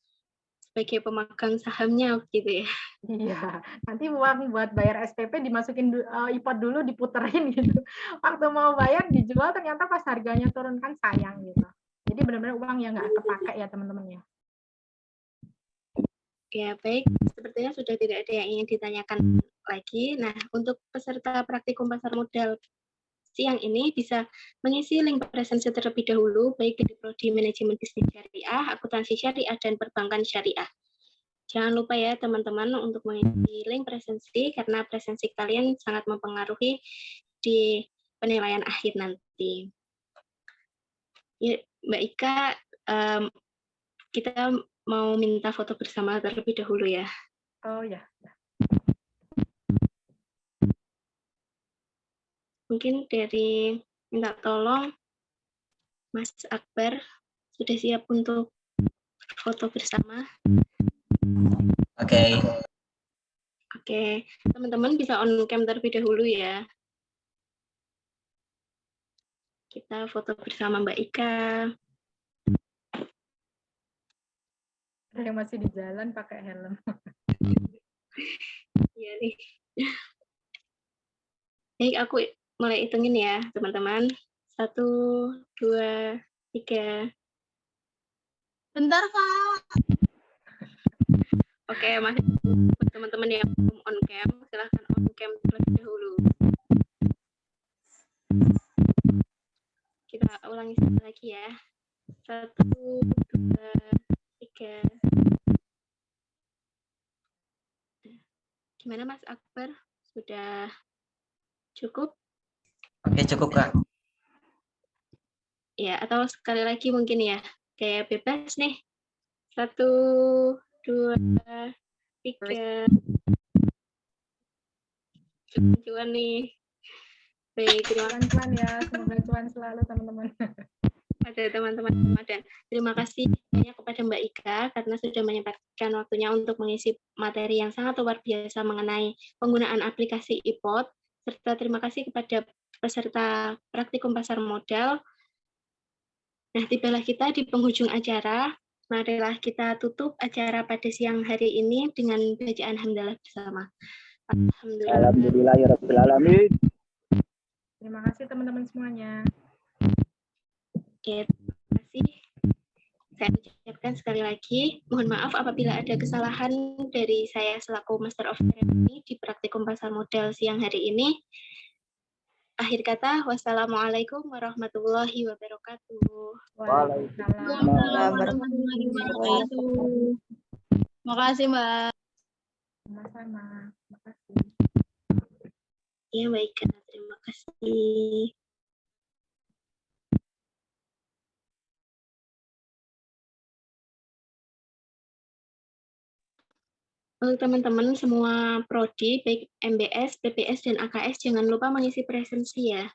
sebagai pemegang sahamnya gitu ya. Iya, nanti uang buat bayar SPP dimasukin iPod dulu, diputerin gitu. Waktu mau bayar dijual ternyata pas harganya turun kan sayang gitu. Jadi benar-benar uang yang nggak kepake ya teman-teman ya. Ya, baik. Sepertinya sudah tidak ada yang ingin ditanyakan lagi. Nah, untuk peserta praktikum pasar modal siang ini bisa mengisi link presensi terlebih dahulu, baik di Prodi Manajemen Bisnis Syariah, Akuntansi Syariah, dan Perbankan Syariah. Jangan lupa ya teman-teman untuk mengisi link presensi, karena presensi kalian sangat mempengaruhi di penilaian akhir nanti. Ya, Mbak Ika, kita mau minta foto bersama terlebih dahulu ya. Oh ya. Mungkin dari minta tolong Mas Akbar sudah siap untuk foto bersama. Oke. Oke, teman-teman bisa on cam terlebih dahulu ya. Kita foto bersama Mbak Ika. Ada yang masih di jalan pakai helm. Iya nih. Baik, aku mulai hitungin ya, teman-teman. 1, 2, 3. Bentar, Kak. Oke, masih teman-teman yang belum on cam, silahkan on cam terlebih dahulu. Kita ulangi sekali lagi ya. 1, 2, 3. Gimana Mas Akbar? Sudah cukup? Oke, cukup, Kak. Ya, atau sekali lagi mungkin ya. Kayak bebas nih. 1, 2, 3. Cuan nih. Baik, terima kasih. Cuan ya, semoga cuan selalu teman-teman. Pada teman-teman Ramadan. Terima kasih banyak kepada Mbak Ika karena sudah menyempatkan waktunya untuk mengisi materi yang sangat luar biasa mengenai penggunaan aplikasi iPod, serta terima kasih kepada peserta praktikum pasar modal. Nah, tibalah kita di penghujung acara. Marilah kita tutup acara pada siang hari ini dengan bacaan hamdalah bersama. Alhamdulillahirrahmanirrahim. Terima kasih teman-teman semuanya. Oke, terima kasih. Saya ucapkan sekali lagi, mohon maaf apabila ada kesalahan dari saya selaku Master of Ceremony di praktikum pasar modal siang hari ini. Akhir kata, wassalamualaikum warahmatullahi wabarakatuh. Waalaikumsalam warahmatullahi wabarakatuh. Makasih, Mbak. Sama-sama. Terima kasih. Ya, baik. Terima kasih. Untuk teman-teman semua prodi, baik MBS, PPS, dan AKS, jangan lupa mengisi presensi ya.